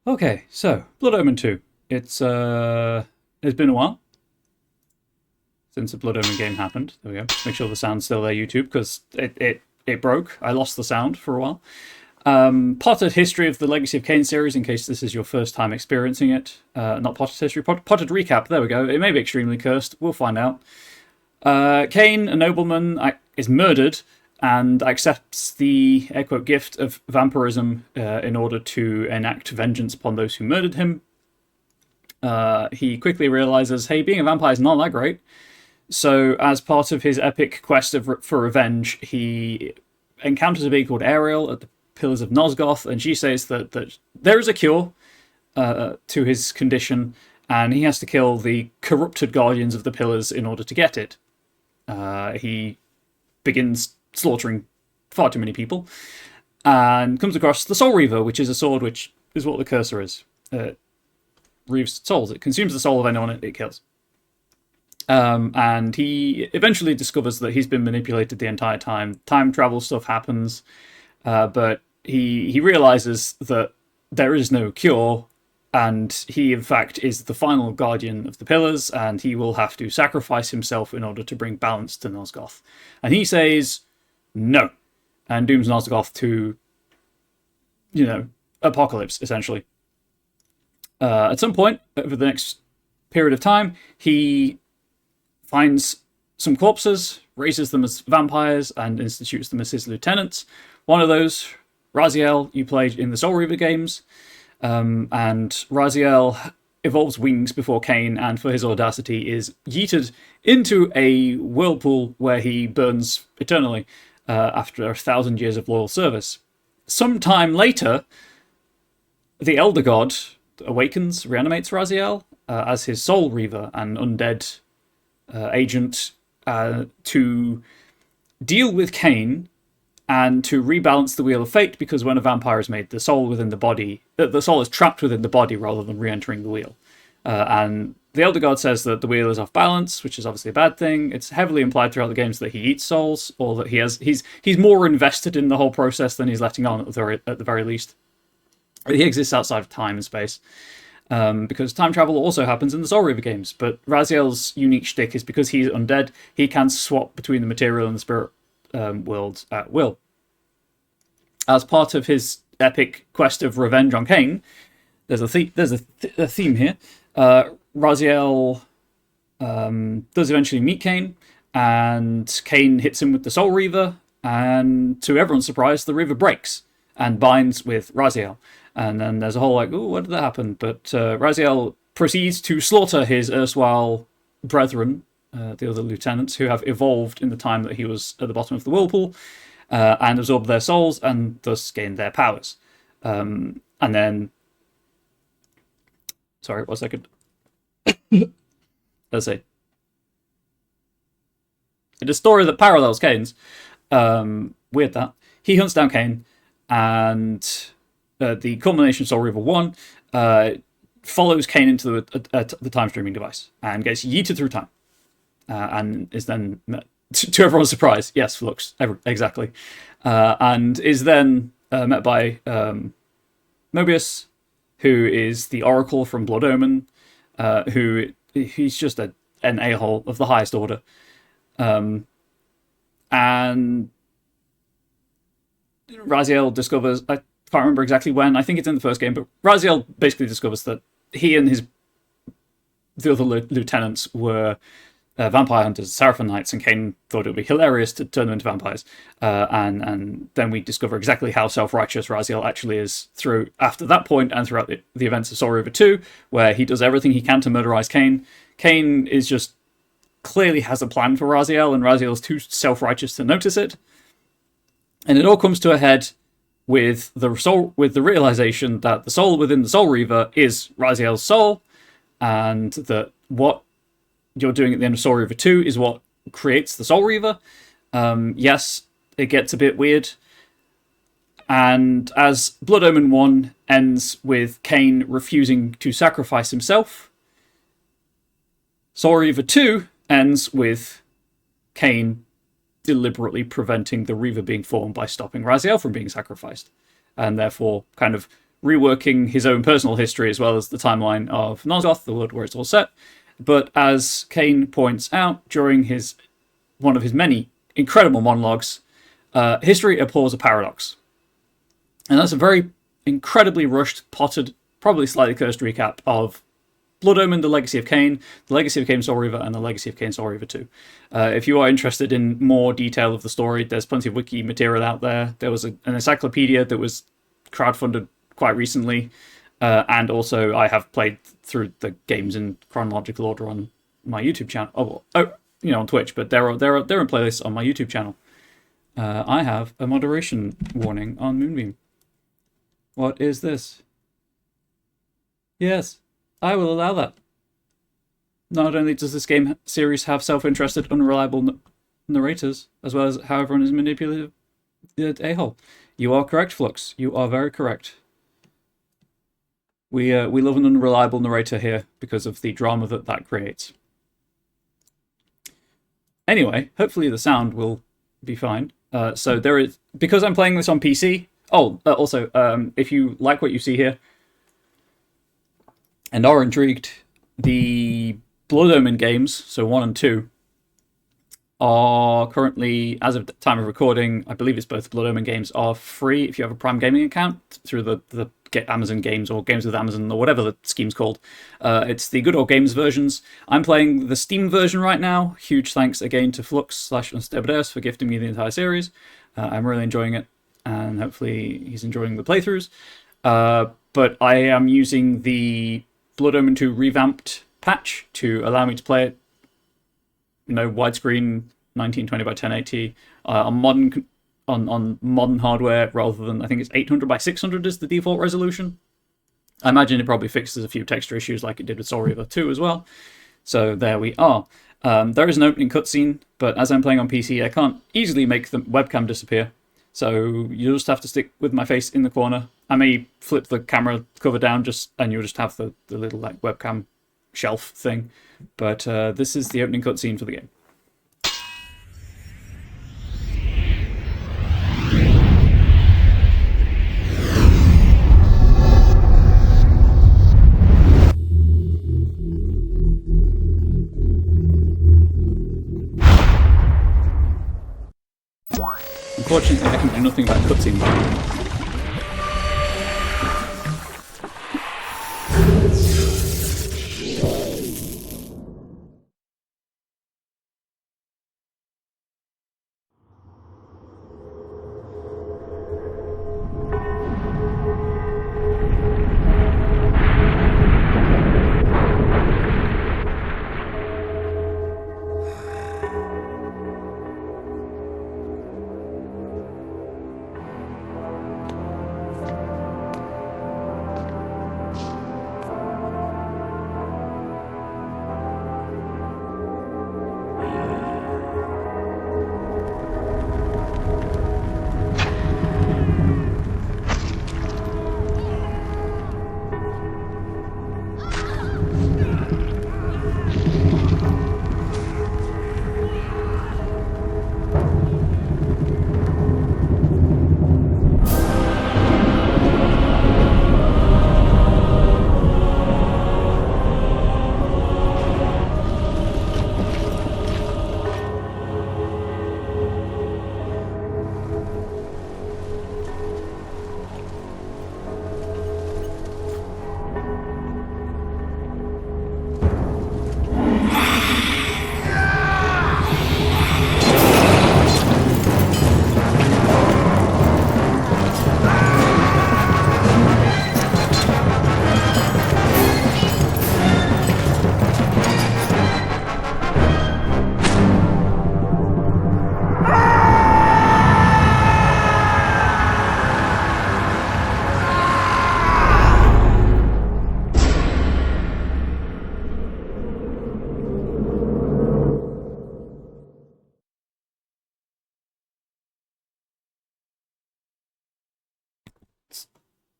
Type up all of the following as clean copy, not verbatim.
Okay, so Blood Omen 2. It's been a while since the Blood Omen game happened. There we go. Just make sure the sound's still there, YouTube, because it broke. I lost the sound for a while. Potted history of the Legacy of Kain series, in case this is your first time experiencing it. Not potted history, potted recap. There we go. It may be extremely cursed. We'll find out. Kain, a nobleman, is murdered and accepts the air quote gift of vampirism in order to enact vengeance upon those who murdered him. He quickly realizes, hey, being a vampire is not that great. So, as part of his epic quest for revenge, he encounters a being called Ariel at the Pillars of Nosgoth, and she says that there is a cure to his condition, and he has to kill the corrupted guardians of the Pillars in order to get it. He begins slaughtering far too many people, and comes across the Soul Reaver, which is a sword which is what the cursor is. Reaves souls. It consumes the soul of anyone it kills. And he eventually discovers that he's been manipulated the entire time. Time travel stuff happens, but he realizes that there is no cure, and he, in fact, is the final guardian of the Pillars, and he will have to sacrifice himself in order to bring balance to Nosgoth. And he says no, and dooms Nosgoth to, apocalypse, essentially. At some point, over the next period of time, he finds some corpses, raises them as vampires, and institutes them as his lieutenants. One of those, Raziel, you played in the Soul Reaver games, and Raziel evolves wings before Kain, and for his audacity is yeeted into a whirlpool where he burns eternally after 1,000 years of loyal service. Sometime later, the Elder God awakens, reanimates Raziel as his Soul Reaver, an undead agent, to deal with Kain and to rebalance the Wheel of Fate, because when a vampire is made, the soul within the body, the soul is trapped within the body rather than re-entering the wheel. And the Elder God says that the wheel is off balance, which is obviously a bad thing. It's heavily implied throughout the games that he eats souls, or that he's more invested in the whole process than he's letting on, at the very least. He exists outside of time and space, because time travel also happens in the Soul Reaver games. But Raziel's unique shtick is because he's undead, he can swap between the material and the spirit worlds at will. As part of his epic quest of revenge on Kain, there's a theme here. Raziel does eventually meet Kain, and Kain hits him with the Soul Reaver, and to everyone's surprise, the Reaver breaks and binds with Raziel. And then there's a whole ooh, what did that happen? But Raziel proceeds to slaughter his erstwhile brethren, the other lieutenants, who have evolved in the time that he was at the bottom of the whirlpool, and absorb their souls, and thus gain their powers. And then... Sorry, 1 second. Let's see. In a story that parallels Kain's, weird that, he hunts down Kain, and the culmination Soul Reaver 1 follows Kain into the time streaming device and gets yeeted through time, and is then met, to everyone's surprise, yes, Flux, exactly, and is then met by Mobius, who is the Oracle from Blood Omen, he's just an a-hole of the highest order, and Raziel discovers, I can't remember exactly when, I think it's in the first game, but Raziel basically discovers that he and the other lieutenants were vampire hunters, Seraphim Knights, and Kain thought it would be hilarious to turn them into vampires. And then we discover exactly how self-righteous Raziel actually is after that point and throughout the events of Soul Reaver 2, where he does everything he can to murderize Kain. Kain is just clearly has a plan for Raziel, and Raziel is too self-righteous to notice it. And it all comes to a head with the realization that the soul within the Soul Reaver is Raziel's soul, and that what you're doing at the end of Soul Reaver 2 is what creates the Soul Reaver. Yes, it gets a bit weird. And as Blood Omen 1 ends with Kain refusing to sacrifice himself, Soul Reaver 2 ends with Kain deliberately preventing the Reaver being formed by stopping Raziel from being sacrificed, and therefore kind of reworking his own personal history as well as the timeline of Nosgoth, the world where it's all set. But as Kain points out during one of his many incredible monologues, history abhors a paradox. And that's a very incredibly rushed, potted, probably slightly cursed recap of Blood Omen, The Legacy of Kain, The Legacy of Kain Soul Reaver, and The Legacy of Kain Soul Reaver 2. If you are interested in more detail of the story, there's plenty of wiki material out there. There was an encyclopedia that was crowdfunded quite recently, and also I have played through the games in chronological order on my YouTube channel. On Twitch, but they're in playlists on my YouTube channel. I have a moderation warning on Moonbeam. What is this? Yes, I will allow that. Not only does this game series have self-interested, unreliable narrators, as well as how everyone is manipulative a-hole. You are correct, Flux. You are very correct. We love an unreliable narrator here because of the drama that creates. Anyway, hopefully the sound will be fine. So there is, because I'm playing this on PC. Also, if you like what you see here and are intrigued, the Blood Omen games, so 1 and 2, are currently, as of the time of recording, I believe it's both Blood Omen games, are free if you have a Prime Gaming account through the Amazon Games or Games with Amazon or whatever the scheme's called. It's the Good Old Games versions. I'm playing the Steam version right now. Huge thanks again to Flux/Unstebadeus for gifting me the entire series. I'm really enjoying it, and hopefully he's enjoying the playthroughs. But I am using the Blood Omen 2 revamped patch to allow me to play it, widescreen 1920 by 1080 on modern hardware rather than, I think it's 800 by 600 is the default resolution. I imagine it probably fixes a few texture issues like it did with Soul Reaver 2 as well. So there we are. There is an opening cutscene, but as I'm playing on PC, I can't easily make the webcam disappear. So you'll just have to stick with my face in the corner. I may flip the camera cover down and you'll just have the little webcam shelf thing. But this is the opening cutscene for the game. Unfortunately, I can do nothing about cutscenes.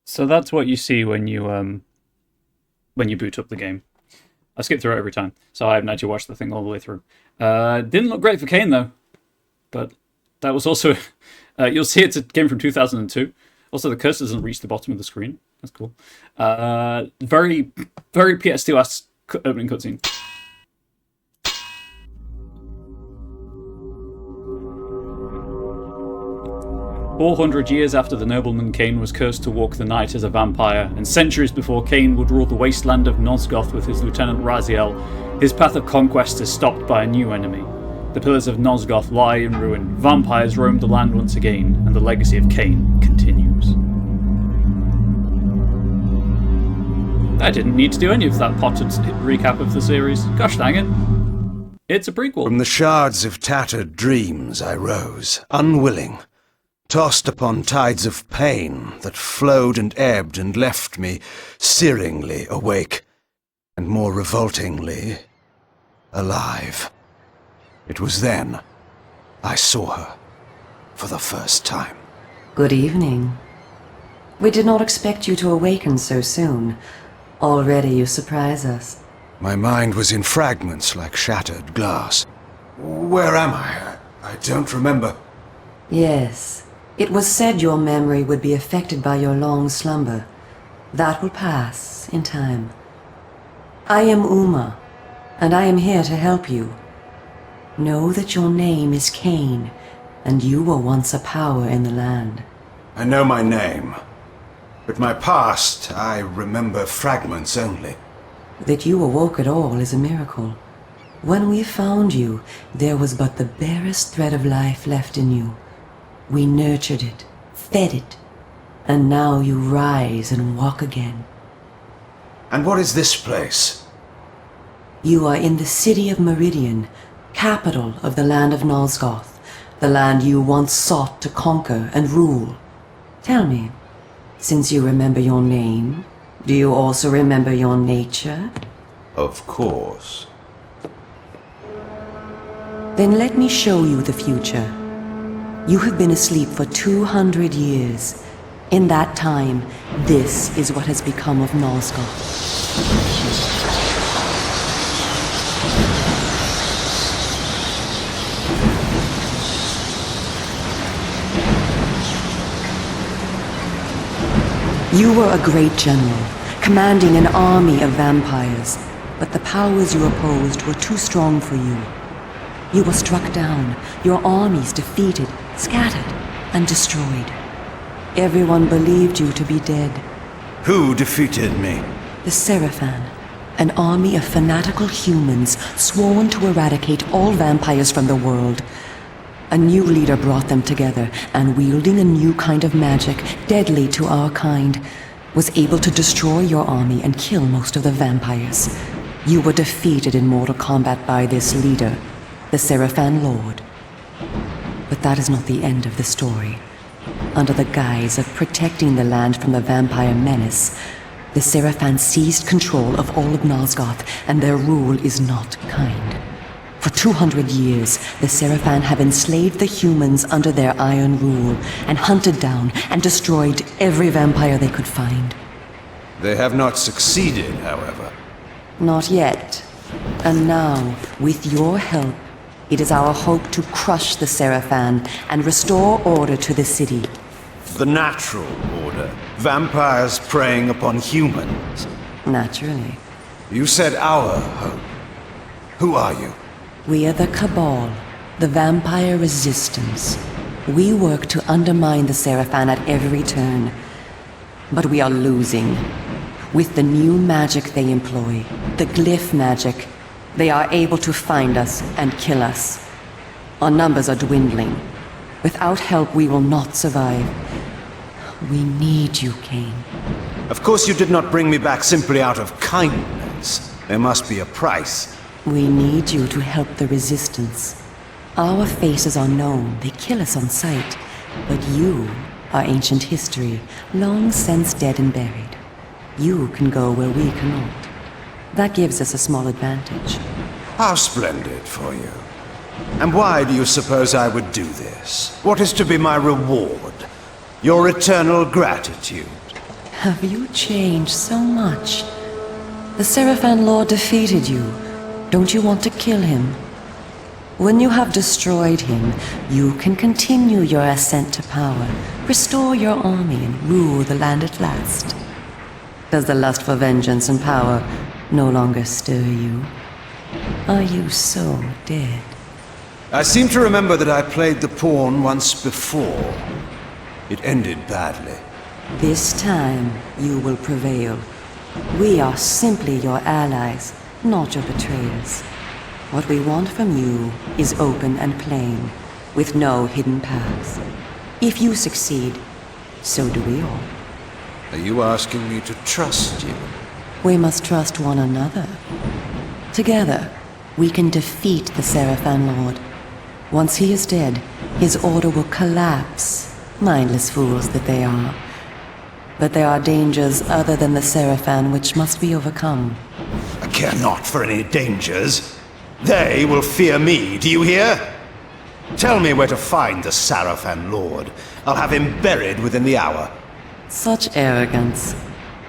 So that's what you see when you boot up the game. I skip through it every time, so I haven't actually watched the thing all the way through. Didn't look great for Kain though, but that was also you'll see it's a game from 2002. Also, the cursor doesn't reach the bottom of the screen, That's cool. Very, very PS2-esque opening cutscene. "400 years after the nobleman Kain was cursed to walk the night as a vampire, and centuries before Kain would rule the wasteland of Nosgoth with his lieutenant Raziel, his path of conquest is stopped by a new enemy. The pillars of Nosgoth lie in ruin, vampires roam the land once again, and the legacy of Kain continues." I didn't need to do any of that potted recap of the series. Gosh dang it. It's a prequel. From the shards of tattered dreams I rose, unwilling, tossed upon tides of pain that flowed and ebbed and left me searingly awake, and more revoltingly, alive. It was then I saw her for the first time. Good evening. We did not expect you to awaken so soon. Already you surprise us. My mind was in fragments like shattered glass. Where am I? I don't remember. Yes. It was said your memory would be affected by your long slumber. That will pass in time. I am Uma, and I am here to help you. Know that your name is Kain, and you were once a power in the land. I know my name, but my past, I remember fragments only. That you awoke at all is a miracle. When we found you, there was but the barest thread of life left in you. We nurtured it, fed it, and now you rise and walk again. And what is this place? You are in the city of Meridian, capital of the land of Nosgoth, the land you once sought to conquer and rule. Tell me, since you remember your name, do you also remember your nature? Of course. Then let me show you the future. You have been asleep for 200 years. In that time, this is what has become of Nosgoth. You were a great general, commanding an army of vampires, but the powers you opposed were too strong for you. You were struck down, your armies defeated, scattered, and destroyed. Everyone believed you to be dead. Who defeated me? The Seraphan, an army of fanatical humans sworn to eradicate all vampires from the world. A new leader brought them together, and wielding a new kind of magic, deadly to our kind, was able to destroy your army and kill most of the vampires. You were defeated in mortal combat by this leader, the Seraphan Lord. But that is not the end of the story. Under the guise of protecting the land from the vampire menace, the Seraphan seized control of all of Nosgoth, and their rule is not kind. For 200 years, the Seraphan have enslaved the humans under their iron rule, and hunted down and destroyed every vampire they could find. They have not succeeded, however. Not yet. And now, with your help, it is our hope to crush the Seraphan and restore order to the city. The natural order. Vampires preying upon humans. Naturally. You said our hope. Who are you? We are the Cabal, the vampire resistance. We work to undermine the Seraphan at every turn. But we are losing. With the new magic they employ, the glyph magic, they are able to find us and kill us. Our numbers are dwindling. Without help, we will not survive. We need you, Kain. Of course you did not bring me back simply out of kindness. There must be a price. We need you to help the Resistance. Our faces are known. They kill us on sight. But you are ancient history, long since dead and buried. You can go where we cannot. That gives us a small advantage. How splendid for you. And why do you suppose I would do this? What is to be my reward? Your eternal gratitude. Have you changed so much? The Seraphan Lord defeated you. Don't you want to kill him? When you have destroyed him, you can continue your ascent to power, restore your army, and rule the land at last. Does the lust for vengeance and power no longer stir you? Are you so dead? I seem to remember that I played the pawn once before. It ended badly. This time, you will prevail. We are simply your allies, not your betrayers. What we want from you is open and plain, with no hidden paths. If you succeed, so do we all. Are you asking me to trust you? We must trust one another. Together, we can defeat the Seraphan Lord. Once he is dead, his order will collapse, mindless fools that they are. But there are dangers other than the Seraphan which must be overcome. I care not for any dangers. They will fear me, do you hear? Tell me where to find the Seraphan Lord. I'll have him buried within the hour. Such arrogance.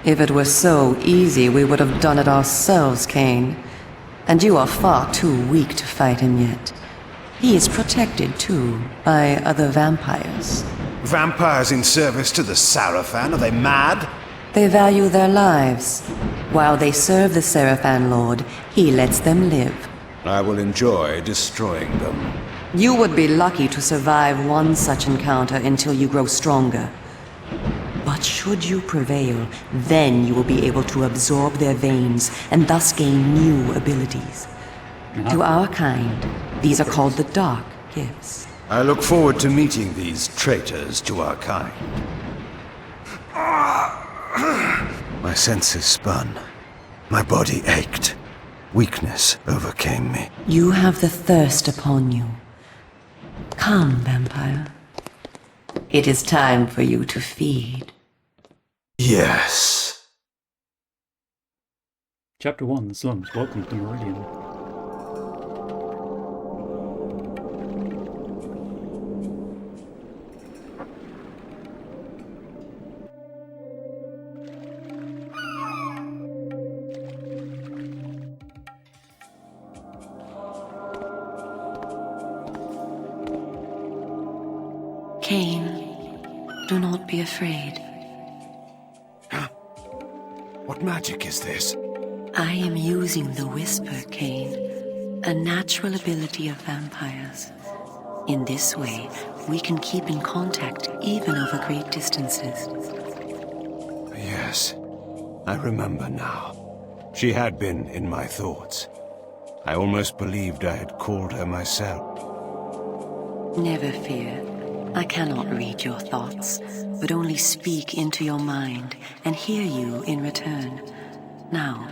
If it were so easy, we would have done it ourselves, Kain. And you are far too weak to fight him yet. He is protected, too, by other vampires. Vampires in service to the Seraphan? Are they mad? They value their lives. While they serve the Seraphan Lord, he lets them live. I will enjoy destroying them. You would be lucky to survive one such encounter until you grow stronger. But should you prevail, then you will be able to absorb their veins and thus gain new abilities. To our kind, these are called the Dark Gifts. I look forward to meeting these traitors to our kind. My senses spun. My body ached. Weakness overcame me. You have the thirst upon you. Come, vampire. It is time for you to feed. Yes. Chapter 1, The Slums. Welcome to Meridian. Kain, do not be afraid. What magic is this? I am using the Whisper, Kain, a natural ability of vampires. In this way, we can keep in contact even over great distances. Yes, I remember now. She had been in my thoughts. I almost believed I had called her myself. Never fear. I cannot read your thoughts, but only speak into your mind and hear you in return. Now,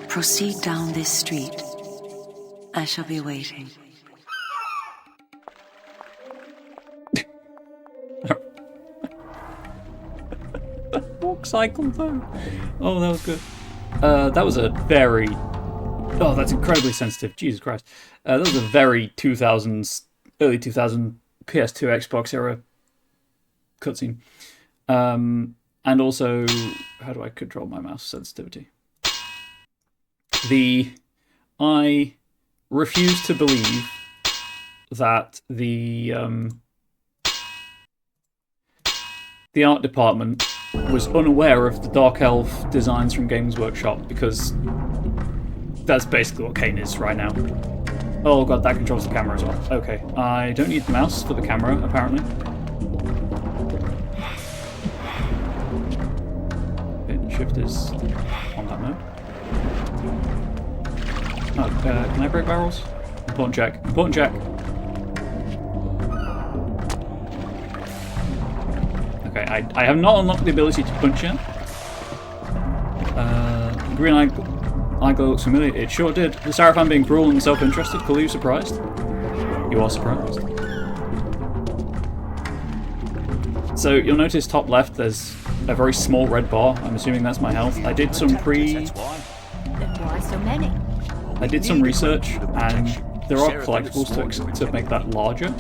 proceed down this street. I shall be waiting. Walk cycle though. Oh, that was good. That was a very... Oh, that's incredibly sensitive. Jesus Christ. That was a very 2000s, early 2000s PS2 Xbox era cutscene. And also, how do I control my mouse sensitivity? I refuse to believe that the art department was unaware of the Dark Elf designs from Games Workshop, because that's basically what Kain is right now. Oh god, that controls the camera as well. Okay, I don't need the mouse for the camera, apparently. Shift is on that mode. Oh, can I break barrels? Important check. Important check. Okay, I have not unlocked the ability to punch yet. Green eye glow looks familiar. It sure did. The Seraphan being cruel and self-interested. Call you surprised? You are surprised. So you'll notice top left there's a very small red bar. I'm assuming that's my health. I did some Why so many? I did some research, and there are collectibles to make that larger.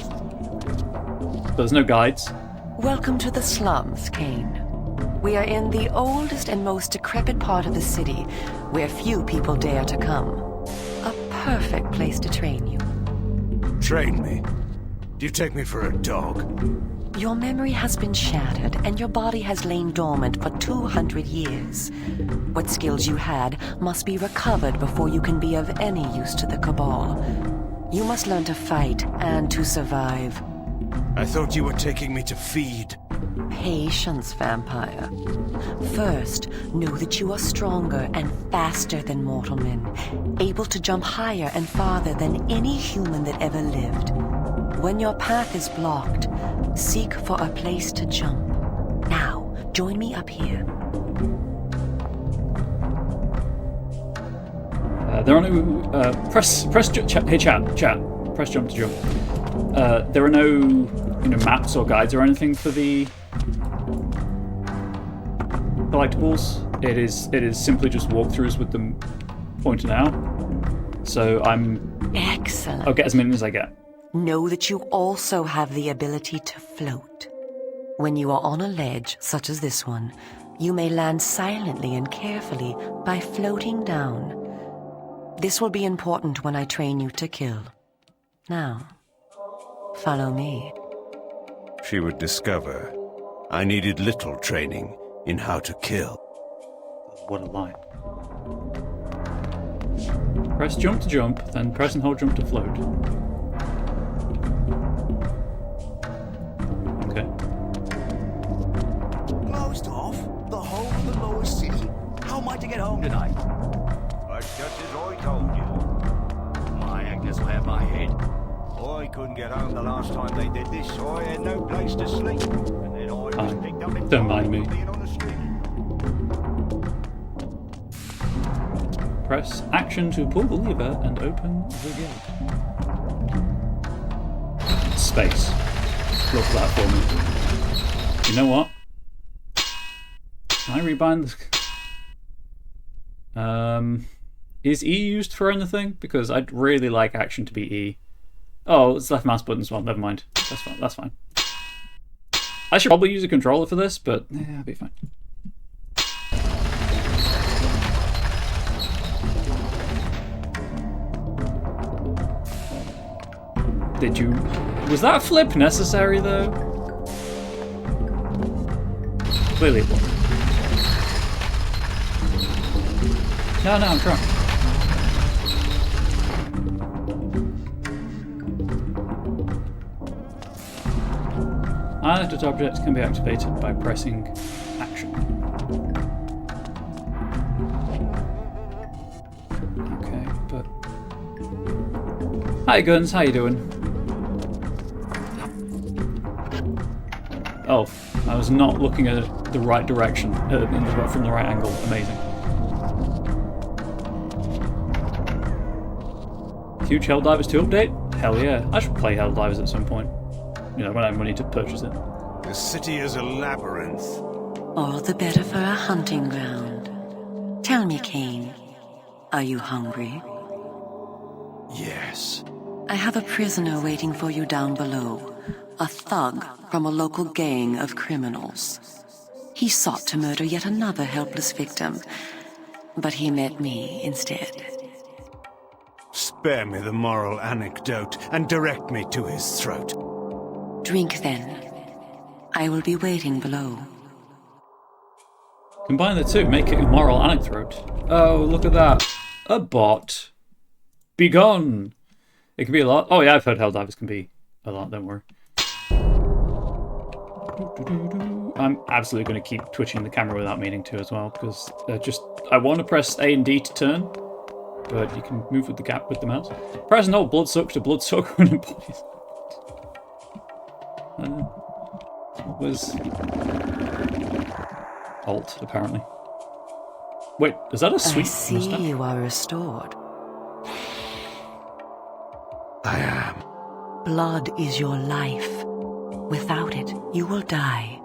There's no guides. Welcome to the slums, Kain. We are in the oldest and most decrepit part of the city, where few people dare to come. A perfect place to train you. Train me? Do you take me for a dog? Your memory has been shattered, and your body has lain dormant for 200 years. What skills you had must be recovered before you can be of any use to the Cabal. You must learn to fight and to survive. I thought you were taking me to feed. Patience, vampire. First, know that you are stronger and faster than mortal men, able to jump higher and farther than any human that ever lived. When your path is blocked, seek for a place to jump. Now, join me up here. There are no hey chat. Press jump to jump. There are no maps or guides or anything for the collectibles. It is simply just walkthroughs with them pointing out. So Excellent. I'll get as many as I get. Know that you also have the ability to float. When you are on a ledge, such as this one, you may land silently and carefully by floating down. This will be important when I train you to kill. Now, follow me. She would discover I needed little training in how to kill. What a lie. Press jump to jump, then press and hold jump to float. Okay. Closed off? The whole of the lower city? How am I to get home tonight? That's just as I told you. My Agnes will have my head. I couldn't get home the last time they did this, so I had no place to sleep. And then I was picked up in Don't mind me. being on the street. Press action to pull the lever and open the gate. Space. Look for that for me. You know what? Can I rebind the... Is E used for anything? Because I'd really like action to be E. Oh, it's left mouse button as well. Never mind. That's fine. That's fine. I should probably use a controller for this, but yeah, I'll be fine. Did you... Was that flip necessary, though? Clearly it wasn't. No, I'm trying. Unattached objects can be activated by pressing action. Okay, but... Hi Guns, how you doing? Oh, I was not looking at the right direction, from the right angle. Amazing. Huge Helldivers 2 update? Hell yeah. I should play Helldivers at some point. You know, when I have money to purchase it. The city is a labyrinth. All the better for a hunting ground. Tell me, Kain, are you hungry? Yes. I have a prisoner waiting for you down below. A thug from a local gang of criminals. He sought to murder yet another helpless victim, but he met me instead. Spare me the moral anecdote and direct me to his throat. Drink then. I will be waiting below. Combine the two, make it a moral anecdote. Oh, look at that. A bot. Be gone. It can be a lot. Oh yeah, I've heard Helldivers can be a lot, don't worry. I'm absolutely going to keep twitching the camera without meaning to as well, because I want to press A and D to turn, but you can move with the mouse. Press and hold blood suck to blood suck when embodies. What was Alt apparently? Wait, is that a sweet I mustache? see you are restored. I am. Blood is your life. Without it, you will die.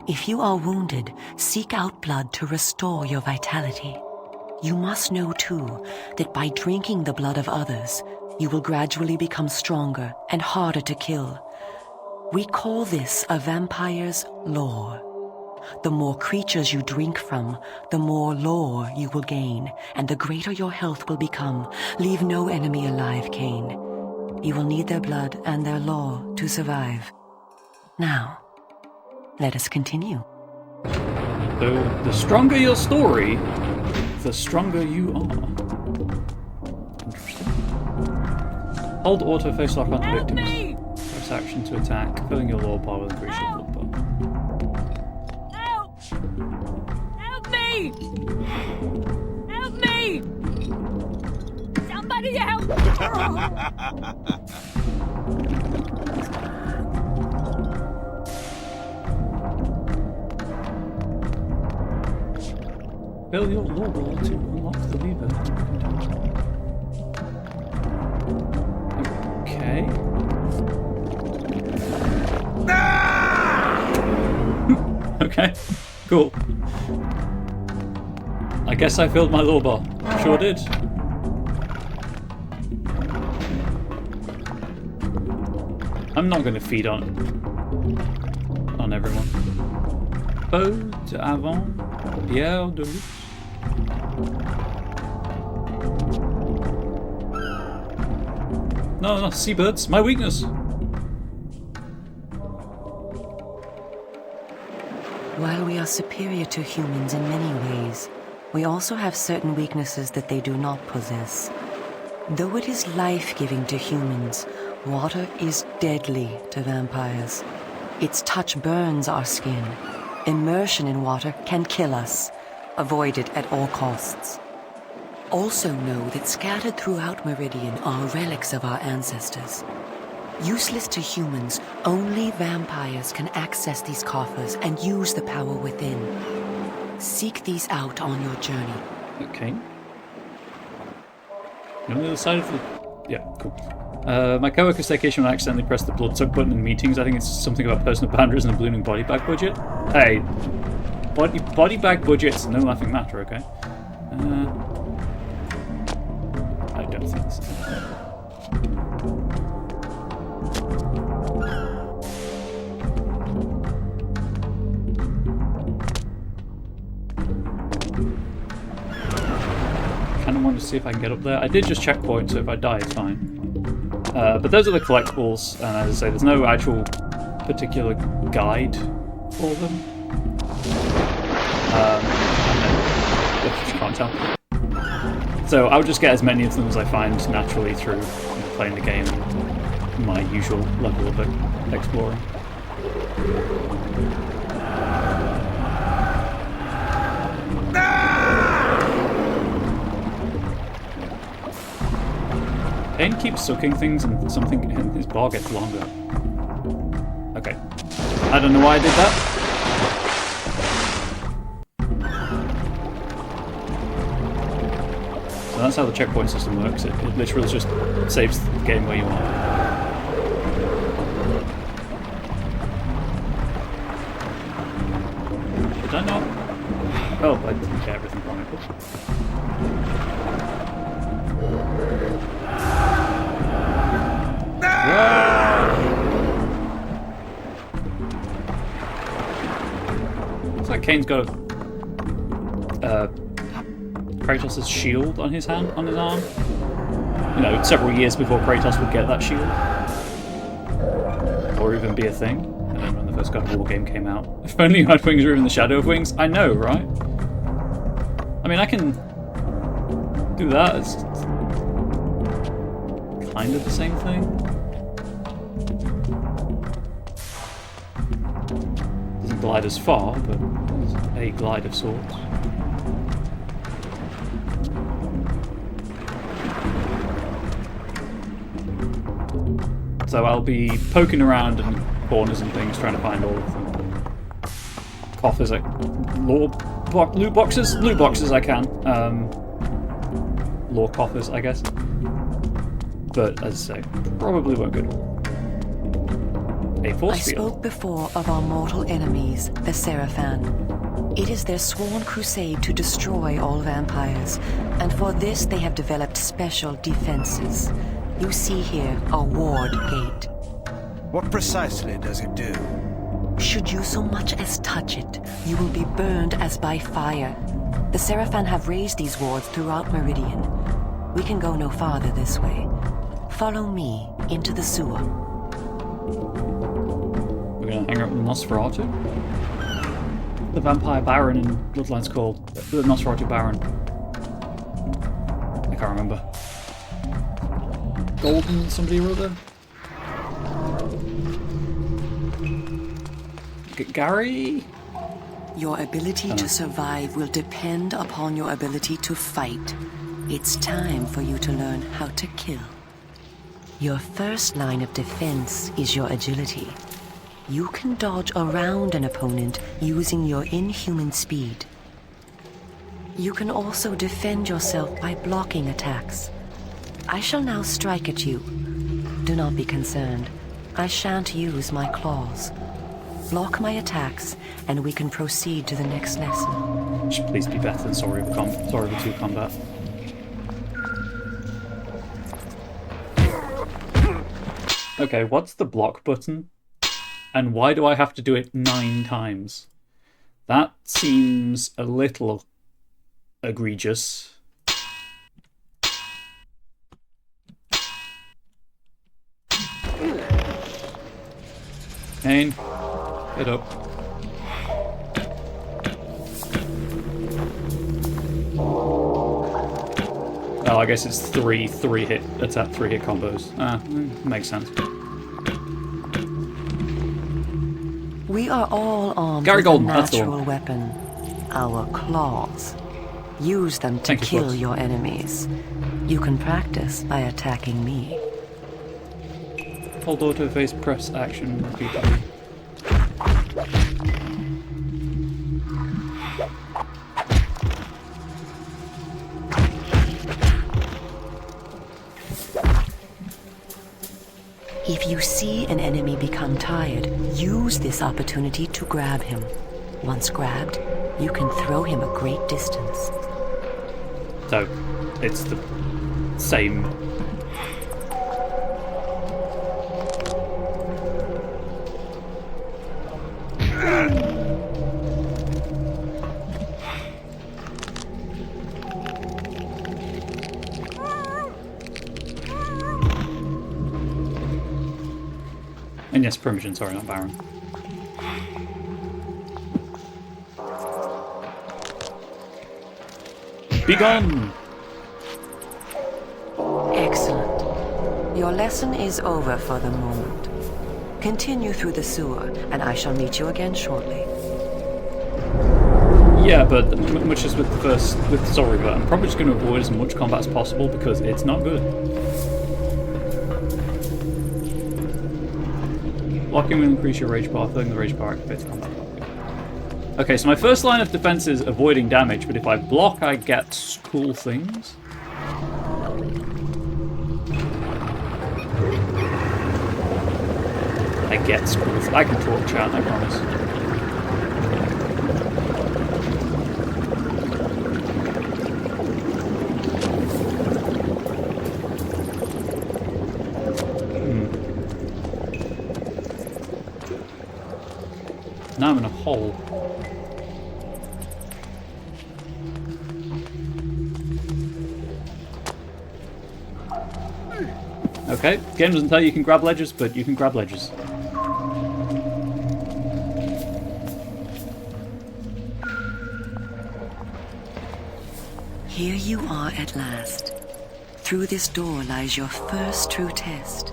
If you are wounded, seek out blood to restore your vitality. You must know, too, that by drinking the blood of others, you will gradually become stronger and harder to kill. We call this a vampire's lore. The more creatures you drink from, the more lore you will gain, and the greater your health will become. Leave no enemy alive, Kain. You will need their blood and their lore to survive. Now, Let us continue. So, the stronger your story, the stronger you are. Interesting. Hold auto face lock onto Help victims. me! Press action to attack, filling your lore bar with increased Help! blood bar. Help! Help me! Help me! Somebody help! Fill your lore bar to unlock the lever. Okay. Okay, cool. I guess I filled my lore bar. Sure did. I'm not going to feed on everyone. Pot avant Pierre de luxe. No, seabirds, my weakness. While we are superior to humans in many ways, we also have certain weaknesses that they do not possess. Though it is life-giving to humans, water is deadly to vampires. Its touch burns our skin. Immersion in water can kill us. Avoid it at all costs. Also know that scattered throughout Meridian are relics of our ancestors. Useless to humans, only vampires can access these coffers and use the power within. Seek these out on your journey. Okay. You're on the other side of the... Yeah, cool. My coworker staycation will accidentally press the blood suck button in meetings. I think it's something about personal boundaries and a ballooning body bag budget. Hey, body bag budget's no laughing matter, okay? I don't think so. Kind of want to see if I can get up there. I did just checkpoint, so if I die, it's fine. But those are the collectibles, and as I say, there's no actual particular guide for them. I just can't tell. So I'll just get as many of them as I find naturally through playing the game, my usual level of exploring. Kain keeps sucking things and something and his bar gets longer. Okay. I don't know why I did that. So that's how the checkpoint system works. It literally just saves the game where you are. Did I not? Oh, I didn't get everything from it. Looks like Kain's got a Kratos' shield on his hand, on his arm. You know, several years before Kratos would get that shield. Or even be a thing. I don't know when the first God of War game came out. If only you had wings or even the shadow of wings. I know, right? I mean, I can do that. It's kind of the same thing. Doesn't glide as far, but it's a glide of sorts. So I'll be poking around in corners and things, trying to find all of them. Coffers, like loot boxes I can. Lore coffers, I guess. But as I say, probably won't get all. A force I field. spoke before of our mortal enemies, the Seraphan. It is their sworn crusade to destroy all vampires, and for this they have developed special defenses. You see here a ward gate. What precisely does it do? Should you so much as touch it, you will be burned as by fire. The Seraphan have raised these wards throughout Meridian. We can go no farther this way. Follow me into the sewer. We're gonna hang out with Nosferatu? The vampire baron in Bloodline's called the Nosferatu Baron. I can't remember. Golden somebody or other? Gary? Your ability to survive will depend upon your ability to fight. It's time for you to learn how to kill. Your first line of defense is your agility. You can dodge around an opponent using your inhuman speed. You can also defend yourself by blocking attacks. I shall now strike at you. Do not be concerned. I shan't use my claws. Block my attacks, and we can proceed to the next lesson. Should please be better than Sorry with 2 combat. Okay, what's the block button? And why do I have to do it 9 times? That seems a little egregious. Kain, get up. Oh, I guess it's 3 hit combos. Makes sense. We are all armed Gary with Golden, a that's the natural one. weapon, our claws. Use them to Thank you, kill Fox. your enemies. You can practice by attacking me. Hold auto face press action repeatedly. If you see an enemy become tired, use this opportunity to grab him. Once grabbed, you can throw him a great distance. So, it's the same. And yes, Primogen, sorry, not Baron. Be gone! Excellent. Your lesson is over for the moment. Continue through the sewer, and I shall meet you again shortly. Yeah, but much as with the first, with Sorry, but I'm probably just going to avoid as much combat as possible because it's not good. Blocking will increase your rage bar, filling the rage bar activates combat. Okay, so my first line of defense is avoiding damage, but if I block, I get cool things. I get cool things. I can talk chat, I promise. Now I'm in a hole. Okay, game doesn't tell you can grab ledges, but you can grab ledges. Here you are at last. Through this door lies your first true test.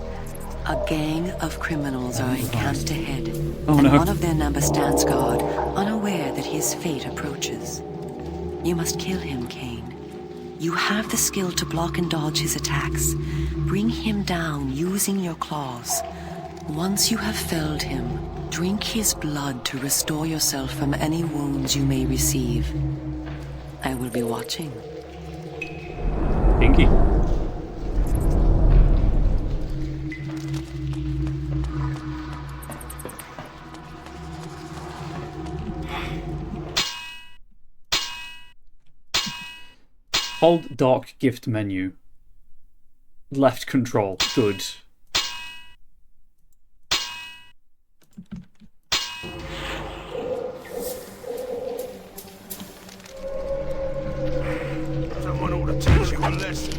A gang of criminals are encamped ahead, and one of their number stands guard, unaware that his fate approaches. You must kill him, Kain. You have the skill to block and dodge his attacks. Bring him down using your claws. Once you have felled him, drink his blood to restore yourself from any wounds you may receive. I will be watching. Pinky. Hold dark gift menu. Left control. Good. Someone ought to teach you a lesson.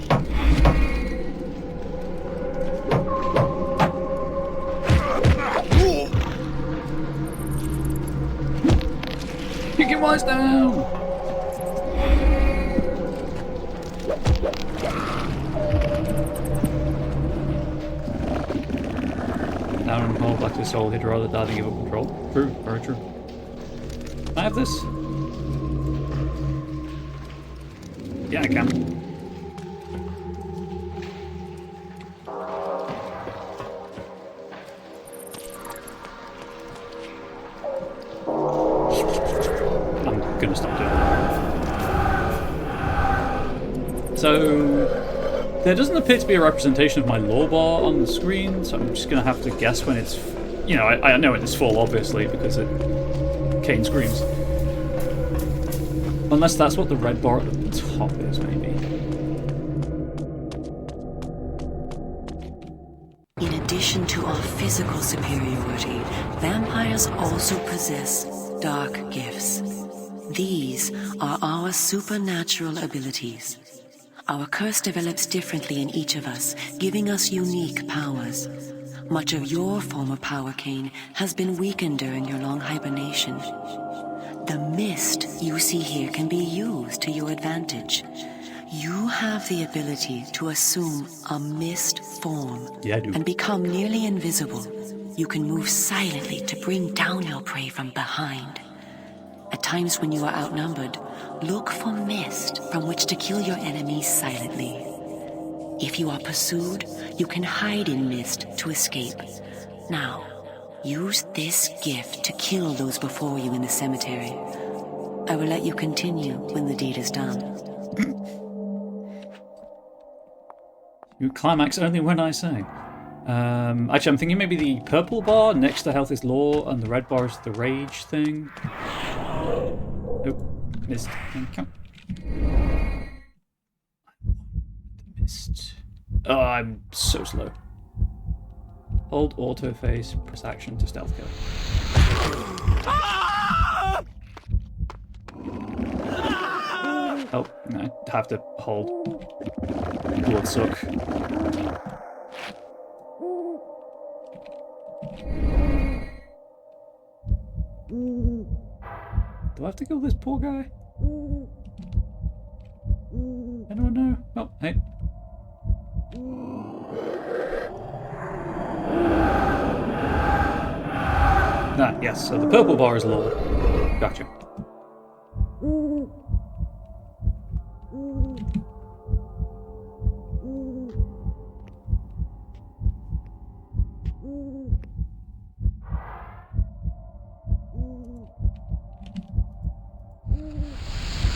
Press down! Down and hold back to his soul, he'd rather die than give up control. True, very true. Can I have this? Yeah, I can. I'm gonna stop doing that. So, there doesn't appear to be a representation of my lore bar on the screen, so I'm just gonna have to guess when it's... You know, I know when it's full, obviously, because Kain screams. Unless that's what the red bar at the top is, maybe. In addition to our physical superiority, vampires also possess dark gifts. These are our supernatural abilities. Our curse develops differently in each of us, giving us unique powers. Much of your former power, Kain, has been weakened during your long hibernation. The mist you see here can be used to your advantage. You have the ability to assume a mist form and become nearly invisible. You can move silently to bring down your prey from behind. At times when you are outnumbered, look for mist from which to kill your enemies silently. If you are pursued, you can hide in mist to escape. Now, use this gift to kill those before you in the cemetery. I will let you continue when the deed is done. You climax only when I say. Actually, I'm thinking maybe the purple bar next to health is law, and the red bar is the rage thing. Oh, missed. Thank you. Missed. Oh, I'm so slow. Hold auto face, press action to stealth kill. Oh, no, I have to hold. Blood suck. Do I have to kill this poor guy? Anyone know? Oh, hey. Ah, yes, so the purple bar is low. Gotcha.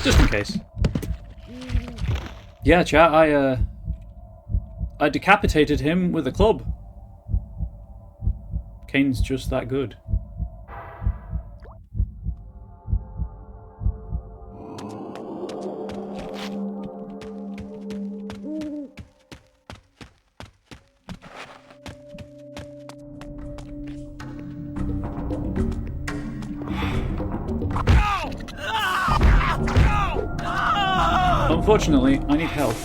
Just in case. Yeah, chat, I decapitated him with a club. Kain's just that good. Unfortunately, I need health.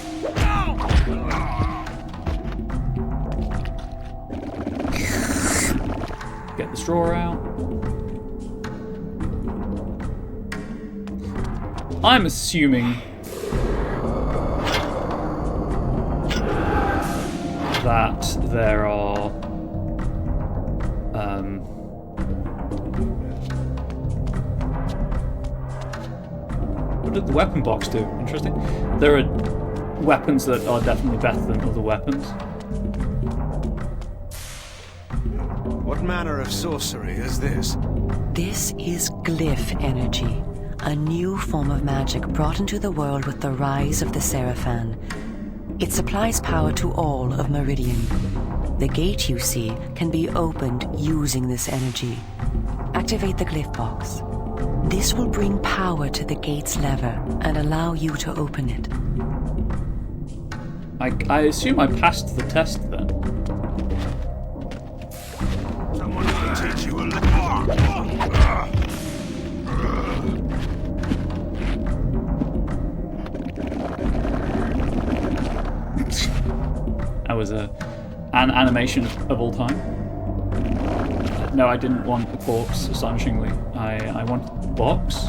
Get the straw out. I'm assuming that there are what did the weapon box do? Interesting. There are weapons that are definitely better than other weapons. What manner of sorcery is this? This is glyph energy, a new form of magic brought into the world with the rise of the Seraphan. It supplies power to all of Meridian. The gate you see can be opened using this energy. Activate the glyph box. This will bring power to the gate's lever and allow you to open it. I assume I passed the test then. Someone will teach you a That was an animation of all time. No, I didn't want a corpse, astonishingly. I wanted the box.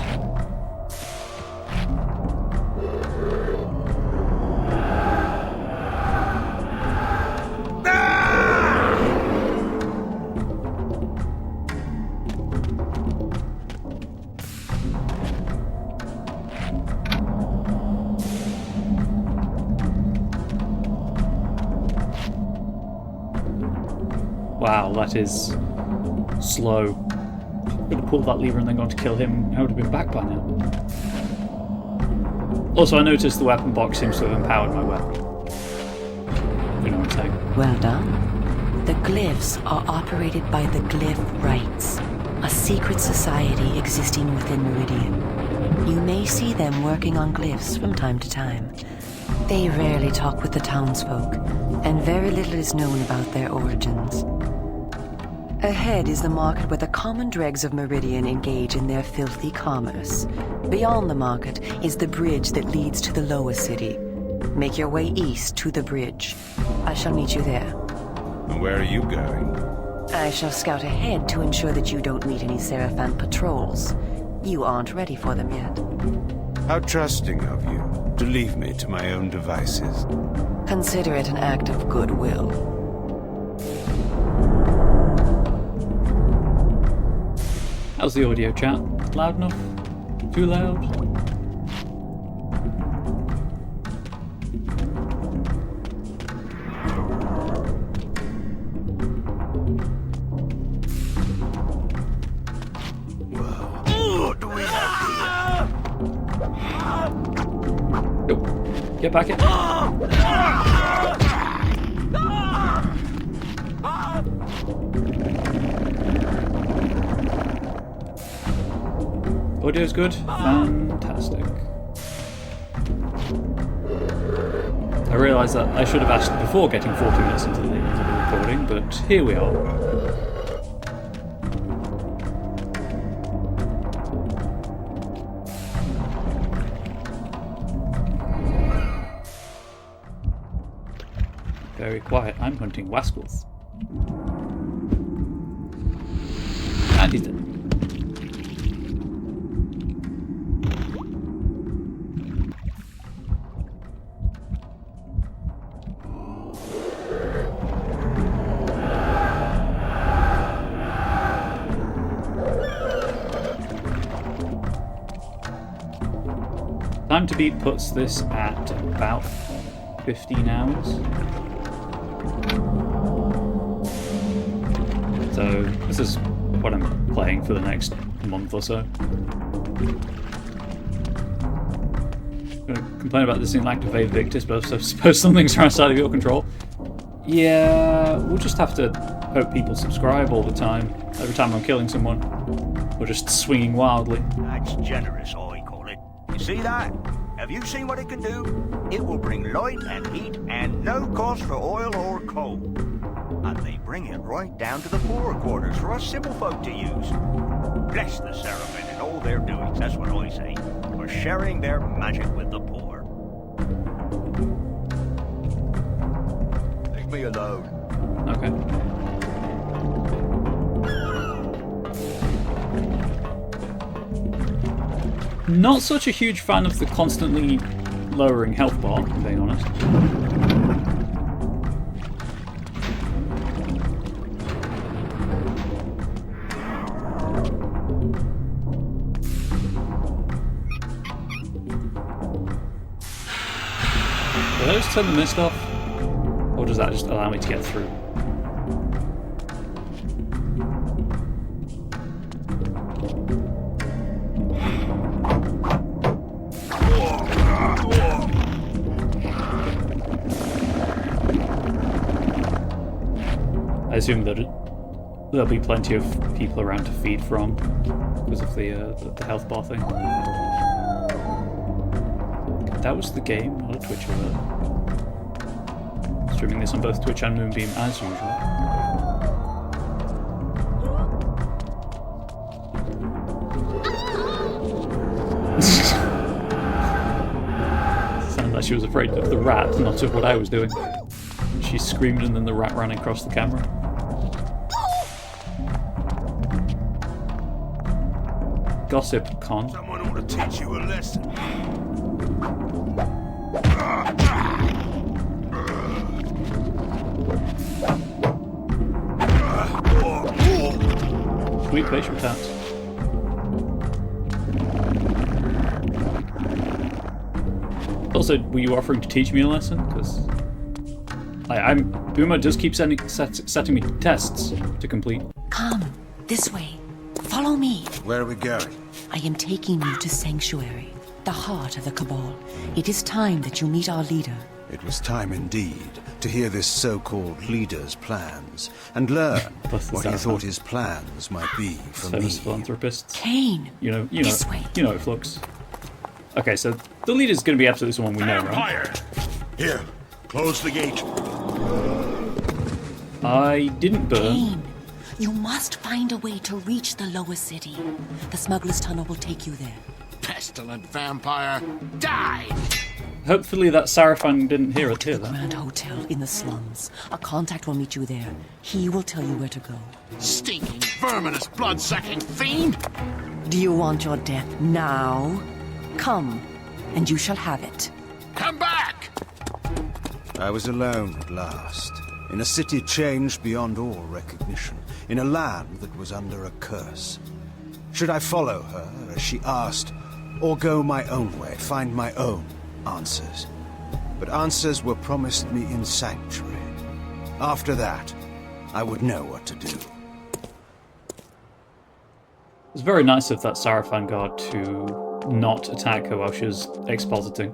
Wow, that is slow. Could have pulled that lever and then gone to kill him. I would have been back by now. Also, I noticed the weapon box seems to have empowered my weapon. You know what I'm saying? Well done. The glyphs are operated by the Glyph Rites, a secret society existing within Meridian. You may see them working on glyphs from time to time. They rarely talk with the townsfolk, and very little is known about their origins. Ahead is the market where the common dregs of Meridian engage in their filthy commerce. Beyond the market is the bridge that leads to the Loa City. Make your way east to the bridge. I shall meet you there. And where are you going? I shall scout ahead to ensure that you don't meet any Seraphan patrols. You aren't ready for them yet. How trusting of you to leave me to my own devices. Consider it an act of goodwill. How's the audio, chat? Loud enough? Too loud? What do we have here? Go. Get back in. Audio's good. Fantastic. I realise that I should have asked before getting 40 minutes into the recording, but here we are. Very quiet. I'm hunting Wasquils. And he's dead. Time to beat puts this at about 15 hours. So this is what I'm playing for the next month or so. I'm going to complain about this inactivated Victus, but I suppose some things are outside of your control. Yeah, we'll just have to hope people subscribe all the time, every time I'm killing someone. Or just swinging wildly. That's generous, I call it. You see that? Have you seen what it can do? It will bring light and heat and no cost for oil or coal. And they bring it right down to the poorer quarters for us simple folk to use. Bless the Seraphim and all their doings, that's what I say, for sharing their magic with the poor. Leave me alone. Okay. Not such a huge fan of the constantly lowering health bar, I'm being honest. Do those turn the mist off? Or does that just allow me to get through? I assume that there'll be plenty of people around to feed from because of the health bar thing. That was the game, not a Twitch alert. Streaming this on both Twitch and Moonbeam as usual. Sounded like she was afraid of the rat, not of what I was doing. She screamed and then the rat ran across the camera. Gossip con. Someone ought to teach you a lesson. Sweet facial tats. Also, were you offering to teach me a lesson? Because Uma does keep setting me tests to complete. Come, this way. Follow me. Where are we going? I am taking you to Sanctuary, the heart of the Cabal. It is time that you meet our leader. It was time indeed to hear this so-called leader's plans and learn what he thought his plans might be for me. Famous philanthropists. Kain, this way. You know it, Flux. Okay, so the leader's going to be absolutely someone we know, right? Vampire! Here, close the gate. I didn't burn. Kain, you must find a way to reach the lower city. The smuggler's tunnel will take you there. Pestilent vampire, die! Hopefully that Sarafan didn't hear The that. Grand Hotel in the slums. A contact will meet you there. He will tell you where to go. Stinking, verminous, blood-sucking fiend! Do you want your death now? Come, and you shall have it. Come back! I was alone at last, in a city changed beyond all recognition, in a land that was under a curse. Should I follow her, as she asked, or go my own way, find my own answers? But answers were promised me in Sanctuary. After that, I would know what to do. It's very nice of that Sarafan guard to not attack her while she was expositing.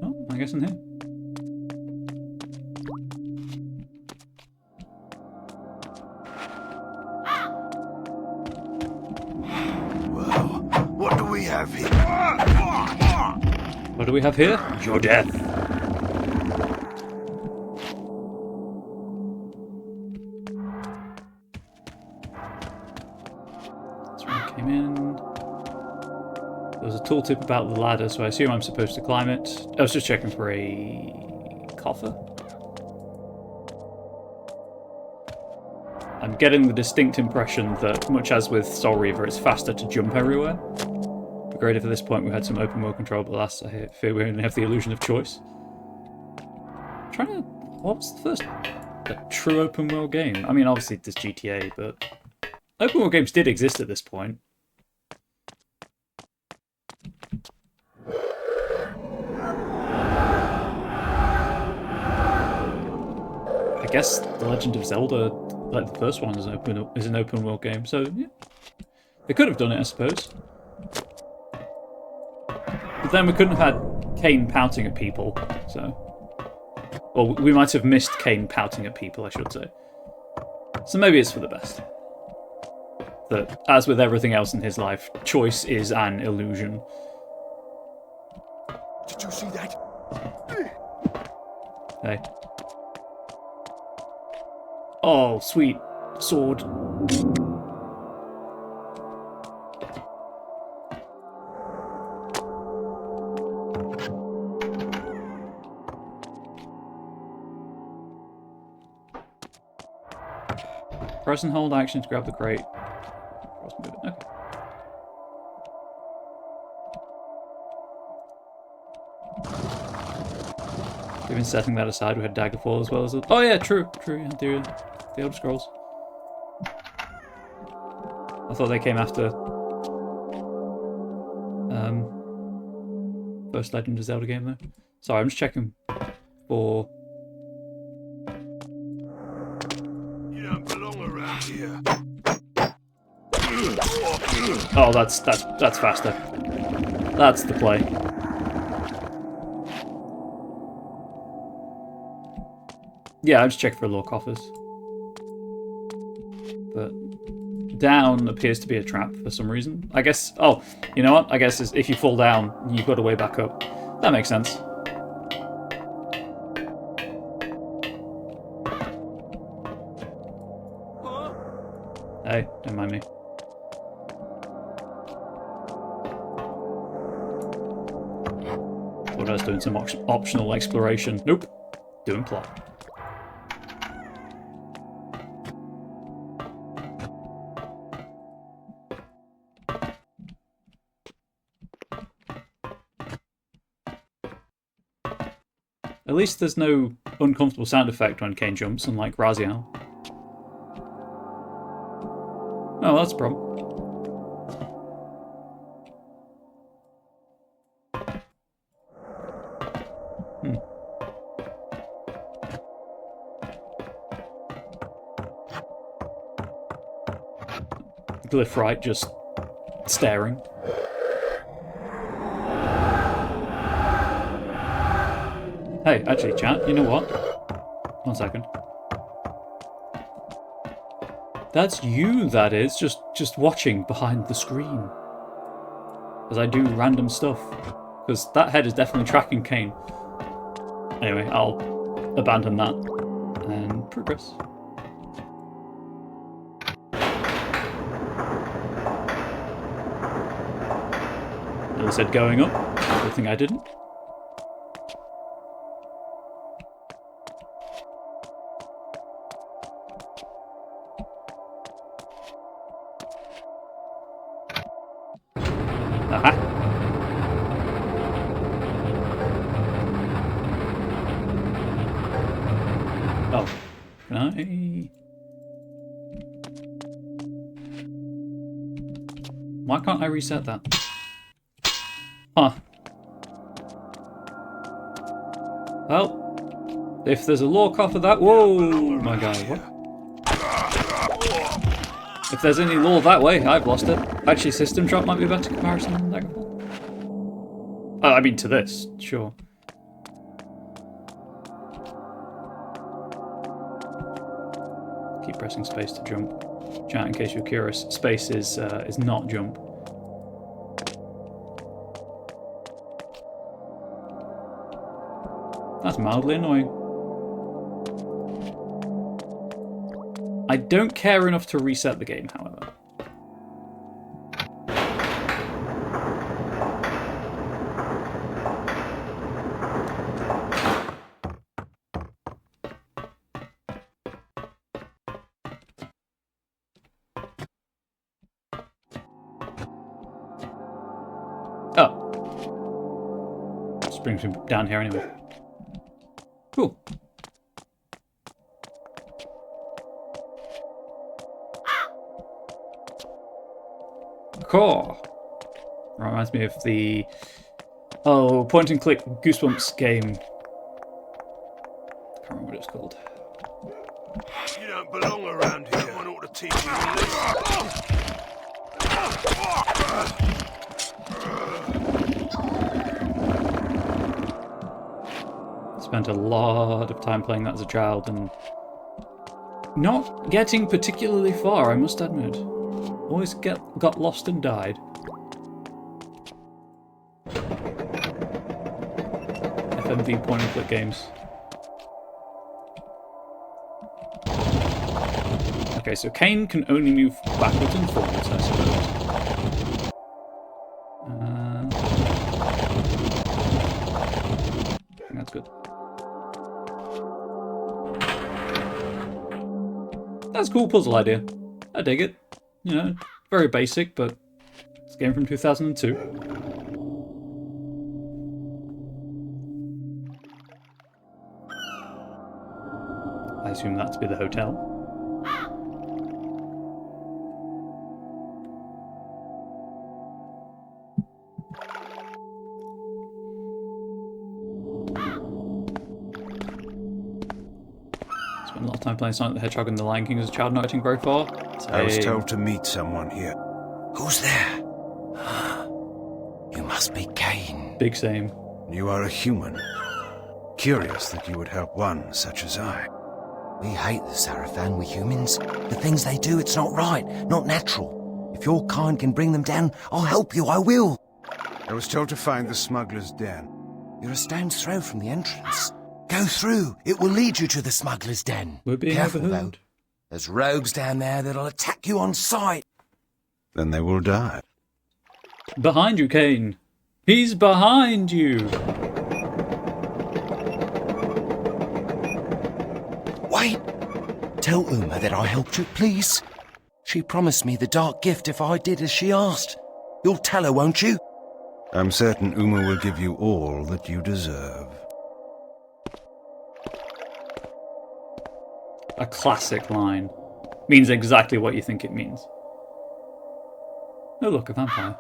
Oh, I guess in here. Well, what do we have here? What do we have here? Your death. That's where I came in. There was a tooltip about the ladder, so I assume I'm supposed to climb it. I was just checking for a coffer. I'm getting the distinct impression that, much as with Soul Reaver, it's faster to jump everywhere. It'd be great if at this point we had some open world control, but alas, I fear we only have the illusion of choice. What was the first true open world game? I mean, obviously there's GTA, but open world games did exist at this point. I guess The Legend of Zelda, like the first one, is an open world game, so yeah. They could have done it, I suppose. But then we couldn't have had Kain pouting at people, so... Or we might have missed Kain pouting at people, I should say. So maybe it's for the best. That, as with everything else in his life, choice is an illusion. Did you see that? Hey. Oh, sweet sword. Press and hold action to grab the crate. Okay. Even setting that aside, we had Daggerfall as well as... Oh yeah, true, yeah, the Elder Scrolls. I thought they came after... first Legend of Zelda game though. Sorry, I'm just checking for... You don't belong around here. Oh, that's faster. That's the play. Yeah, I just checked for lore coffers. But down appears to be a trap for some reason. I guess... Oh, you know what? I guess if you fall down, you've got a way back up. That makes sense. Hey, don't mind me. Thought I was doing some optional exploration. Nope. Doing plot. At least there's no uncomfortable sound effect when Kain jumps, unlike Raziel. Oh, that's a problem. Glyph right, just staring. Hey, actually, chat, you know what? 1 second. That's you, that is, just watching behind the screen. As I do random stuff. Because that head is definitely tracking Kain. Anyway, I'll abandon that and progress. It said going up. Good thing I didn't. Aha. Oh, can I? Why can't I reset that? Huh. Well, if there's a lore copy of that, whoa, my God, what? If there's any lore that way, I've lost it. Actually, system drop might be a better comparison than Daggerfall. I mean, to this, sure. Keep pressing space to jump. Chat, in case you're curious, space is not jump. That's mildly annoying. I don't care enough to reset the game, however. Oh. Just brings me down here anyway. Cool. Cool. Reminds me of the point and click Goosebumps game. Can't remember what it's called. You don't belong around here. Someone ought to teach you a lesson. Spent a lot of time playing that as a child and not getting particularly far, I must admit. Always got lost and died. FMV point and click games. Okay, so Kain can only move backwards and forwards, I suppose. I think that's good. That's a cool puzzle idea. I dig it. You know, very basic, but it's a game from 2002. I assume that to be the hotel. Spent a lot of time playing Sonic the Hedgehog and the Lion King as a child, not getting very far. I was told to meet someone here. Who's there? You must be Kain. Big same. You are a human. Curious that you would help one such as I. We hate the Sarafan, we humans. The things they do, it's not right, not natural. If your kind can bring them down, I'll help you, I will. I was told to find the smuggler's den. You're a stone's throw from the entrance. Go through, it will lead you to the smuggler's den. We're being Careful, overheard. though. There's rogues down there that'll attack you on sight. Then they will die. Behind you, Kain. He's behind you. Wait! Tell Uma that I helped you, please. She promised me the dark gift if I did as she asked. You'll tell her, won't you? I'm certain Uma will give you all that you deserve. A classic line. Means exactly what you think it means. Oh look, a vampire.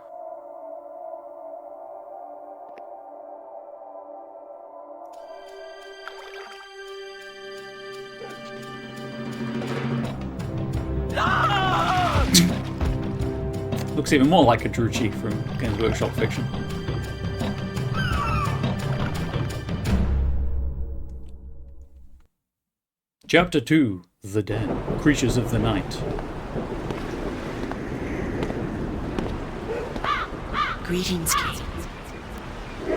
Looks even more like a Druchii from Games Workshop fiction. Chapter 2, The Den, Creatures of the Night. Greetings, Kain.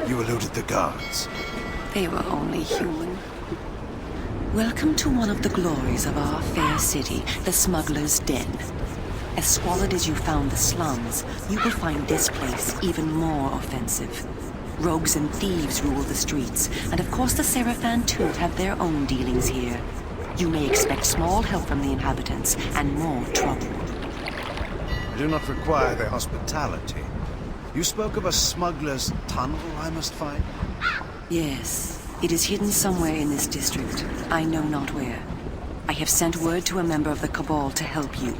You eluded the guards. They were only human. Welcome to one of the glories of our fair city, the Smuggler's Den. As squalid as you found the slums, you will find this place even more offensive. Rogues and thieves rule the streets, and of course the Seraphan too have their own dealings here. You may expect small help from the inhabitants, and more trouble. I do not require their hospitality. You spoke of a smuggler's tunnel I must find? Yes, it is hidden somewhere in this district. I know not where. I have sent word to a member of the Cabal to help you.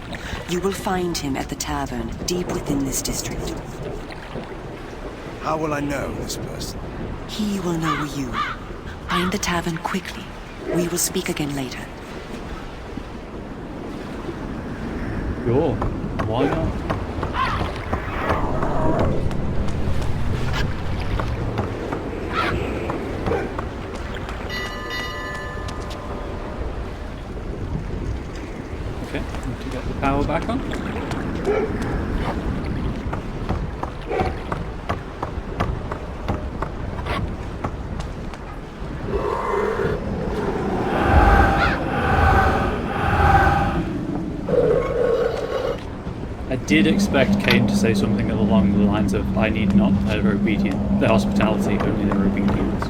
You will find him at the tavern, deep within this district. How will I know this person? He will know you. Find the tavern quickly. We will speak again later. Sure, why not? Okay, need to get the power back on. I did expect Kain to say something along the lines of, I need not their obedience, their hospitality, only their obedience.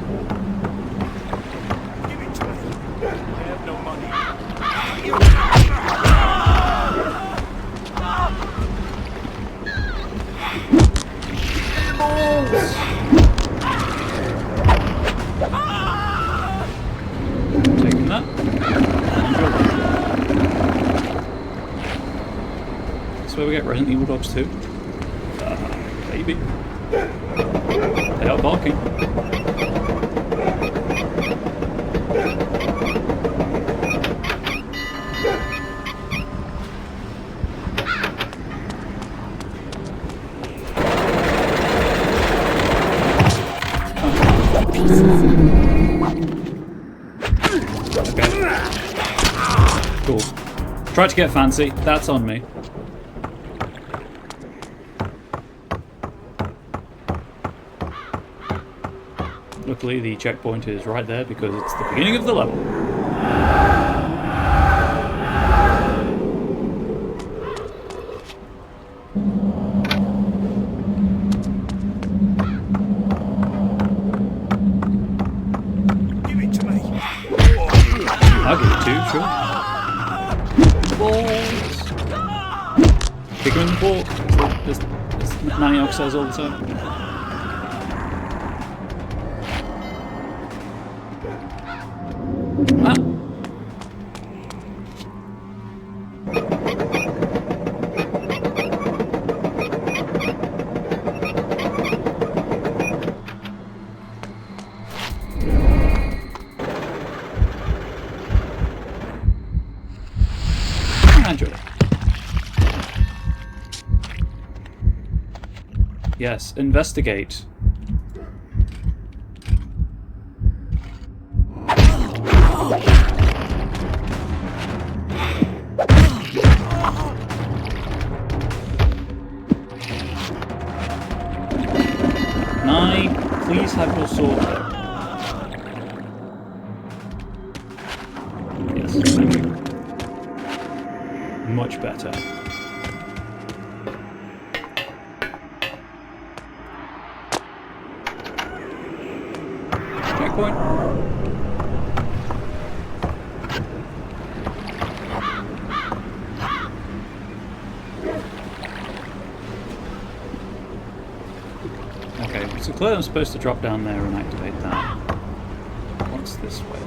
Give it to me. I have no money. Taking that. That's where we get Resident Evil dogs too. Maybe. They are barking. Cool. Tried to get fancy. That's on me. Luckily, the checkpoint is right there because it's the beginning of the level. Give it to me. I'll give it 2, sure. Balls! Kick him in the ball. As Maniac says all the time. Ah! Andrew. Yes, investigate. Nine, please have your sword there. Yes, thank you. Much better. Checkpoint. Okay, so clearly I'm supposed to drop down there and activate that. What's this way?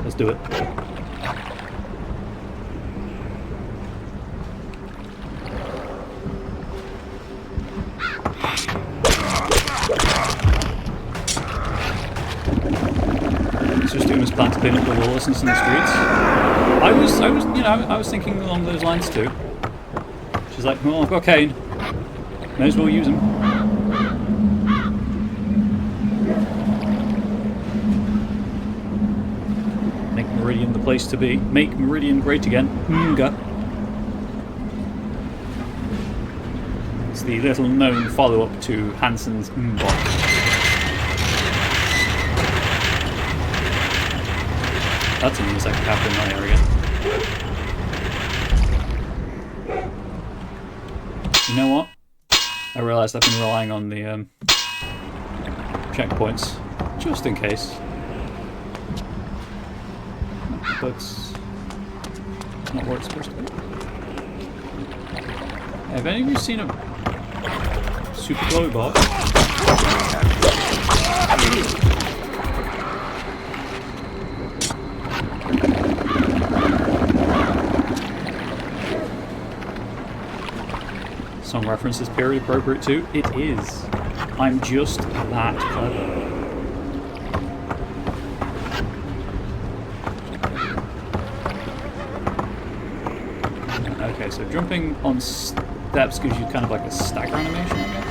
Let's do it. Omen's plan to clean up the lawlessness in the streets. I was thinking along those lines too. She's like, well, I've got Kain. May as well use him. Make Meridian the place to be. Make Meridian great again. Mga. It's the little known follow-up to Hansen's Mbot. That's a news I could have in my area. You know what? I realised I've been relying on the checkpoints just in case. That's not where it's supposed to be. Have any of you seen a super glowy bot? Song reference is period appropriate too. It is. I'm just that clever. Okay, so jumping on steps gives you kind of like a stagger animation, I guess.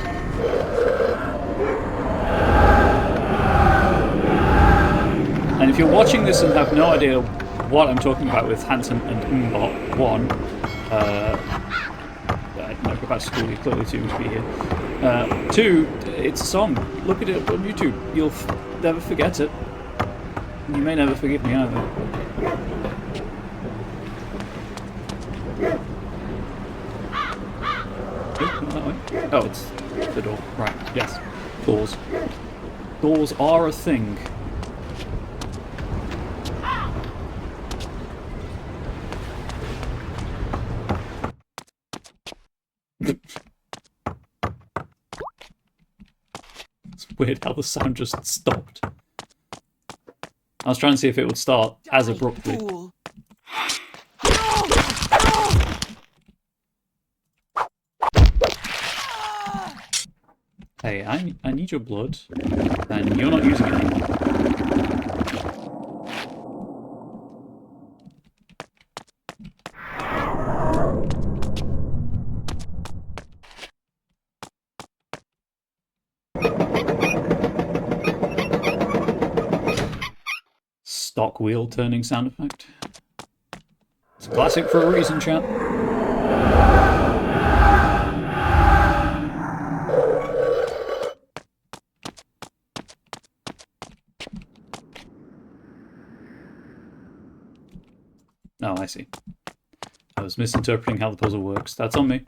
And if you're watching this and have no idea what I'm talking about with Hansen and Umbot, one, no, go back to school, you're clearly too young to be here. Two, it's a song. Look at it on YouTube. You'll never forget it. You may never forgive me either. That way? Oh, it's the door. Right, yes. Doors. Doors are a thing. It's weird how the sound just stopped. I was trying to see if it would start as abruptly. Hey, I need your blood, and you're not using it anymore. Stock wheel turning sound effect. It's a classic for a reason, chat. Oh, I see. I was misinterpreting how the puzzle works. That's on me.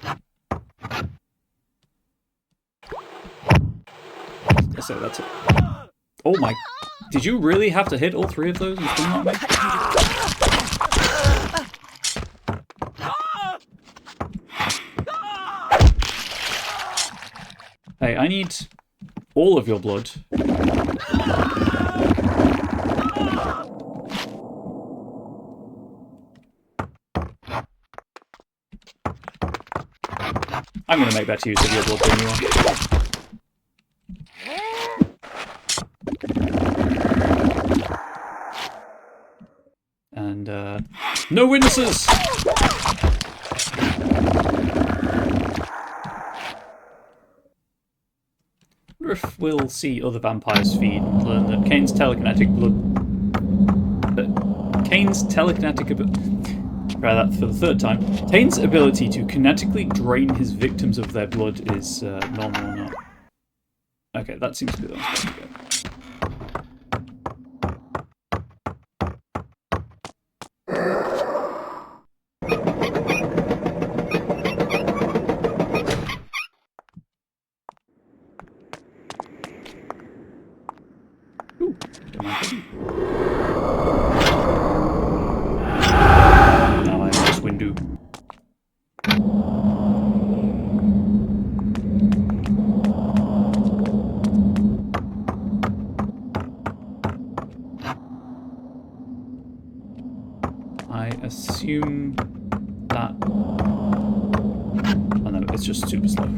So that's it. Oh my... Did you really have to hit all three of those and still not make? Hey, I need all of your blood. I'm going to make better use of your blood than you are. And, no witnesses! I wonder if we'll see other vampires feed and learn that Kain's telekinetic ability... Try that for the third time. Kain's ability to kinetically drain his victims of their blood is normal or not. Okay, that seems to be the one I'm supposed to go. Ooh, don't mind. Now I just window. I assume that... Oh no, it's just super slow.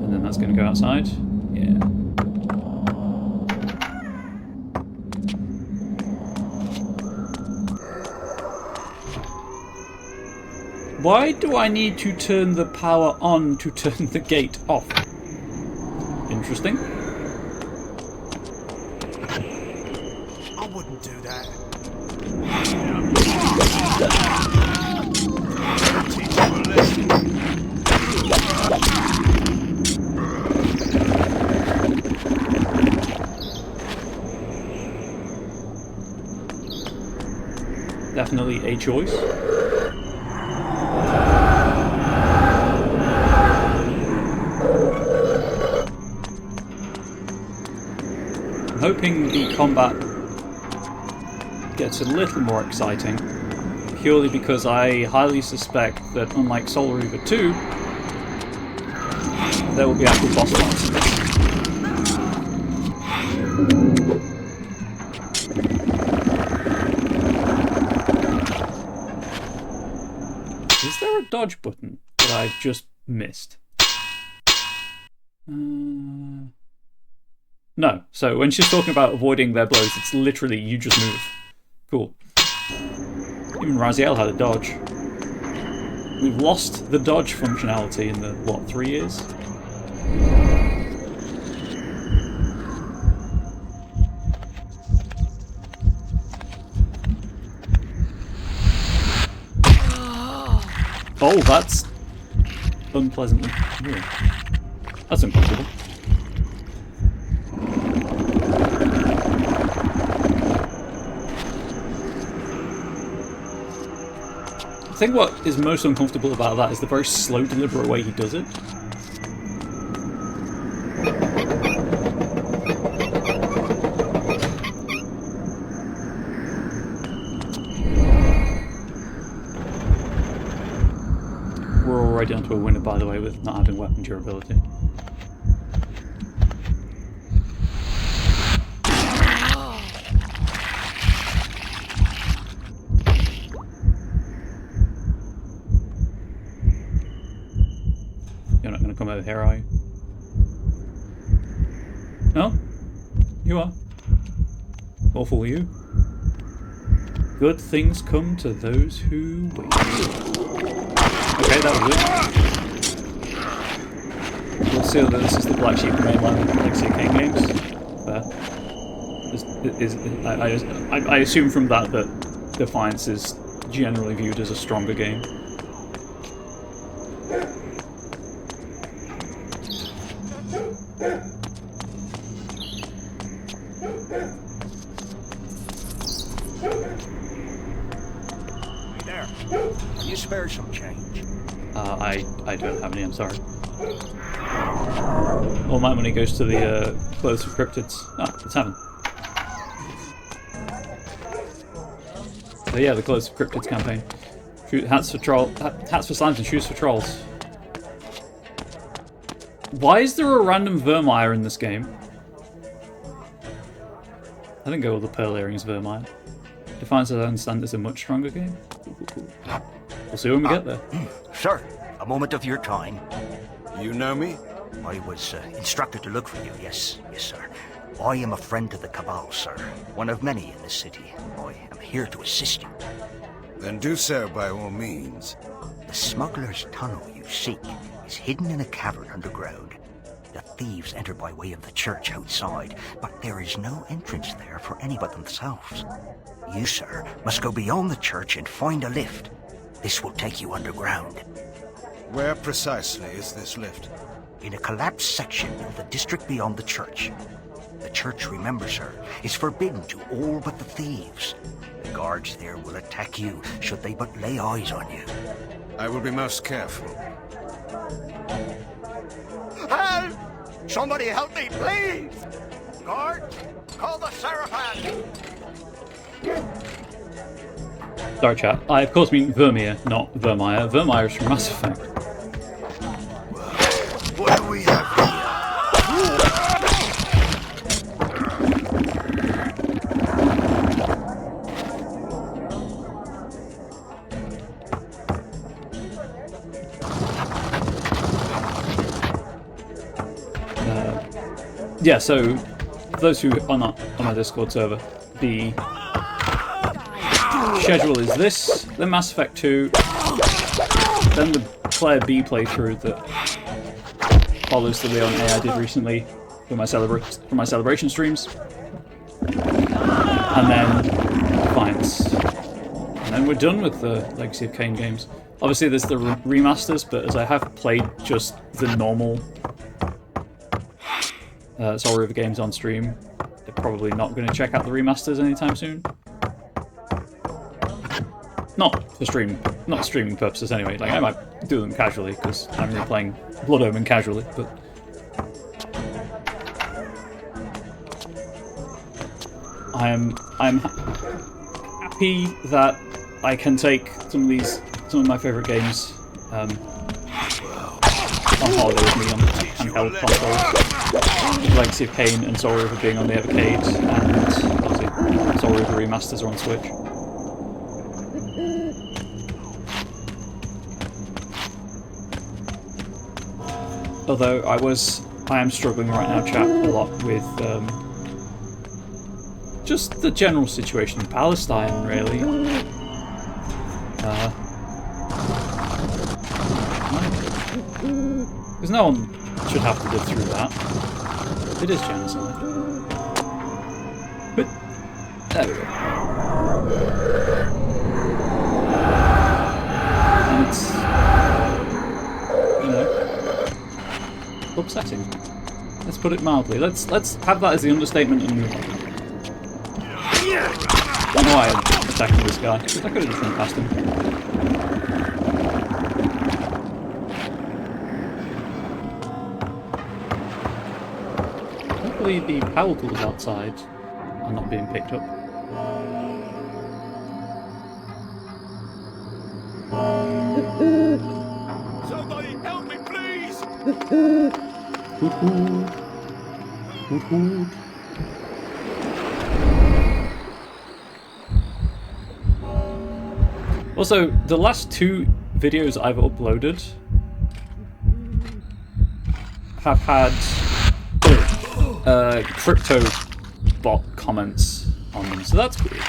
And then that's going to go outside. Yeah. Why do I need to turn the power on to turn the gate off? Interesting. I wouldn't do that. Teach him a lesson. Definitely a choice. I'm hoping the combat gets a little more exciting, purely because I highly suspect that, unlike Soul Reaver 2, there will be actual boss fights in this. Is there a dodge button that I just missed? No. So when she's talking about avoiding their blows, it's literally you just move. Cool. Even Raziel had a dodge. We've lost the dodge functionality in the, what, 3 years? Oh, that's unpleasantly weird. That's uncomfortable. I think what is most uncomfortable about that is the very slow, deliberate way he does it. We're already onto a winner, by the way, with not having weapon durability. You're not going to come over here, are you? No? You are. Awful you. Good things come to those who wait. Okay, that was it. We'll see that this is the Black Sheep mainline Legacy of Kain games. Fair. I assume from that that Defiance is generally viewed as a stronger game. There. You spare some change. I don't have any, I'm sorry. All my money goes to the clothes for cryptids. Ah, it's heaven. So yeah, the clothes for cryptids campaign. Hats for slimes and shoes for trolls. Why is there a random Vermeer in this game? I didn't go with the pearl earrings Vermeer. Defiance, as I understand, is a much stronger game. We'll see when we get there. Sir, a moment of your time. You know me? I was instructed to look for you, yes, sir. I am a friend to the Cabal, sir. One of many in this city. I am here to assist you. Then do so by all means. The smuggler's tunnel you seek is hidden in a cavern underground. The thieves enter by way of the church outside, but there is no entrance there for any but themselves. You, sir, must go beyond the church and find a lift. This will take you underground. Where precisely is this lift? In a collapsed section of the district beyond the church. The church, remember, sir, is forbidden to all but the thieves. The guards there will attack you should they but lay eyes on you. I will be most careful. Help! Somebody help me, please! Guard, call the Seraphan! Sorry, chat. I of course mean Vermeer, not Vermeer. Vermeer is from Mass Effect. What do we have here? Yeah, so for those who are not on my Discord server, the schedule is this, then Mass Effect 2, then the Player B playthrough that follows the Leon A I did recently for my celebration streams, and then Defiance, and then we're done with the Legacy of Kain games. Obviously, there's the remasters, but as I have played just the normal Soul River games on stream, they're probably not going to check out the remasters anytime soon. Not for streaming purposes anyway. Like, I might do them casually because I'm replaying Blood Omen casually, but I'm happy that I can take some of my favourite games on holiday with me on handheld consoles. With Legacy of Kain and Soul River being on the Evercade, and obviously Soul River remasters are on Switch. Although I am struggling right now, chat, a lot with just the general situation in Palestine, really. Because no one should have to live through that. It is genocide. But there we go. And it's, you know, upsetting. Let's put it mildly. Let's have that as the understatement and move on. I don't know why I'm attacking this guy, because I could have just run past him. Hopefully the power tools outside are not being picked up. Somebody help me, please! Hoot hoot. Hoot hoot. Also, the last 2 videos I've uploaded have had crypto bot comments on them, so that's weird.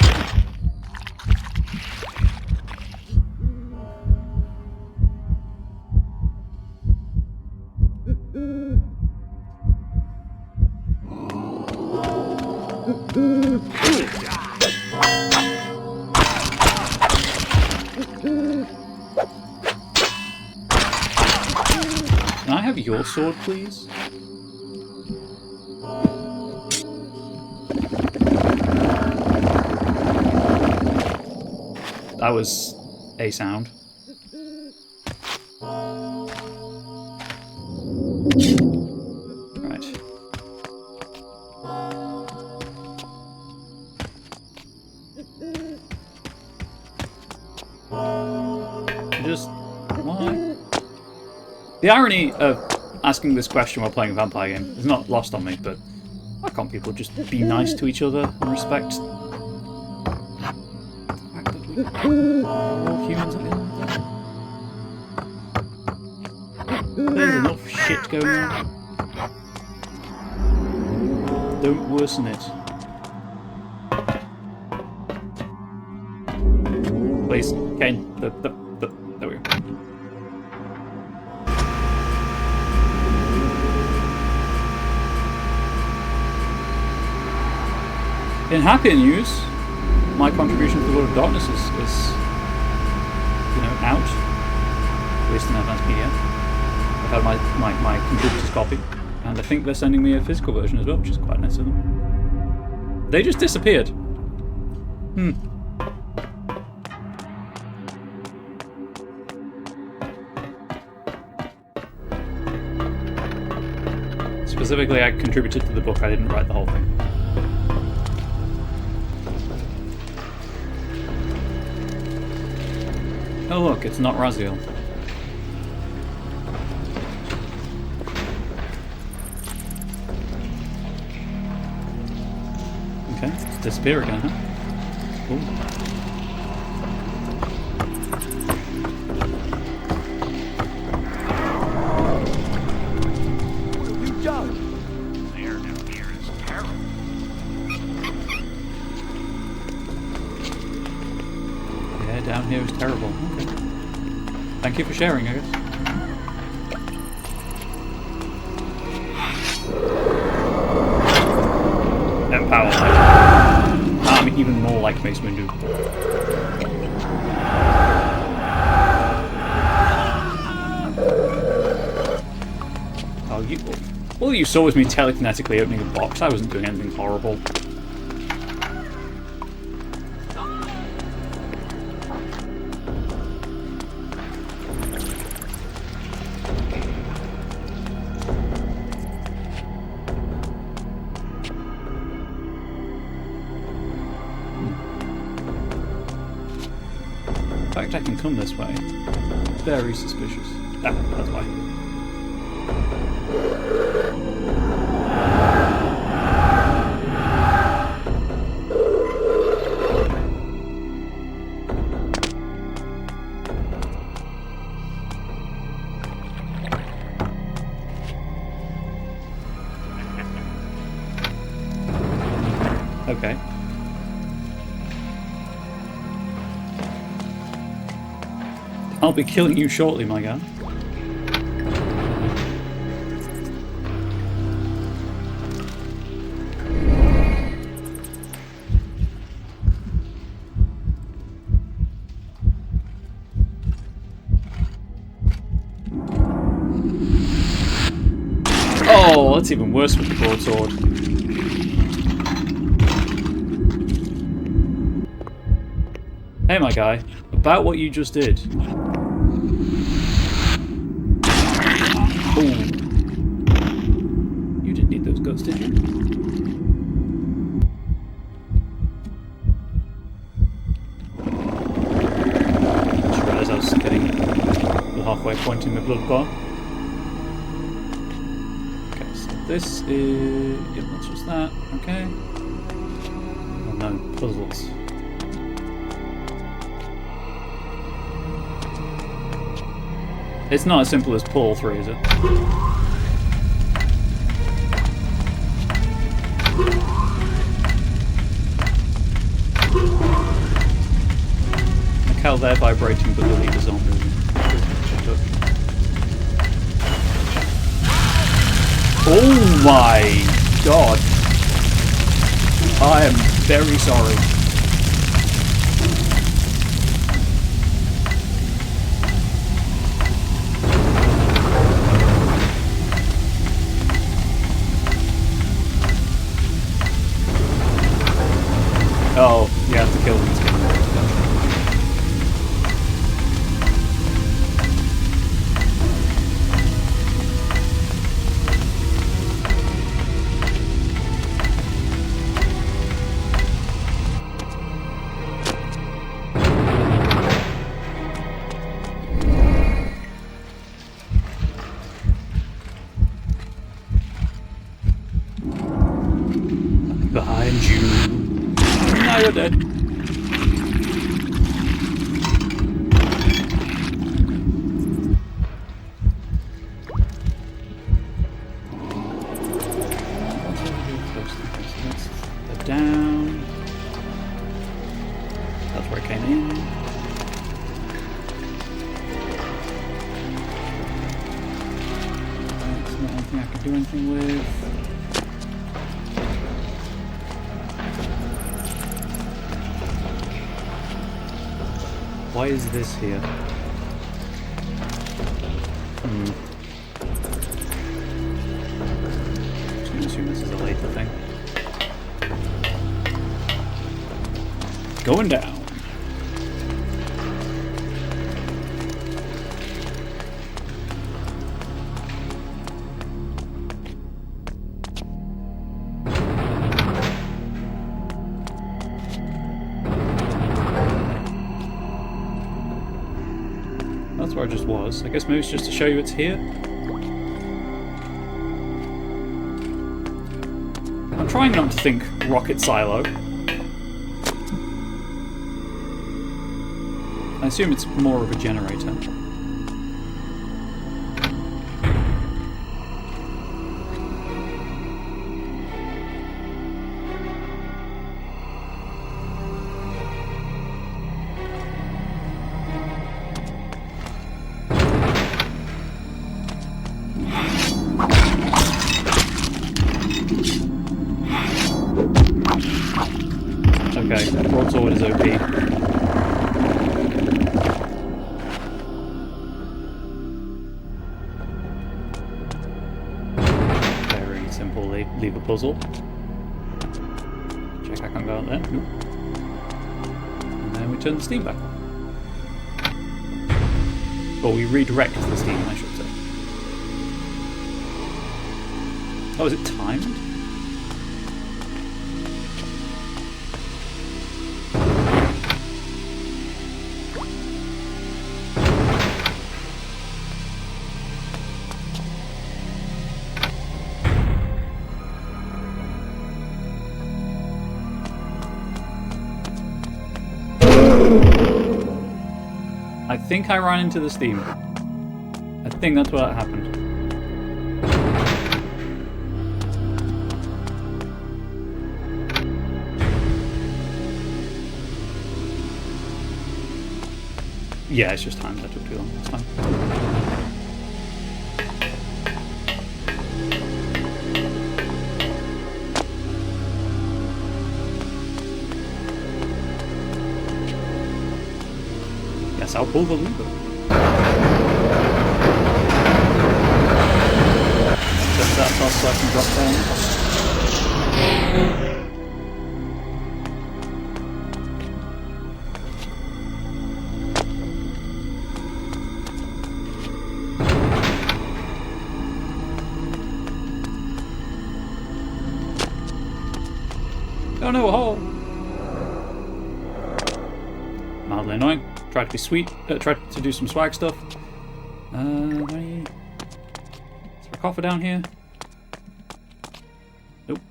Can I have your sword, please? That was a sound. Right. Just why? The irony of asking this question while playing a vampire game is not lost on me, but why can't people just be nice to each other and respect the fact that we're all humans at the end of the day? There's enough shit going on. Don't worsen it. Please, Kain, there we go. In happier news, my contribution to the World of Darkness is out, at least in advanced PDF. I've had my contributor's copy, and I think they're sending me a physical version as well, which is quite nice of them. They just disappeared. Specifically, I contributed to the book, I didn't write the whole thing. Oh look, it's not Raziel. Okay, it's disappear again, huh? Ooh. What have you done? There down here is terrible. Yeah, down here is terrible. Okay. Thank thank you for sharing, I guess. Empower. I'm even more like Mace Windu. Oh, all you saw was me telekinetically opening a box. I wasn't doing anything horrible. In fact, I can come this way. Very suspicious. Ah, that's why. Okay. I'll be killing you shortly, my guy. Oh, that's even worse with the broadsword. Hey, my guy, about what you just did. Ooh. You didn't need those guts, did you? I just realised I was getting the halfway point in my blood bar. Okay, so this is... Yep, that's just that. Okay. Oh no, puzzles. It's not as simple as pull 3, is it? Like how they're vibrating but the levers aren't moving. Oh my god! I am very sorry. Oh, you have to kill them to get them. Behind you. Now you're dead. They're down. That's where I came in. That's not anything I can do anything with. Why is this here? Just gonna assume this is a later thing. Going down. That's where I just was. I guess maybe it's just to show you it's here. I'm trying not to think rocket silo. I assume it's more of a generator. Okay, broadsword is OP. Very simple lever puzzle. Check I can't go out there. Nope. And then we turn the steam back on. Or we redirect the steam, I should say. Oh, is it timed? I think I ran into the steam. I think that's what happened. Yeah, it's just time. That took too long last time. Yes, I'll pull the lever. Set that off so I can drop down. Oh no, a hole! Mildly annoying. Tried to be sweet. Tried to do some swag stuff. Is there a coffer down here? Nope.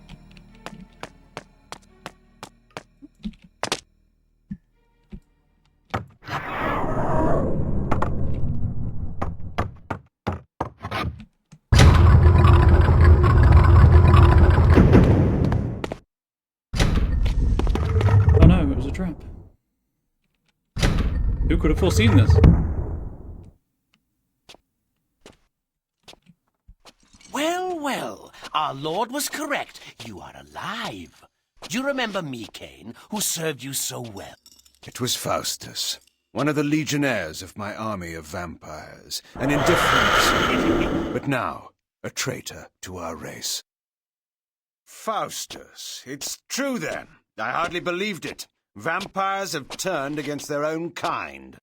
Oh no, it was a trap. Who could have foreseen this? Well, well, our lord was correct. You are alive. Do you remember me, Kain, who served you so well? It was Faustus, one of the legionnaires of my army of vampires, an indifferent, but now a traitor to our race. Faustus, it's true then. I hardly believed it. Vampires have turned against their own kind.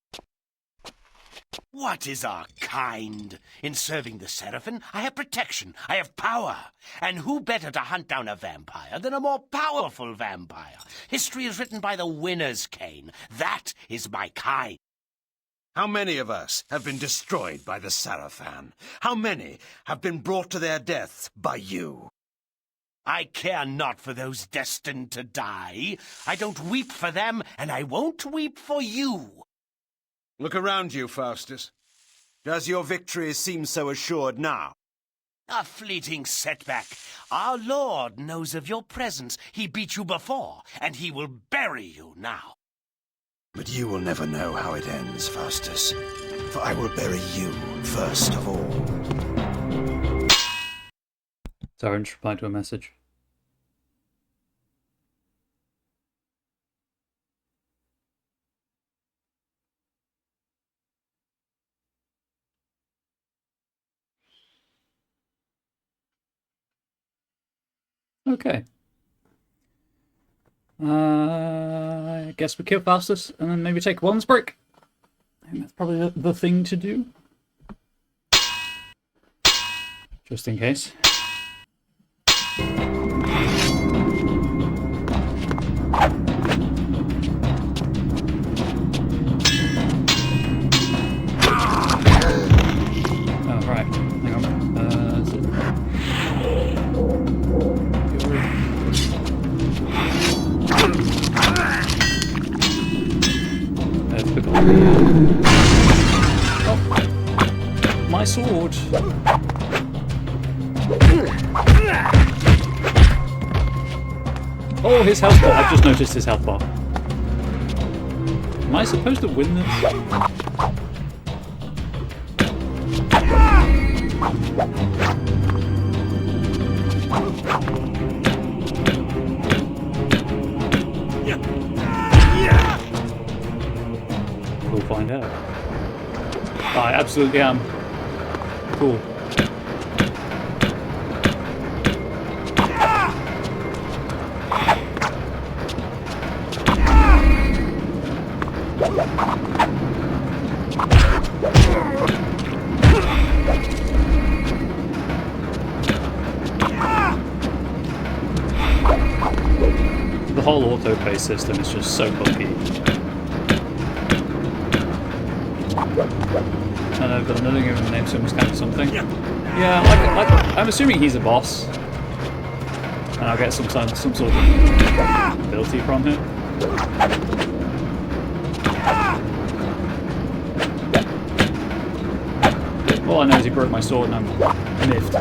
What is our kind? In serving the Seraphim, I have protection, I have power. And who better to hunt down a vampire than a more powerful vampire? History is written by the winners, Kain. That is my kind. How many of us have been destroyed by the Seraphim? How many have been brought to their death by you? I care not for those destined to die. I don't weep for them, and I won't weep for you. Look around you, Faustus. Does your victory seem so assured now? A fleeting setback. Our Lord knows of your presence. He beat you before, and he will bury you now. But you will never know how it ends, Faustus. For I will bury you first of all. Orange replied to a message. Okay. I guess we kill Faustus and then maybe take a wellness break. I think that's probably the thing to do. Just in case. Oh, my sword. Oh, his health bar. I've just noticed his health bar. Am I supposed to win this? I absolutely am. Cool. The whole auto-play system is just so funky. And I've got another given name, so it must count for something. Yeah, like I'm assuming he's a boss. And I'll get some sort of ability from him. All I know is he broke my sword and I'm miffed.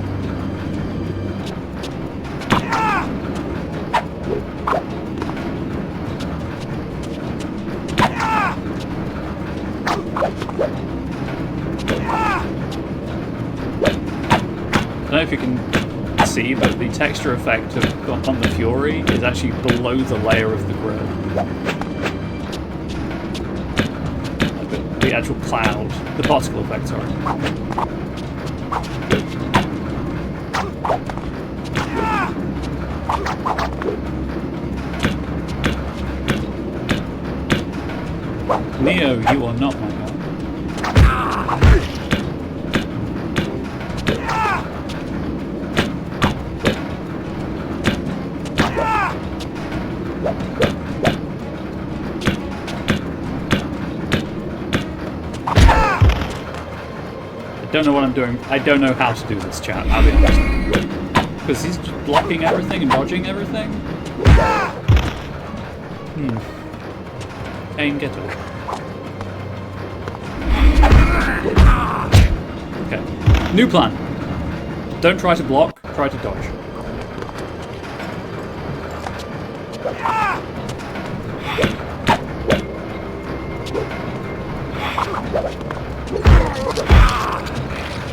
I don't know if you can see, but the texture effect on the Fury is actually below the layer of the grill. Like the actual cloud, the particle effect, sorry. Neo, you are not my guy. I don't know what I'm doing. I don't know how to do this, chat, I'll be honest. Because he's just blocking everything and dodging everything. Kain, get up. Okay. New plan. Don't try to block, try to dodge.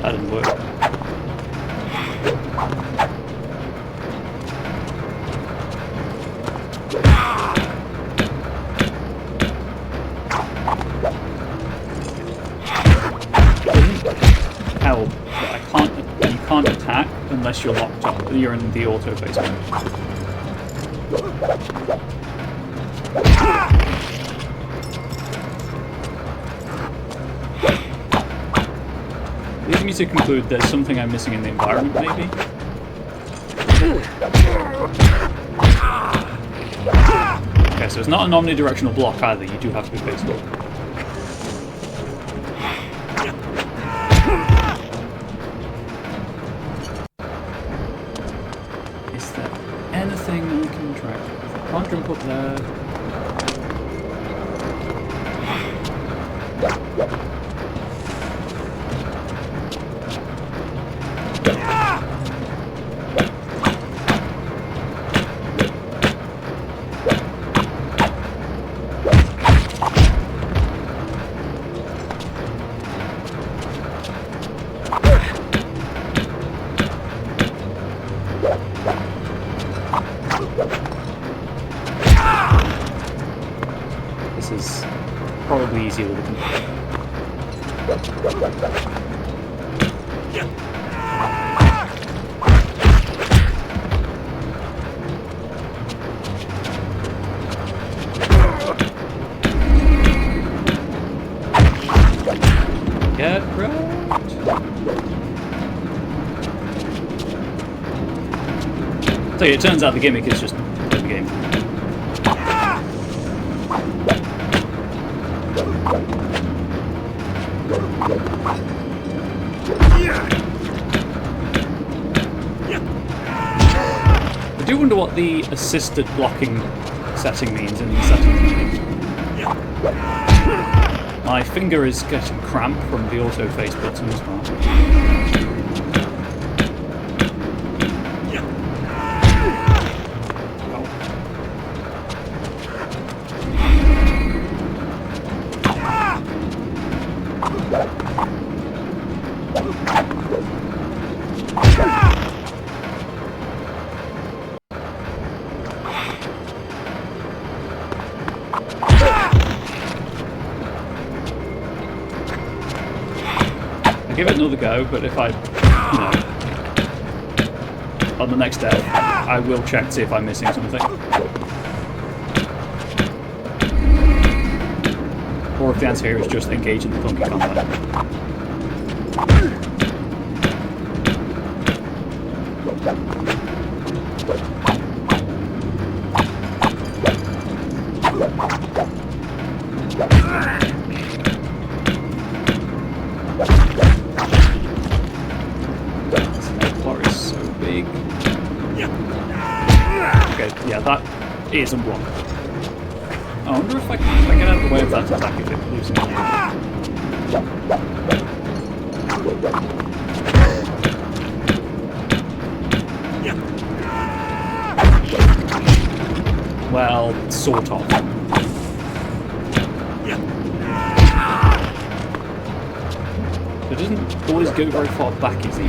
That didn't work. Help. You can't attack unless you're locked up. You're in the auto phase mode. Leads me to conclude there's something I'm missing in the environment, maybe? Okay, so it's not an omnidirectional block either, you do have to be faced up. Is there anything I can track? I can't jump up there. This is probably easier with a controller. Get wrecked! So it turns out the gimmick is just the game. I do wonder what the assisted blocking setting means in the settings menu. My finger is getting cramp from the auto face button as well. go, but if I, on the next day, I will check to see if I'm missing something. Or if the answer here is just engage in the clunky combat. Yeah, that is unblocked. I wonder if I get out of the way of that attack if it loses me. Well, sort of. It doesn't always go very far back, is it?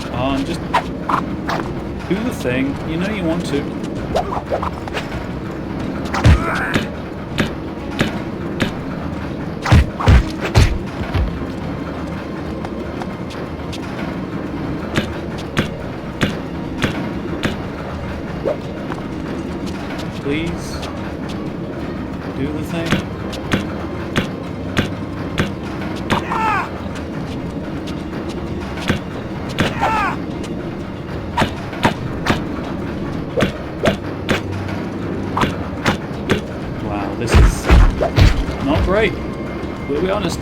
And just do the thing. You know you want to. Please do the thing. This is not great, we'll be honest.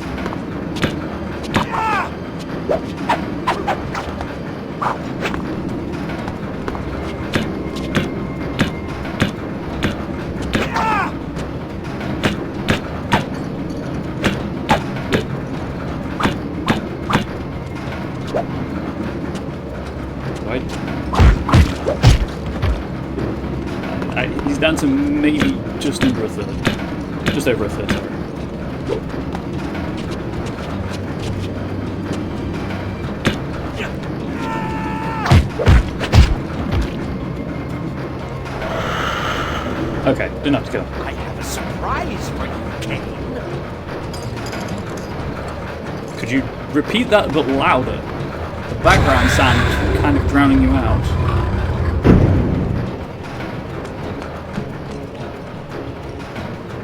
He's down to maybe just under a third. Just over a third, sorry. Okay, didn't have to kill him. I have a surprise for you, Kain. Could you repeat that a bit louder? The background sound is kind of drowning you out.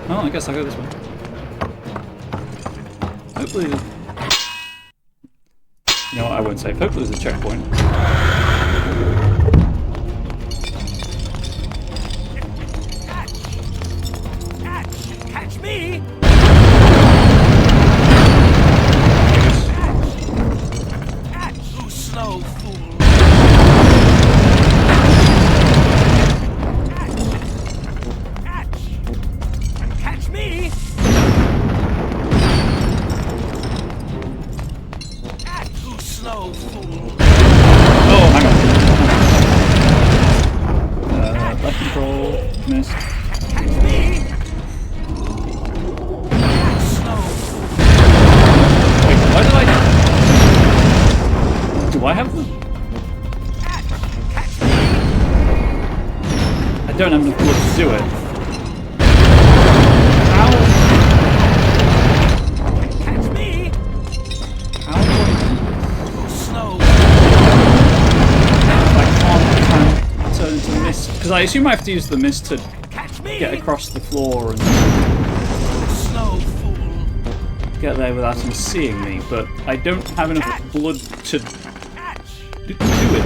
Oh, I guess I'll go this way. Hopefully... You know what, I won't save. Hopefully there's a checkpoint. Catch me! Catch, you slow fool! Catch me! Catch, you slow fool! Oh, hang on. Left control, missed. Catch me! Why did I... Do I have them? I don't have enough blood to do it. How? Catch me! How do Go slow. I can't turn into mist? Because I assume I have to use the mist to Catch me! get across the floor and Slow fool. get there without him seeing me, but I don't have enough blood to do it.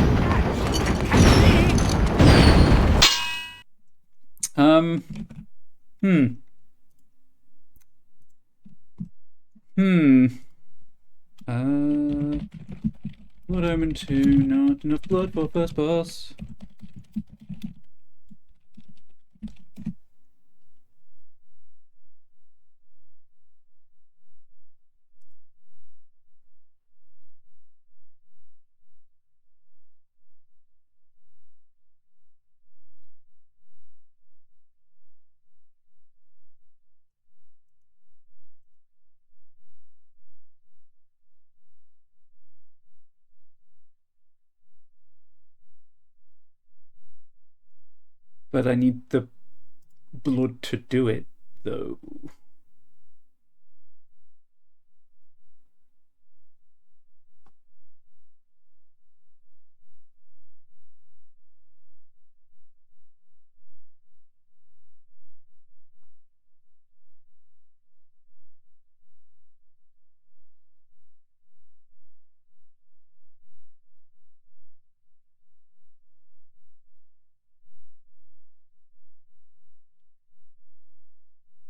Blood Omen 2, not enough blood for first boss. But I need the blood to do it, though.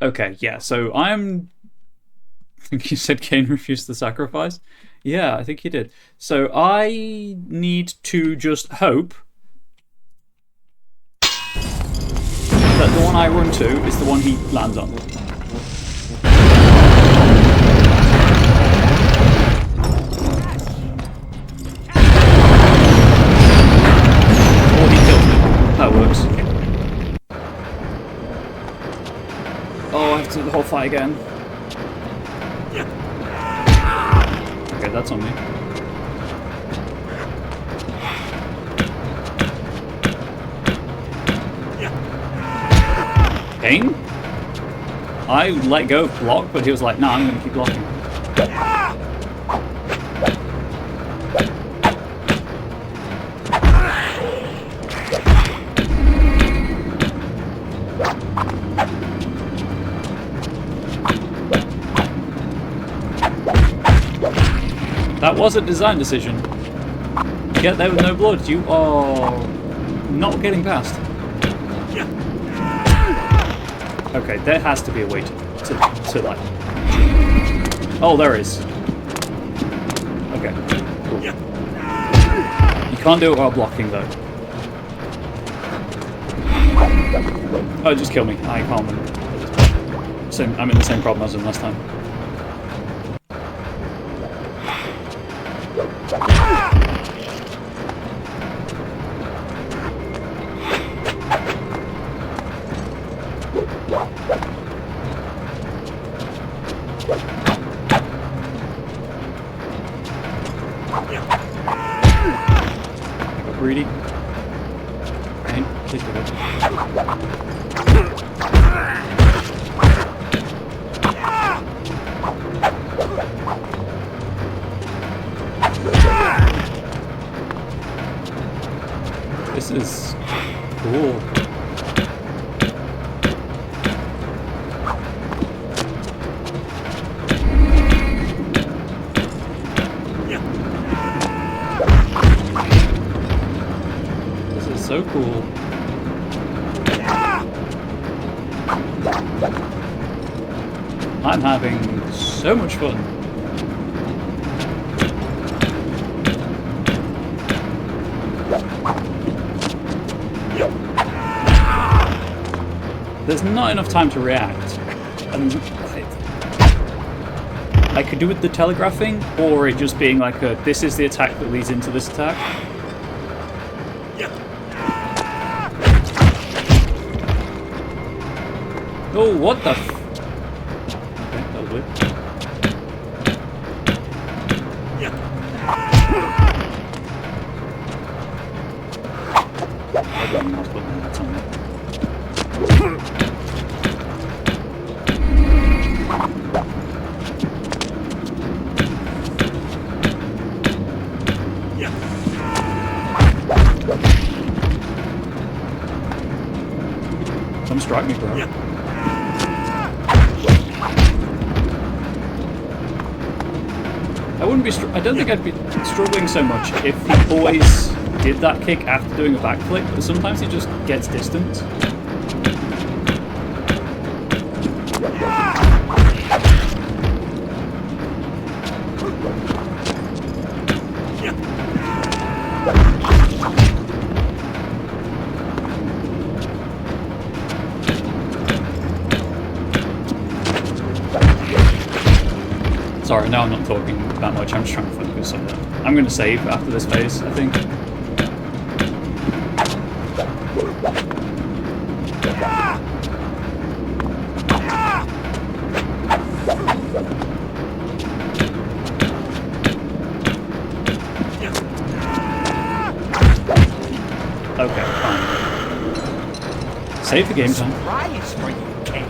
Okay, yeah, so I think you said Kain refused the sacrifice? Yeah, I think he did. So I need to just hope that the one I run to is the one he lands on. Or he kills me. That works. Oh, I have to do the whole fight again. Okay, that's on me. Kain? I let go of block, but he was like, nah, I'm gonna keep blocking. That was a design decision. Get there with no blood. You are not getting past. Okay, there has to be a way to like... Oh, there is. Okay, cool. You can't do it while blocking, though. Oh, just kill me. I can't win. I'm in the same problem as in last time. Greedy. Kain, please do it. This is cool. So cool. I'm having so much fun. There's not enough time to react. And I could do with the telegraphing, or it just being like a, this is the attack that leads into this attack. Oh, what the f... Okay, that'll do. Everyone else putting their hats on me. Come strike me, bro. I don't think I'd be struggling so much if he always did that kick after doing a backflip, but sometimes he just gets distance. Sorry, now I'm not talking that much, I'm just trying to focus on that. I'm going to save after this phase, I think. Okay, fine. save for game time. Surprise for you, Kain.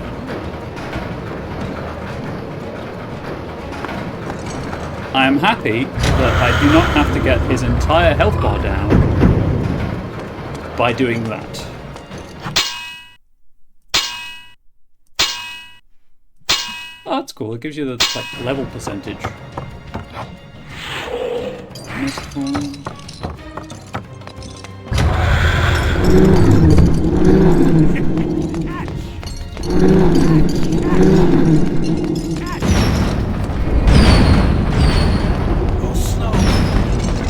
I am happy that I do not have to get his entire health bar down by doing that. Oh, that's cool. It gives you the like level percentage.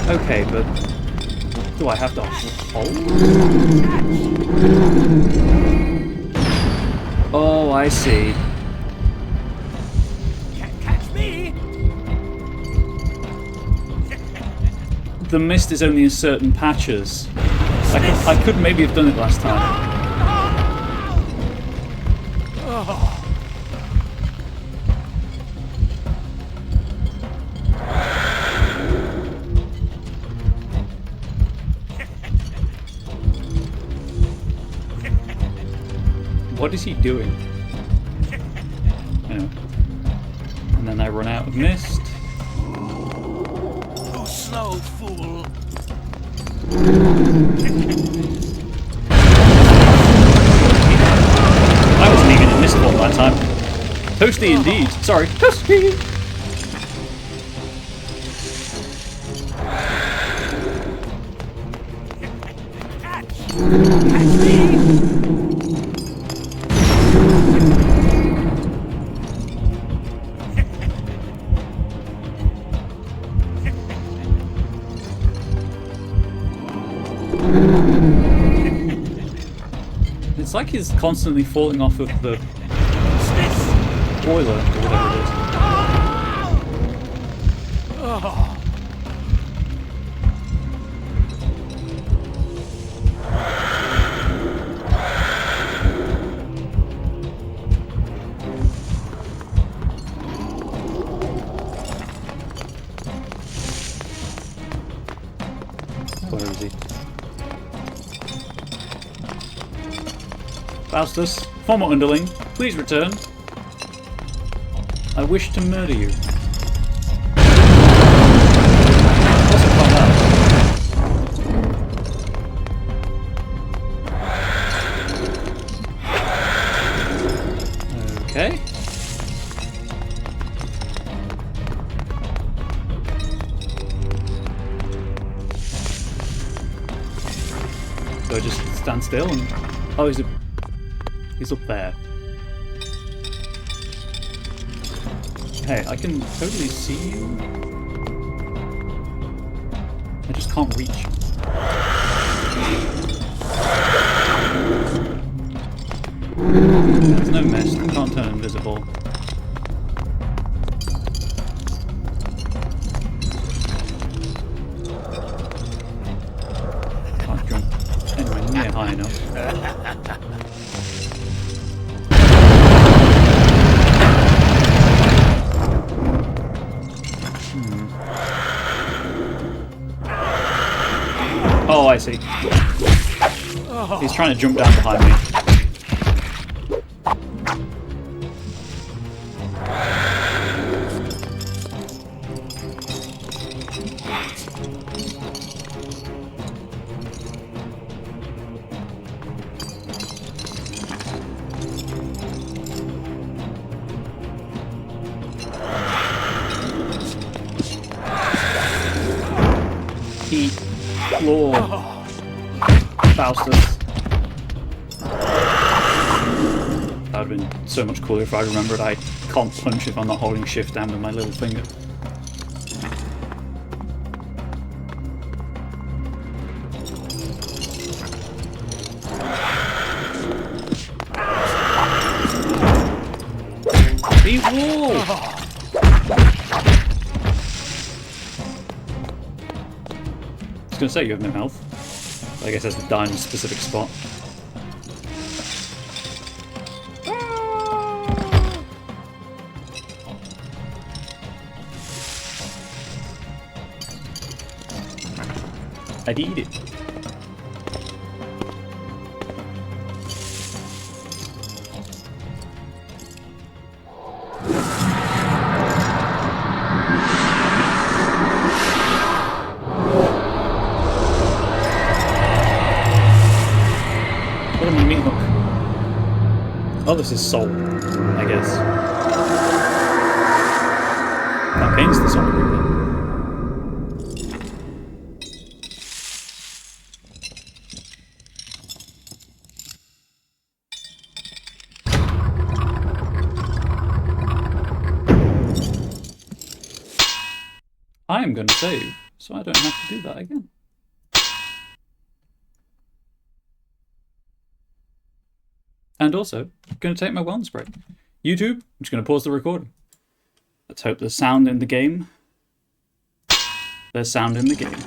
Okay, but do I have to hold? Oh, I see. Can't catch me. The mist is only in certain patches. I could maybe have done it last time. What is he doing? Anyway. And then I run out of mist. Too slow, fool. I wasn't even in mist form that time. Toasty indeed. Sorry. Toasty! It's like he's constantly falling off of the boiler or whatever it is. Where is he? Faustus, former underling, please return. I wish to murder you. Also call out. Okay. So I just stand still and... Oh, he's up there. Hey, I can totally see you. I just can't reach. There's no mist. I can't turn invisible. Can't jump anywhere near high enough. Oh, I see. He's trying to jump down behind me. Eat floor. Faustus. That would have been so much cooler if I remembered I can't punch if I'm not holding shift down with my little finger. Be wall! I was going to say you have no health. I guess that's the die in a specific spot. I'd eat it. was his soul, I guess. That Kain's the Soul Reaper. I am going to save, so I don't have to do that again. And also, I'm going to take my wellness break. YouTube, I'm just going to pause the recording. Let's hope there's sound in the game. There's sound in the game.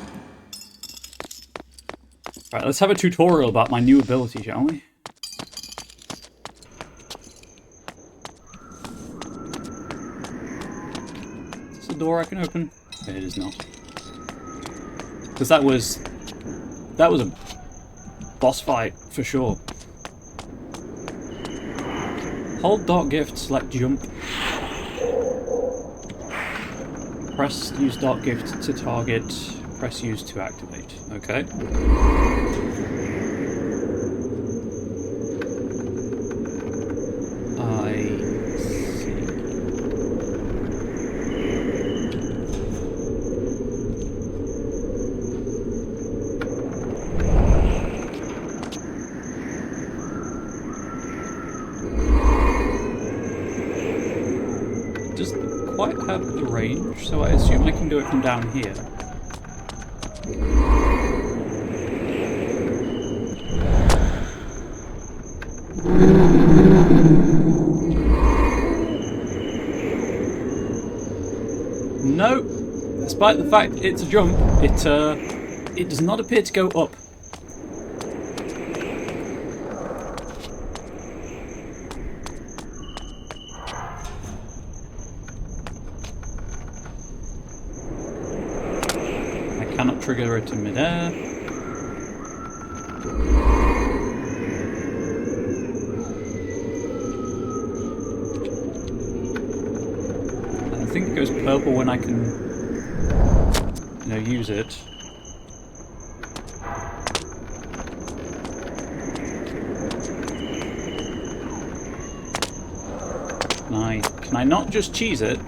Right, let's have a tutorial about my new ability, shall we? Is this a door I can open? Okay, it is not. Because that was a boss fight for sure. Hold dart gift, select jump. Press use dart gift to target. Press use to activate. Okay. I see. Doesn't quite have the range, so I assume I can do it from down here. No, despite the fact it's a jump, it does not appear to go up. I cannot trigger it in midair. I think it goes purple when I can, use it. Can I not just cheese it?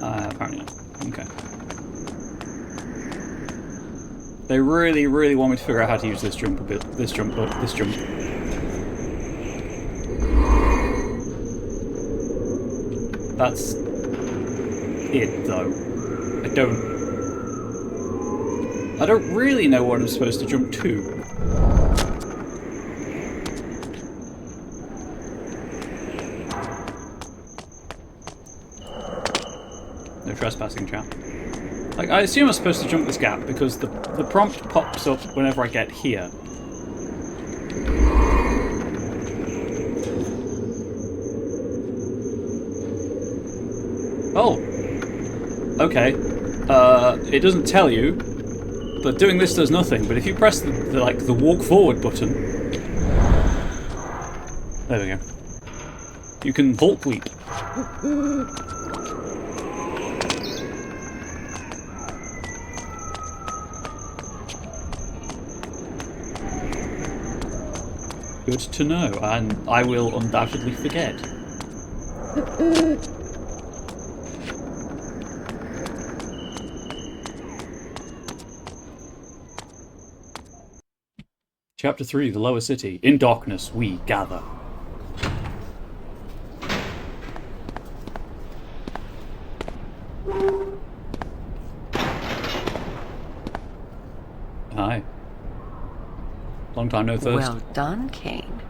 Apparently not. Okay. They really, really want me to figure out how to use this jump a bit. This jump. That's it, though. I don't really know what I'm supposed to jump to. No trespassing, chap. Like, I assume I'm supposed to jump this gap because the prompt pops up whenever I get here. Oh. Okay. It doesn't tell you, but doing this does nothing. But if you press the walk forward button, there we go. You can Hulk leap. Good to know, and I will undoubtedly forget. Chapter 3, The Lower City. In darkness we gather. Hi. Long time no thirst. Well done, Kain.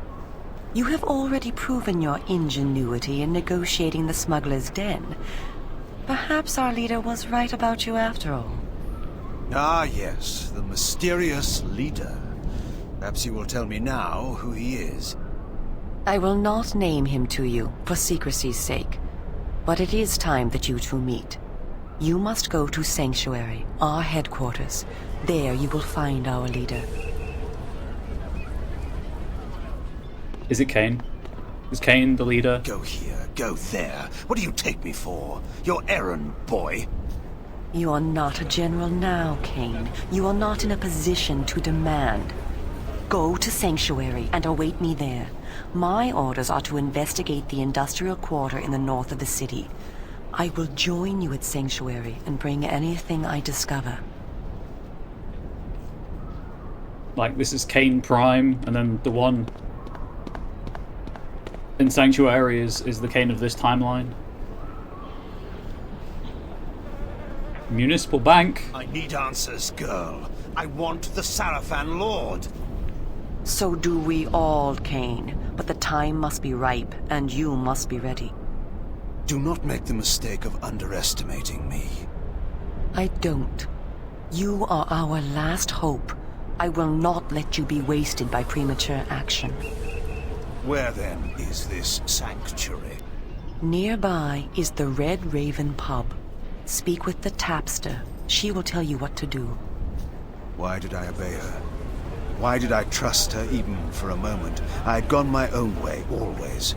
You have already proven your ingenuity in negotiating the smuggler's den. Perhaps our leader was right about you after all. Ah, yes, the mysterious leader. Perhaps you will tell me now who he is. I will not name him to you, for secrecy's sake. But it is time that you two meet. You must go to Sanctuary, our headquarters. There you will find our leader. Is it Kain? Is Kain the leader? Go here, go there. What do you take me for? Your errand boy? You are not a general now, Kain. You are not in a position to demand. Go to Sanctuary and await me there. My orders are to investigate the industrial quarter in the north of the city. I will join you at Sanctuary and bring anything I discover. Like, this is Kain Prime, and then the one in Sanctuary is the Kain of this timeline. Municipal Bank. I need answers, girl. I want the Sarafan Lord. So do we all, Kain. But the time must be ripe, and you must be ready. Do not make the mistake of underestimating me. I don't. You are our last hope. I will not let you be wasted by premature action. Where then is this sanctuary? Nearby is the Red Raven pub. Speak with the tapster. She will tell you what to do. Why did I obey her? Why did I trust her even for a moment? I had gone my own way, always.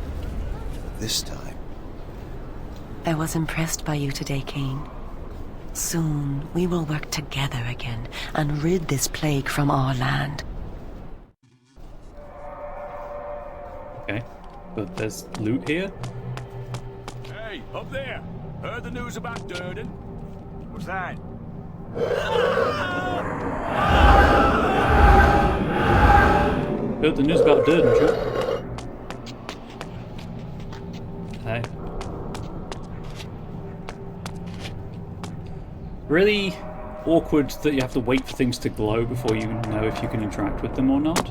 But this time... I was impressed by you today, Kain. Soon, we will work together again and rid this plague from our land. Okay, but there's loot here. Hey, up there! Heard the news about Durden? What's that? Heard the news about Durden, sure. Hey. Really awkward that you have to wait for things to glow before you know if you can interact with them or not.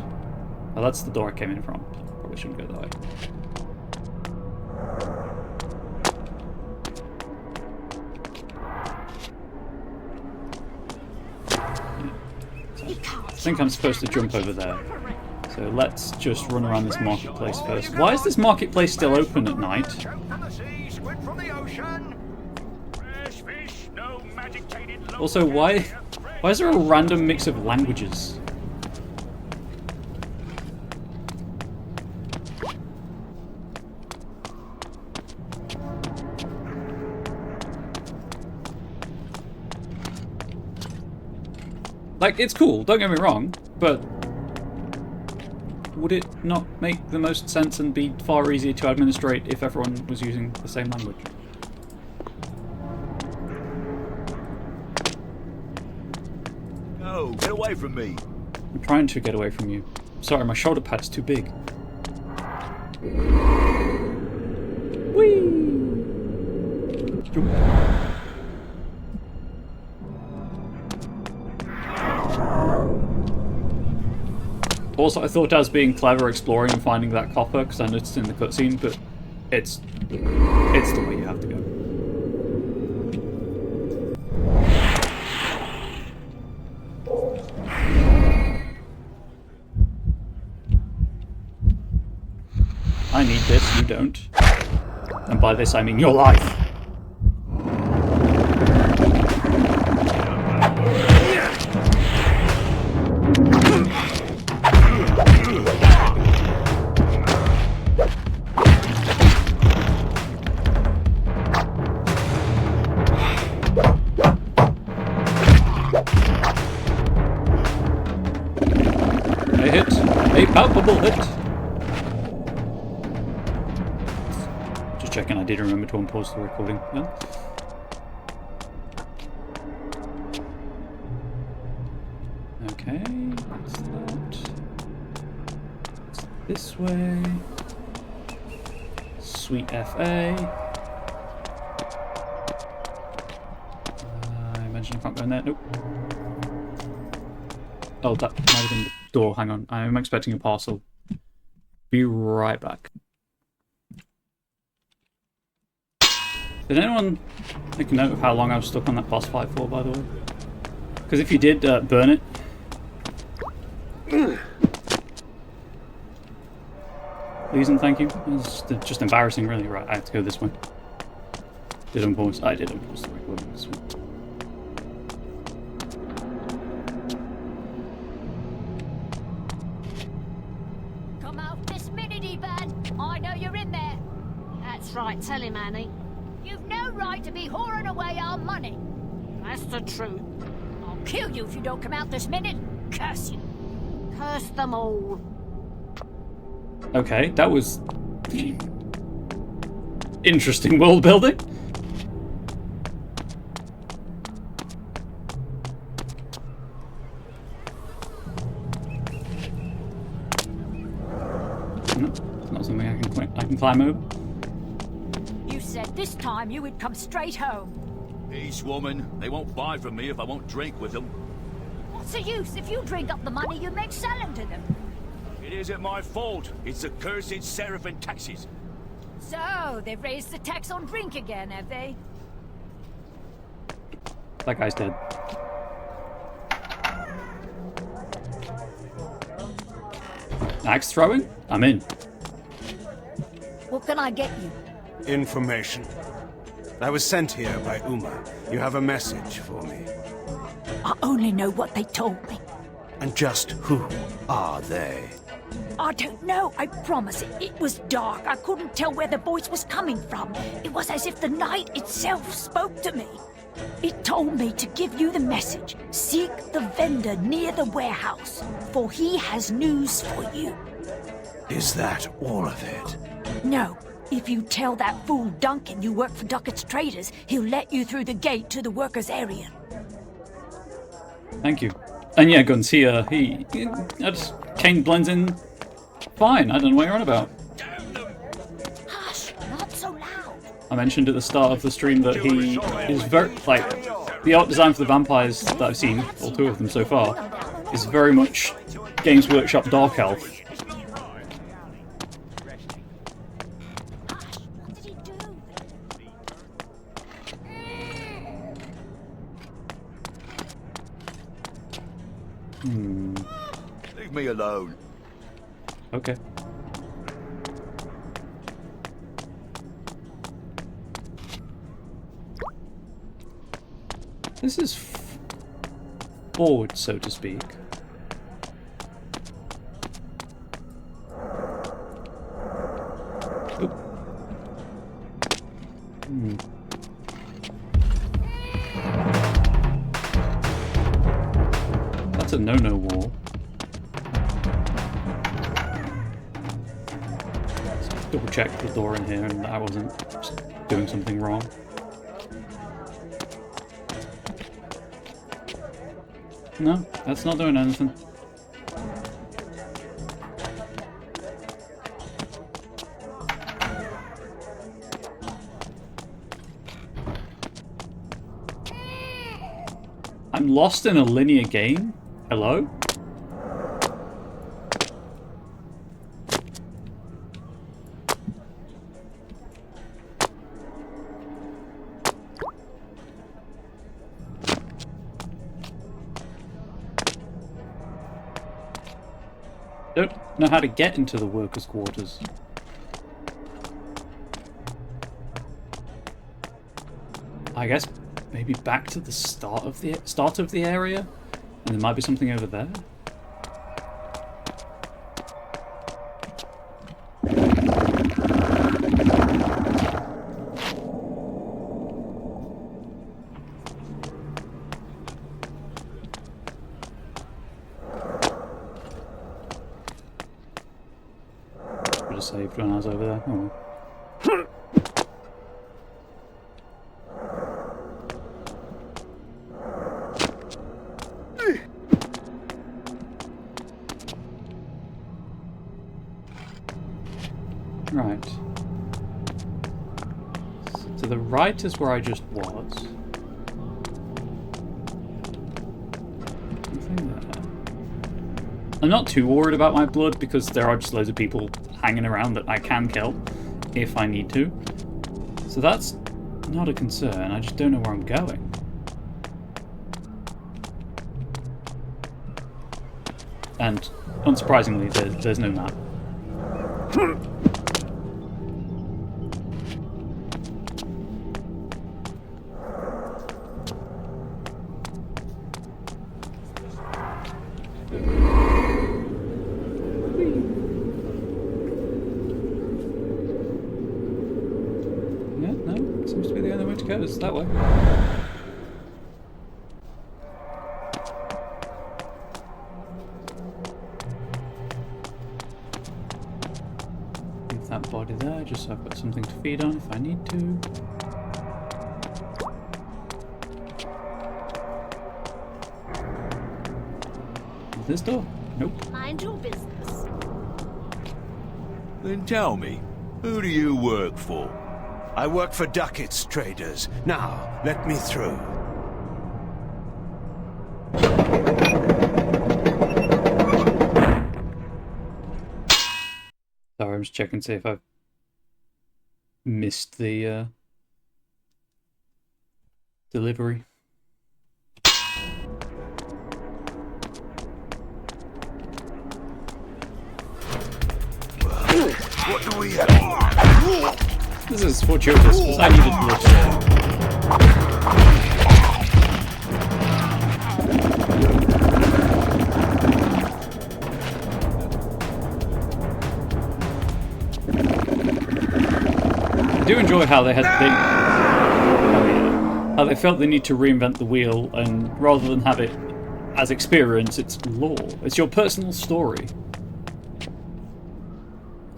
Oh, that's the door I came in from. Probably shouldn't go that way. I think I'm supposed to jump over there. So let's just run around this marketplace first. Why is this marketplace still open at night? Also, why is there a random mix of languages? Like, it's cool, don't get me wrong, but would it not make the most sense and be far easier to administrate if everyone was using the same language? No, get away from me. I'm trying to get away from you. Sorry, my shoulder pad's too big. Whee! Jump. Also, I thought I was being clever exploring and finding that copper because I noticed it in the cutscene, but it's the way you have to go. I need this, you don't. And by this I mean your life. A hit. A palpable hit. Just checking I did remember to unpause the recording. No? Okay, that's that. It's this way. Sweet FA. I imagine I can't go in there. Nope. Oh, that might have been the door. Hang on. I'm expecting a parcel. Be right back. Did anyone make a note of how long I was stuck on that boss fight for, by the way? Because if you did, burn it. Please and thank you. It's just embarrassing, really. Right, I have to go this way. Did unpause? I did unpause the recording this one. Come out this minute, Evan. I know you're in there. That's right, tell him, Annie. You've no right to be whoring away our money. That's the truth. I'll kill you if you don't come out this minute. Curse you. Curse them all. Okay, that was interesting world building. No, it's not something I can climb over. You said this time you would come straight home. Peace, woman. They won't buy from me if I won't drink with them. What's the use if you drink up the money you make selling to them? It isn't my fault. It's the cursed Seraphim taxes. So, they've raised the tax on drink again, have they? That guy's dead. Axe throwing? I'm in. What can I get you? Information. I was sent here by Uma. You have a message for me. I only know what they told me. And just who are they? I don't know, I promise. It was dark. I couldn't tell where the voice was coming from. It was as if the night itself spoke to me. It told me to give you the message. Seek the vendor near the warehouse, for he has news for you. Is that all of it? No. If you tell that fool Duncan you work for Duckett's Traders, he'll let you through the gate to the workers' area. Thank you. And yeah, Guns, Kain blends in fine. I don't know what you're on about. Hush, not so loud. I mentioned at the start of the stream that he is very, like, the art design for the vampires that I've seen, all two of them so far, is very much Games Workshop Dark Elf. What did he do? Leave me alone. Okay. This is forward, so to speak. Oop. That's a no-no wall. Let's double check the door in here and that I wasn't just doing something wrong. No, that's not doing anything. I'm lost in a linear game? Hello? Don't know how to get into the workers' quarters. I guess maybe back to the start of the area, and there might be something over there. Would have saved when I was over there. Oh well. Right. So to the right is where I just was. Nothing there. I'm not too worried about my blood because there are just loads of people hanging around that I can kill if I need to. So that's not a concern. I just don't know where I'm going. And unsurprisingly, there's no map. Yeah, no, seems to be the only way to go. It's that way. something to feed on if I need to. This door? Nope. Mind your business. Then tell me, who do you work for? I work for ducats traders. Now, let me through. Sorry, I'm just checking to see if I've missed the delivery. What do we have? This is fortuitous, because I needed blood. I do enjoy how how they felt they need to reinvent the wheel, and rather than have it as experience, it's lore. It's your personal story. Okay,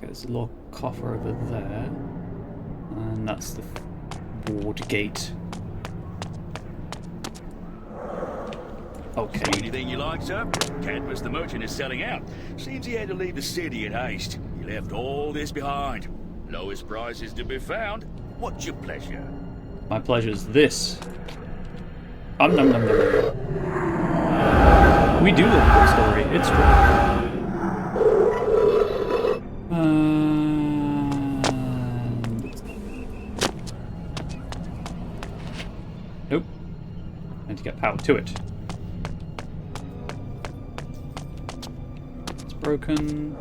there's a lore coffer over there, and that's the ward gate. Okay. Anything you like, sir? Cadmus the merchant is selling out. Seems he had to leave the city in haste. He left all this behind. Lowest prices to be found. What's your pleasure? My pleasure's this. Nom nom nom nom. We do love the story. It's true. Nope. I need to get power to it. It's broken.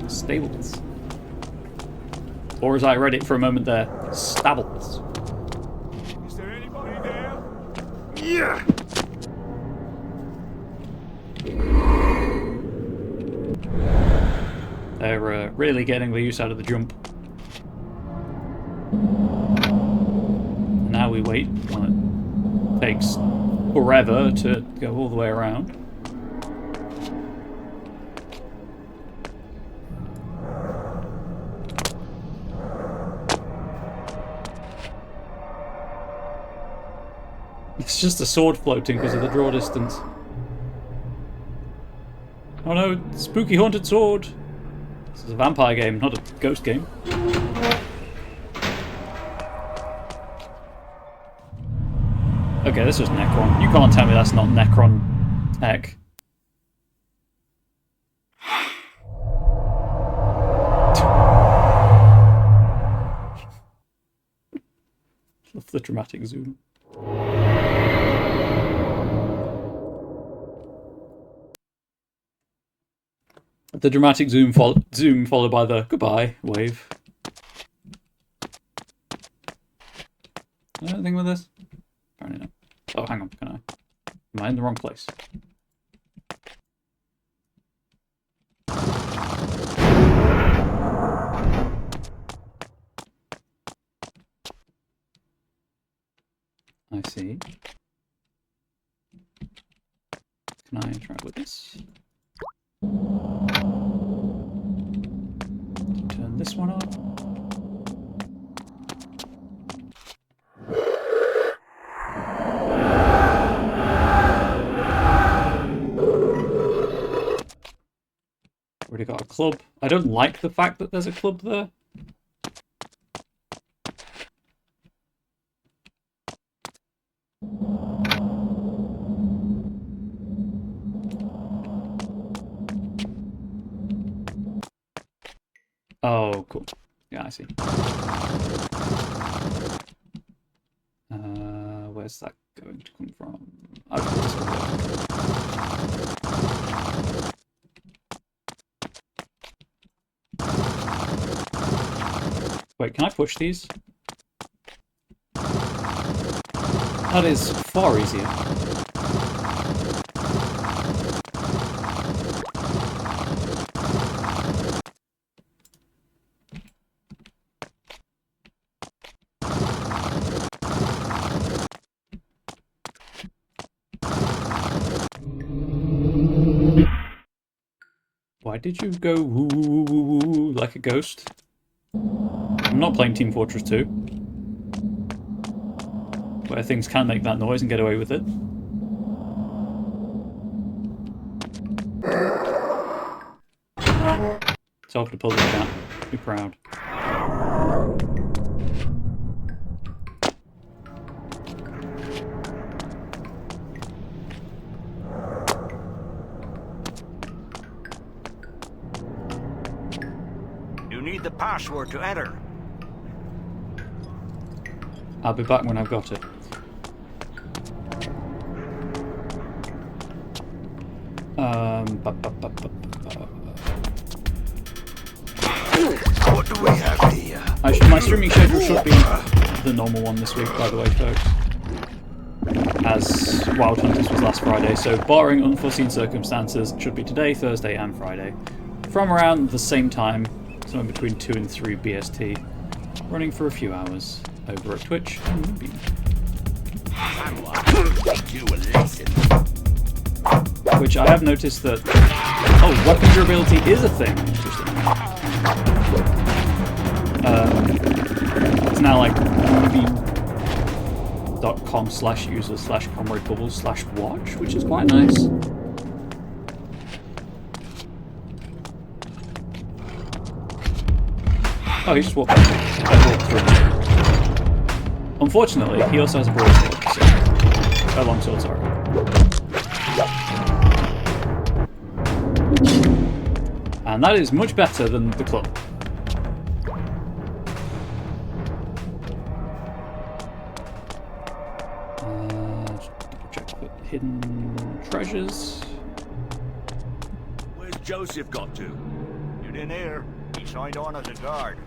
Stables. Or as I read it for a moment there, stables. Is there anybody there? Yeah! They're really getting the use out of the jump. And now we wait while it takes forever to go all the way around. It's just a sword floating because of the draw distance. Oh no, spooky haunted sword! This is a vampire game, not a ghost game. Okay, this was Necron. You can't tell me that's not Necron tech. Love the dramatic zoom. The dramatic zoom followed by the goodbye wave. Anything with this? Apparently not. Oh, hang on, can I? Am I in the wrong place? I see. Can I interact with this? Turn this one on. Already got a club. I don't like the fact that there's a club there. Oh, cool. Yeah, I see. Where's that going to come from? Wait, can I push these? That is far easier. Why did you go woo woo woo woo woo like a ghost? I'm not playing Team Fortress 2. Where things can make that noise and get away with it. Solved a puzzle, cat. Be proud. You need the password to enter. I'll be back when I've got it. What do we have here? My streaming schedule should be the normal one this week, by the way, folks. As Wild Hunters was last Friday, so barring unforeseen circumstances, it should be today, Thursday, and Friday. From around the same time, somewhere between 2 and 3 BST, running for a few hours over at Twitch and Moonbeam. Which I have noticed that... Oh, weapon durability is a thing. Interesting. It's now like moonbeam.com/user/comrade bubbles/watch, which is quite nice. Oh, he just walked through. Unfortunately, he also has a broadsword, so... A longsword, sorry. And that is much better than the club. Check for hidden treasures. Where's Joseph got to? You didn't hear. He signed on as a guard.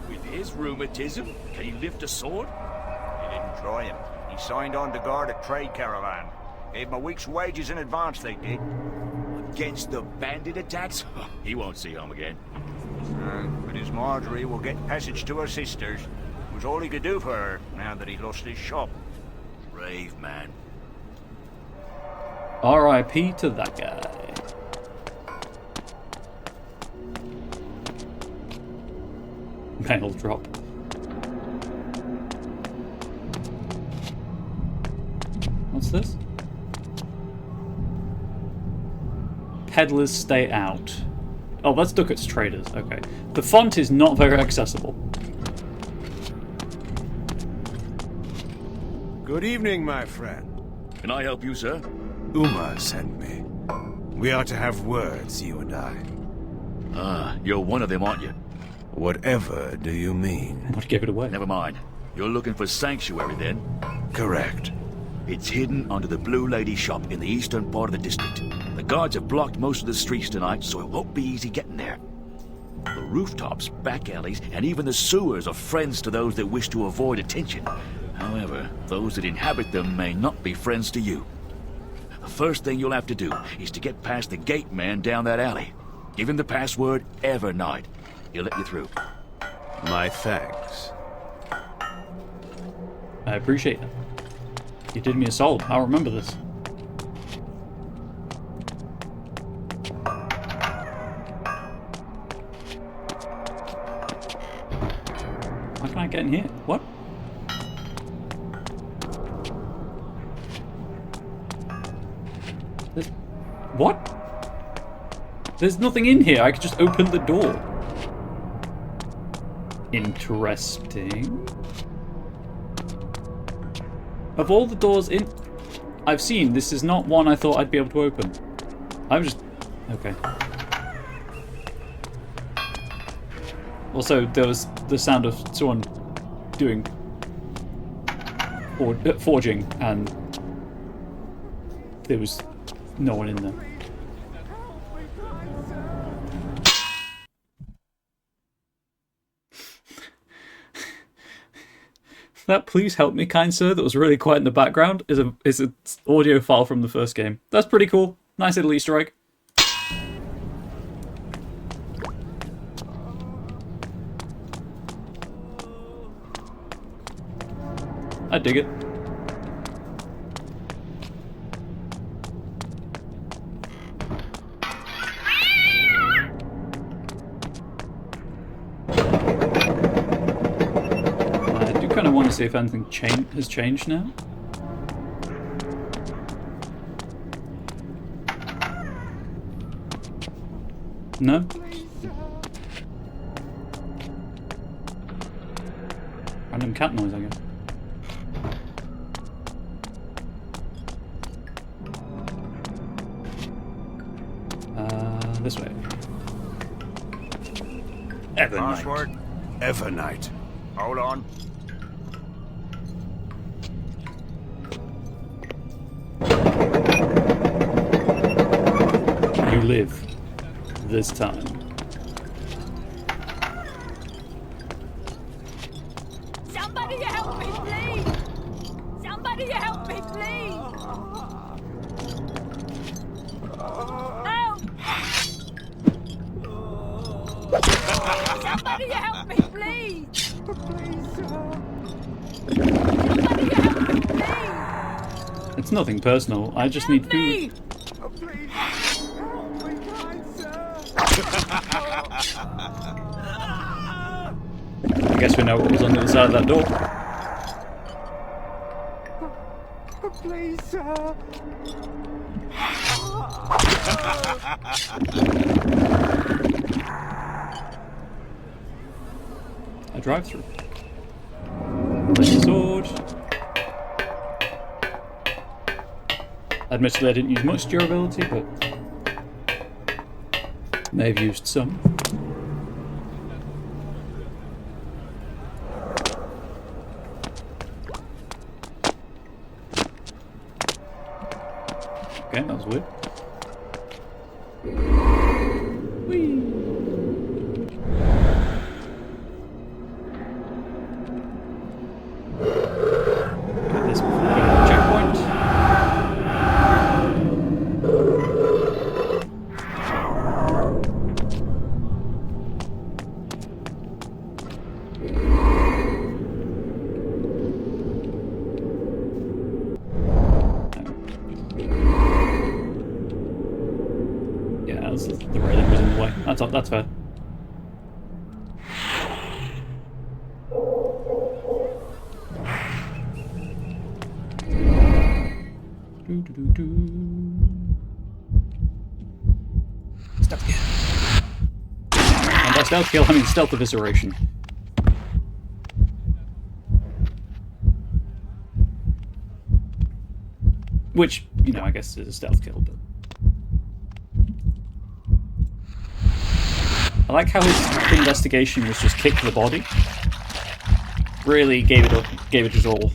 With his rheumatism, can he lift a sword? They didn't try him. He signed on to guard a trade caravan. Gave him a week's wages in advance, they did. Against the bandit attacks? He won't see home again. But his Marjorie will get passage to her sisters. It was all he could do for her, now that he lost his shop. Brave man. R.I.P. to that guy. Mail drop. What's this? Peddlers stay out. Oh, that's Ducat's Traders. Okay. The font is not very accessible. Good evening, my friend. Can I help you, sir? Uma sent me. We are to have words, you and I. Ah, you're one of them, aren't you? Whatever do you mean? What gave it away? Never mind. You're looking for sanctuary, then? Correct. It's hidden under the Blue Lady shop in the eastern part of the district. The guards have blocked most of the streets tonight, so it won't be easy getting there. The rooftops, back alleys, and even the sewers are friends to those that wish to avoid attention. However, those that inhabit them may not be friends to you. The first thing you'll have to do is to get past the gate man down that alley. Give him the password Evernight. He'll let you through. My thanks. I appreciate it. You did me a solid. I'll remember this. Why can't I get in here? What? What? There's nothing in here. I could just open the door. Interesting. Of all the doors I've seen, this is not one I thought I'd be able to open. I'm just... Okay. Also, there was the sound of someone doing... forging, and... there was no one in there. That "please help me, kind sir" that was really quiet in the background is an audio file from the first game. That's pretty cool. Nice little Easter egg. I dig it. of want to see if anything has changed now. No? Random cat noise, I guess. This way. Evernight. Password? Evernight. Hold on. You live this time. Somebody help me, please! Somebody help me, please! Help! Somebody help me, please! Somebody help me, please! It's nothing personal. I just need food. I guess we know what was on the other side of that door. Please, sir. A drive-through. Sword. Admittedly, I didn't use much durability, but may have used some. Okay, that was weird. Whee! Get this before we go to the checkpoint. Yeah, the railing was in the way. That's fair. Stealth kill. And by stealth kill, I mean stealth evisceration. Which, you know, I guess is a stealth kill, but... I like how his investigation was just kick the body. Really gave it his all.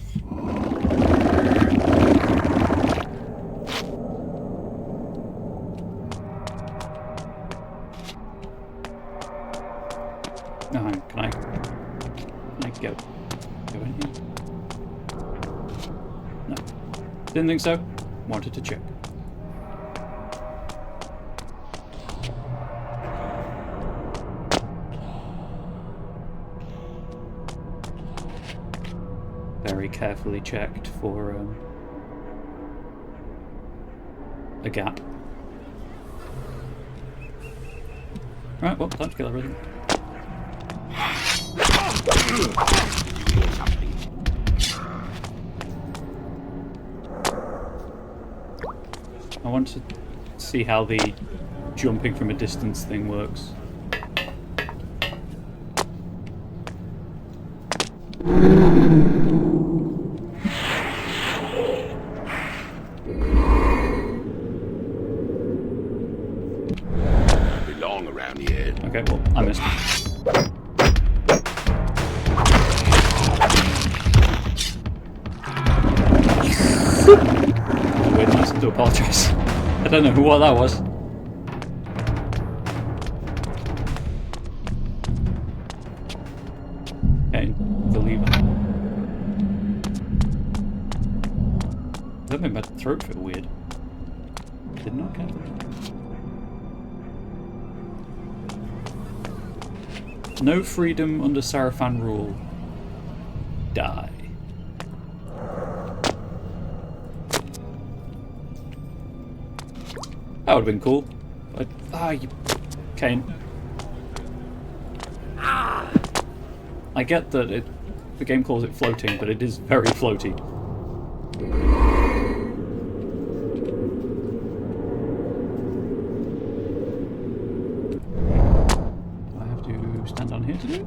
Oh, can I go in here? No. Didn't think so. Wanted to check. Very carefully checked for a gap. Right, well, time to kill everything. I want to see how the jumping from a distance thing works. Belong around here. Okay, well, I missed. Weird nice to apologise. I don't know what that was. Kain, the lever. That made my throat feel weird. Did not get that. No freedom under Sarafan rule. Die. That would have been cool. But, you... Kain. I get that the game calls it floating, but it is very floaty. Do I have to stand on here to do it?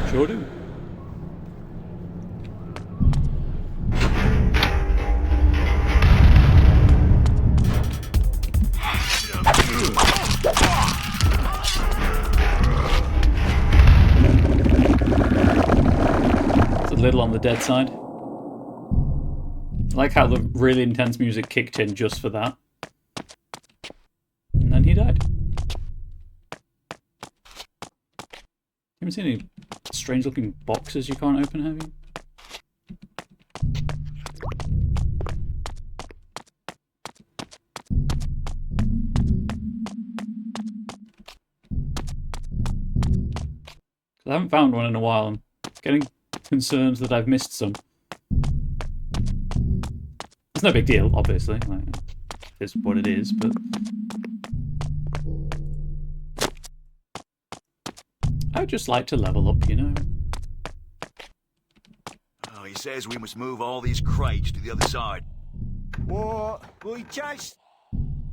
Sure do. Little on the dead side. I like how the really intense music kicked in just for that. And then he died. You haven't seen any strange looking boxes you can't open, have you? I haven't found one in a while. I'm getting concerned that I've missed some. It's no big deal, obviously. Like, it's what it is, but I would just like to level up, you know. Oh, he says we must move all these crates to the other side. What? We just...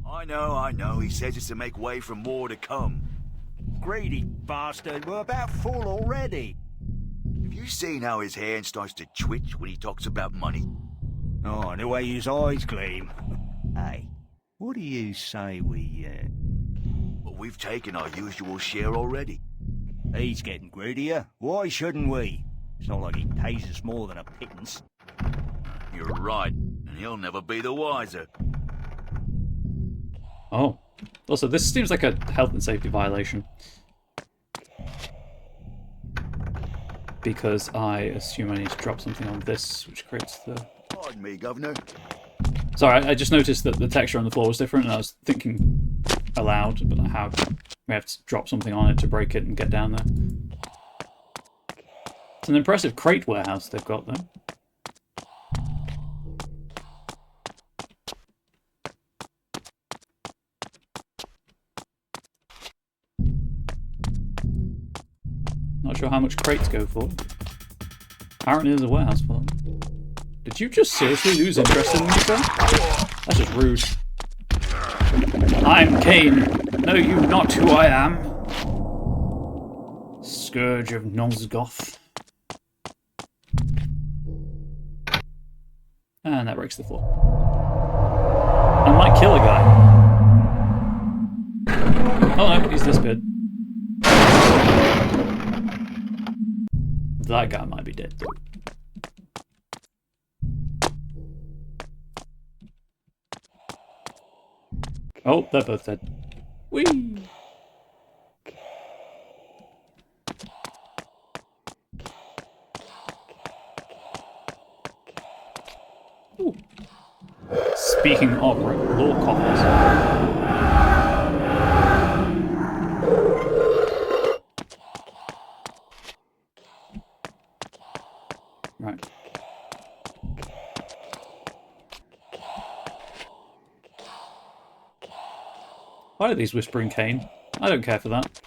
I know. He says it's to make way for more to come. Greedy bastard, we're about full already. Have you seen how his hand starts to twitch when he talks about money? Oh, and the way his eyes gleam. Hey, what do you say we, Well, we've taken our usual share already. He's getting greedier. Why shouldn't we? It's not like he pays us more than a pittance. You're right, and he'll never be the wiser. Oh. Also, this seems like a health and safety violation. Because I assume I need to drop something on this, which creates the... Pardon me, Governor. Sorry, I just noticed that the texture on the floor was different, and I was thinking aloud, but we have to drop something on it to break it and get down there. It's an impressive crate warehouse they've got, though. Not sure how much crates go for. Apparently there's a warehouse full. Did you just seriously lose interest in me, sir? That's just rude. I'm Kain. Know you not who I am? Scourge of Nosgoth. And that breaks the floor. I might kill a guy. Oh no, he's this bit. That guy might be dead too. Oh, they're both dead. Whee! Ooh. Speaking of law coffers. Right. Why are these whispering Kain? I don't care for that.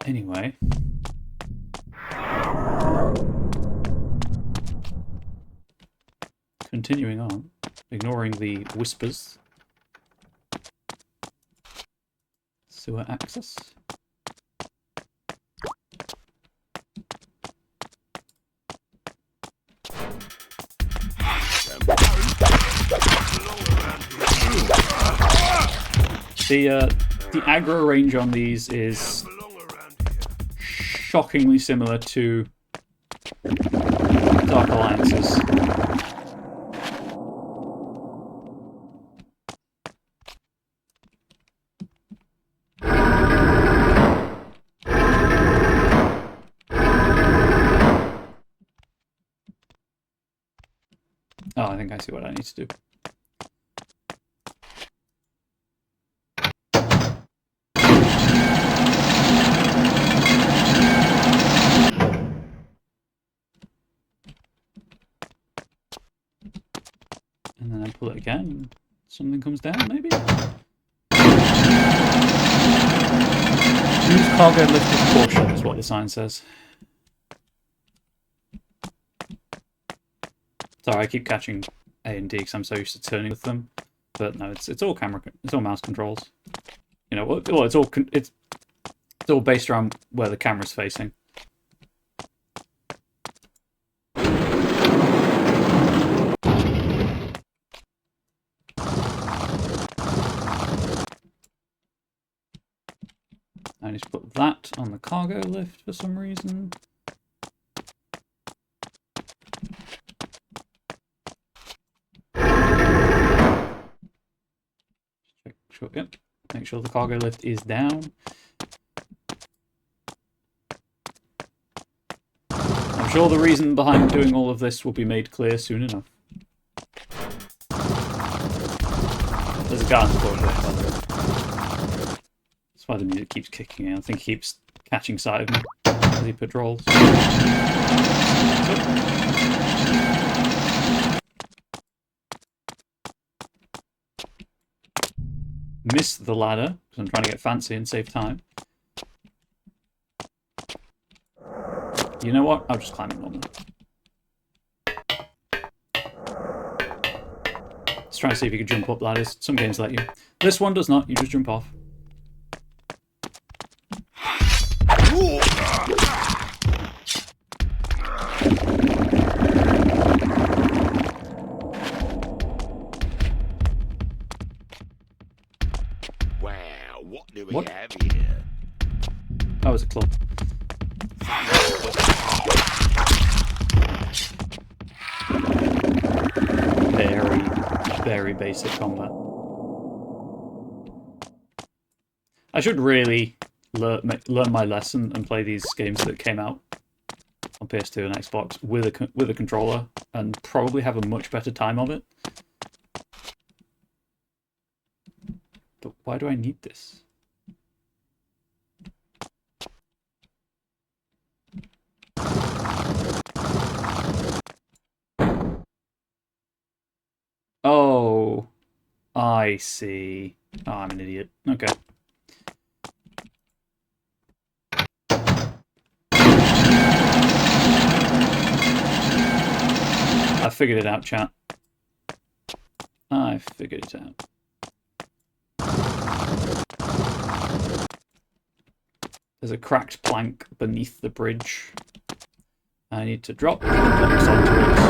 Anyway. Continuing on. Ignoring the whispers. Sewer access. The aggro range on these is shockingly similar to Dark Alliance's. Oh, I think I see what I need to do. And then I pull it again, and something comes down, maybe? Use cargo lift with caution is what the sign says. Sorry, I keep catching A and D because I'm so used to turning with them. But no, it's all camera, it's all mouse controls. You know, well, it's all based around where the camera's facing. I need to put that on the cargo lift for some reason. Check, sure, yep. Make sure the cargo lift is down. I'm sure the reason behind doing all of this will be made clear soon enough. There's a guy on the floor there, by the way. That's why the music keeps kicking in. I think he keeps catching sight of me as he patrols. Miss the ladder, because I'm trying to get fancy and save time. You know what? I'll just climb it normally. Let's try and see if you can jump up ladders. Some games let you. This one does not. You just jump off. Wow, what do we What? have here? Oh, it's a club. Very, very basic combat. I should really learn my lesson and play these games that came out on PS2 and Xbox with a controller, and probably have a much better time of it. But why do I need this? Oh, I see. Oh, I'm an idiot. Okay. I figured it out, chat. I figured it out. There's a cracked plank beneath the bridge. I need to drop the blocks onto it.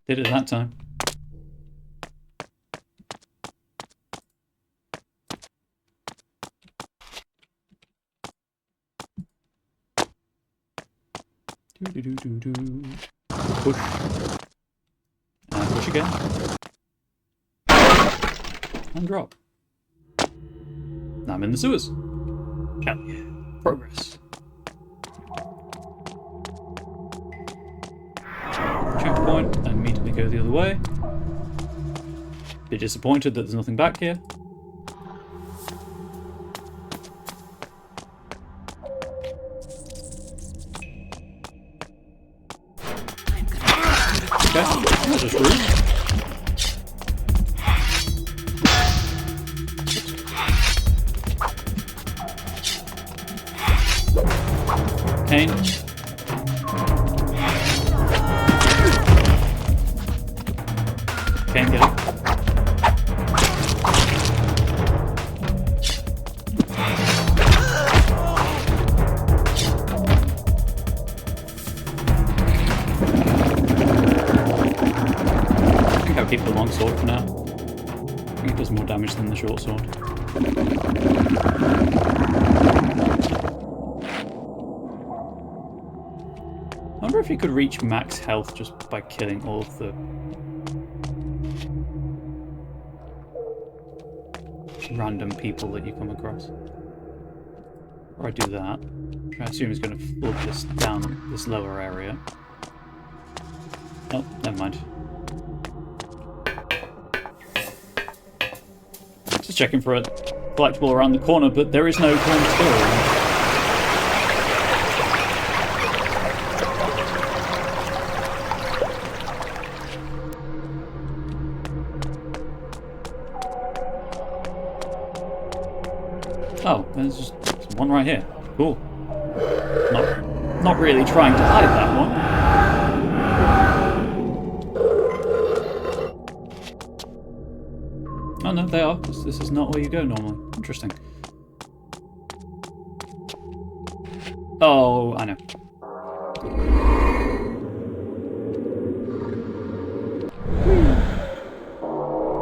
Did it that time. Push. And push again. And drop. Now I'm in the sewers. Progress. Checkpoint, and immediately go the other way. Be disappointed that there's nothing back here. Okay, that's just rude. Kain. Kain, get it. I'll keep the long sword for now. I think it does more damage than the short sword. I wonder if you could reach max health just by killing all of the random people that you come across. Or I do that. I assume it's going to flood this down this lower area. Oh, never mind. just checking for a collectible around the corner, but there is no corner store. Oh, there's just one right here. Cool. Not really trying to hide that one. Oh no, they are. This is not where you go normally. Interesting. Oh, I know.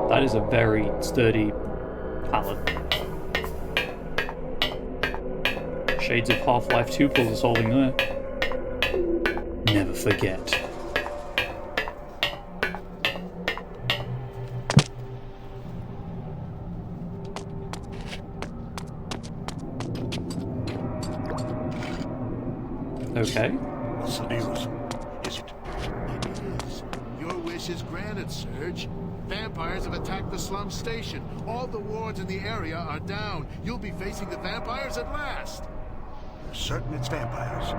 That is a very sturdy pallet. Shades of Half-Life 2 puzzle solving there. Never forget. Okay. What's the news? Is it? It is. Your wish is granted, Serge. Vampires have attacked the slum station. All the wards in the area are down. You'll be facing the vampires at last. You're certain it's vampires?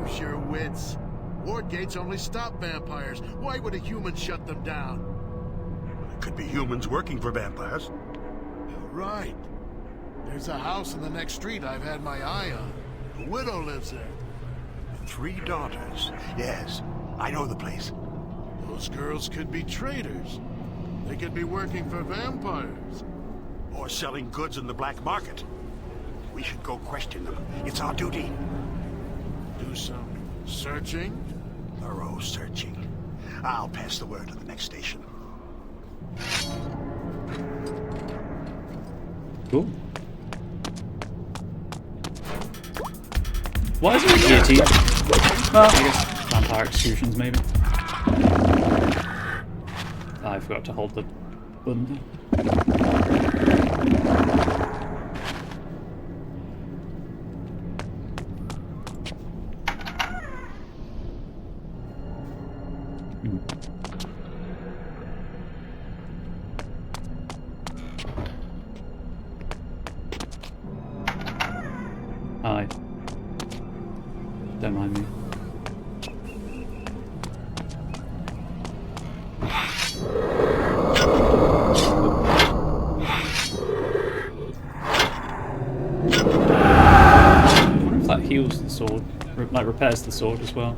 Use your wits. Ward gates only stop vampires. Why would a human shut them down? It could be humans working for vampires. You're right. There's a house in the next street I've had my eye on. A widow lives there. 3 daughters. Yes, I know the place. Those girls could be traitors. They could be working for vampires. Or selling goods in the black market. We should go question them. It's our duty. Do some searching? Thorough searching. I'll pass the word to the next station. Cool. Why is it a guillotine? Well, I guess vampire executions, maybe. I forgot to hold the button Aye. Don't mind me. I wonder if that heals the sword, like repairs the sword as well.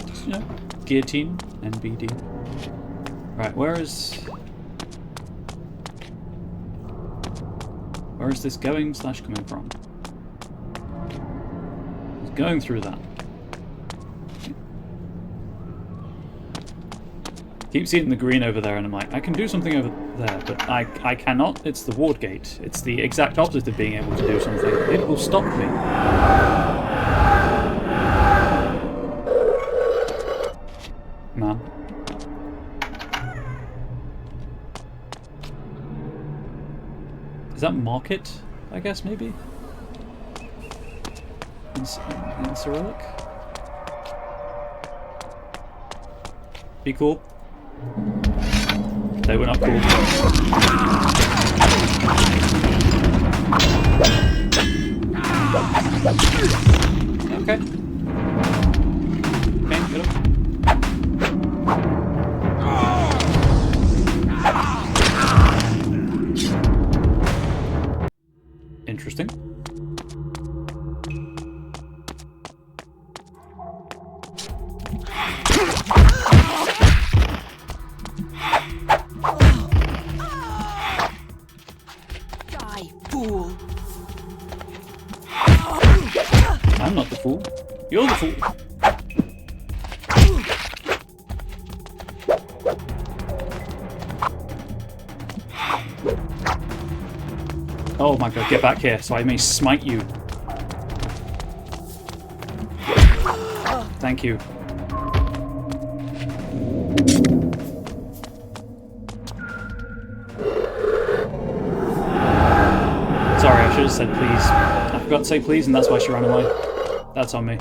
Just, you know, guillotine and BD. Right, where is this going / coming from? It's going through that. Keep seeing the green over there, and I'm like, I can do something over there, but I cannot. It's the ward gate. It's the exact opposite of being able to do something. It will stop me. No. Is that market? I guess maybe. In Cyrillic. Be cool. They were not cool. Okay. Okay, get up. Interesting. Die, fool. I'm not the fool. You're the fool. Oh my god, get back here so I may smite you. Thank you. Sorry, I should have said please. I forgot to say please and that's why she ran away. That's on me.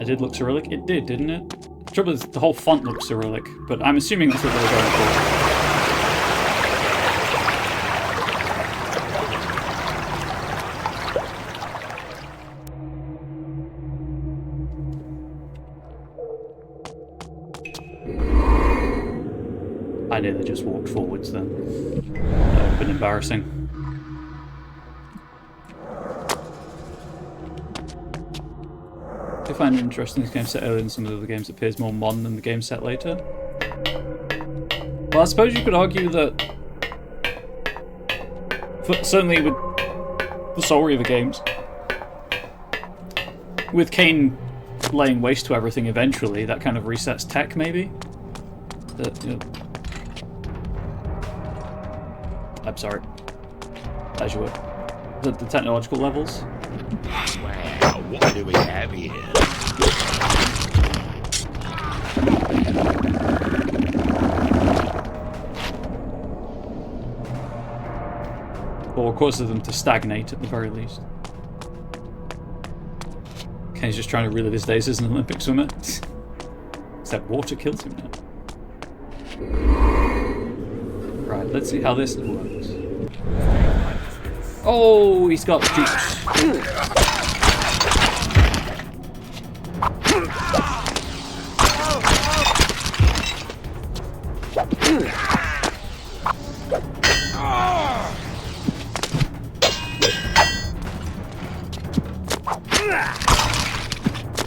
did look Cyrillic. It did, didn't it? The trouble is, the whole font looks Cyrillic, but I'm assuming that's what they were going for. I nearly just walked forwards then. That would have been embarrassing. I find it interesting this game set earlier than some of the other games appears more modern than the game set later. Well, I suppose you could argue that certainly with the Soul Reaver games, with Kain laying waste to everything eventually, that kind of resets tech maybe? That, you know, I'm sorry. As you were. The technological levels. Wow, what do we have here? Or causes them to stagnate at the very least. Kane's just trying to relive his days as an Olympic swimmer. Except water kills him now. Right, let's see how this works. Oh, he's got juice.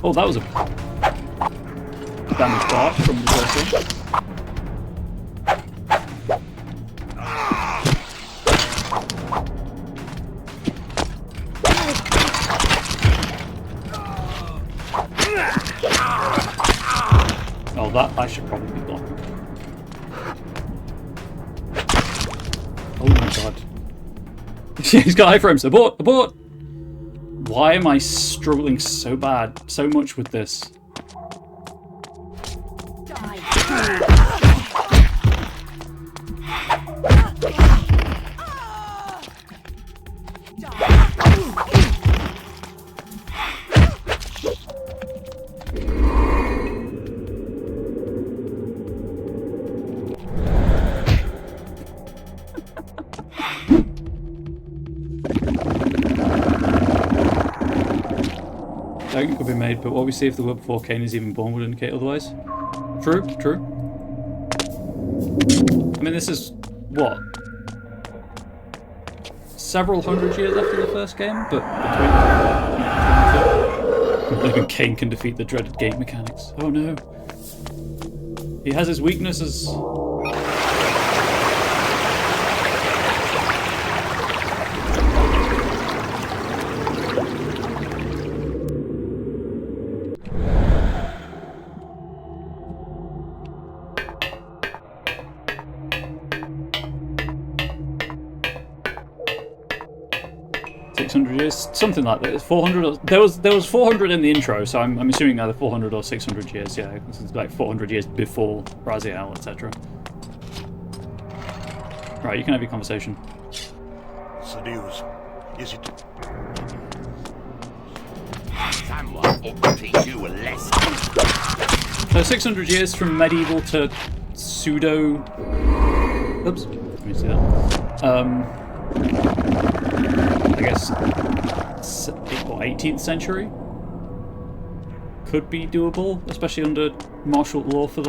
Oh, that was a damage bar from the first one. Oh, that I should probably be blocking. Oh my god. He's got iframes. Abort! Abort! Why am I struggling so much with this? Argument could be made, but what we see if the word before Kain is even born would indicate otherwise. True, true. I mean, this is, what? Several hundred years after the first game, but between even Kain can defeat the dreaded gate mechanics. Oh no. He has his weaknesses. Years, something like that. 400. There was 400 in the intro, so I'm assuming either 400 or 600 years. Yeah, it's like 400 years before Raziel, etc. Right, you can have your conversation. What's the news? Is it? Someone ought to teach you a lesson. So 600 years from medieval to pseudo. Oops. Let me see that. I guess 18th century could be doable, especially under martial law for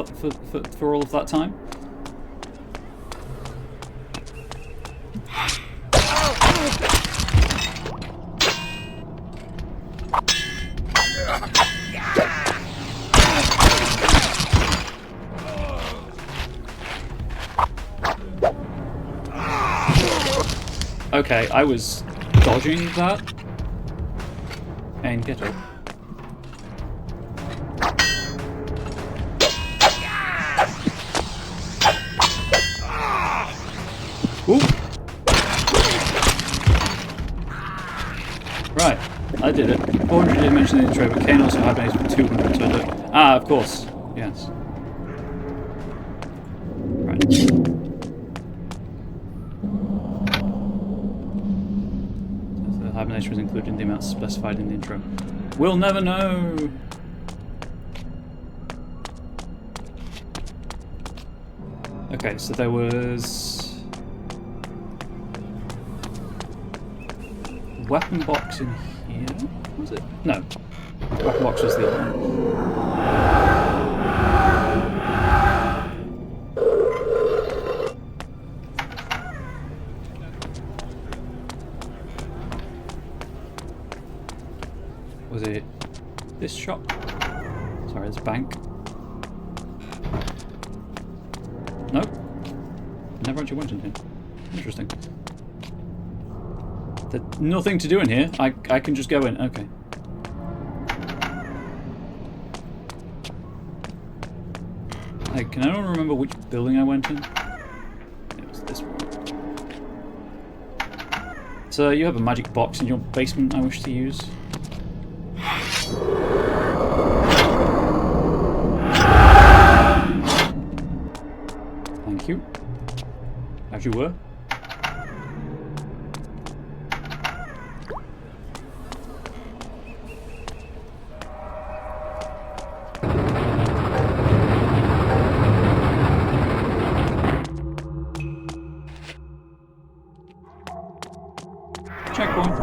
all of that time. Okay, I was dodging that. And get up. Ooh. Right, I did it. 400 didn't mention in the intro, but Kain also had base for 200, so I don't... Ah, of course. Yes. Right. Hibernation was included in the amount specified in the intro. We'll never know! Okay, so there was a weapon box in here. Was it? No. The weapon box was the other one. Was it this shop? Sorry, this bank. No? Never actually went in here. Interesting. There's nothing to do in here. I can just go in. Okay. Hey, can anyone remember which building I went in? It was this one. So you have a magic box in your basement I wish to use. Thank you. As you were. Checkpoint.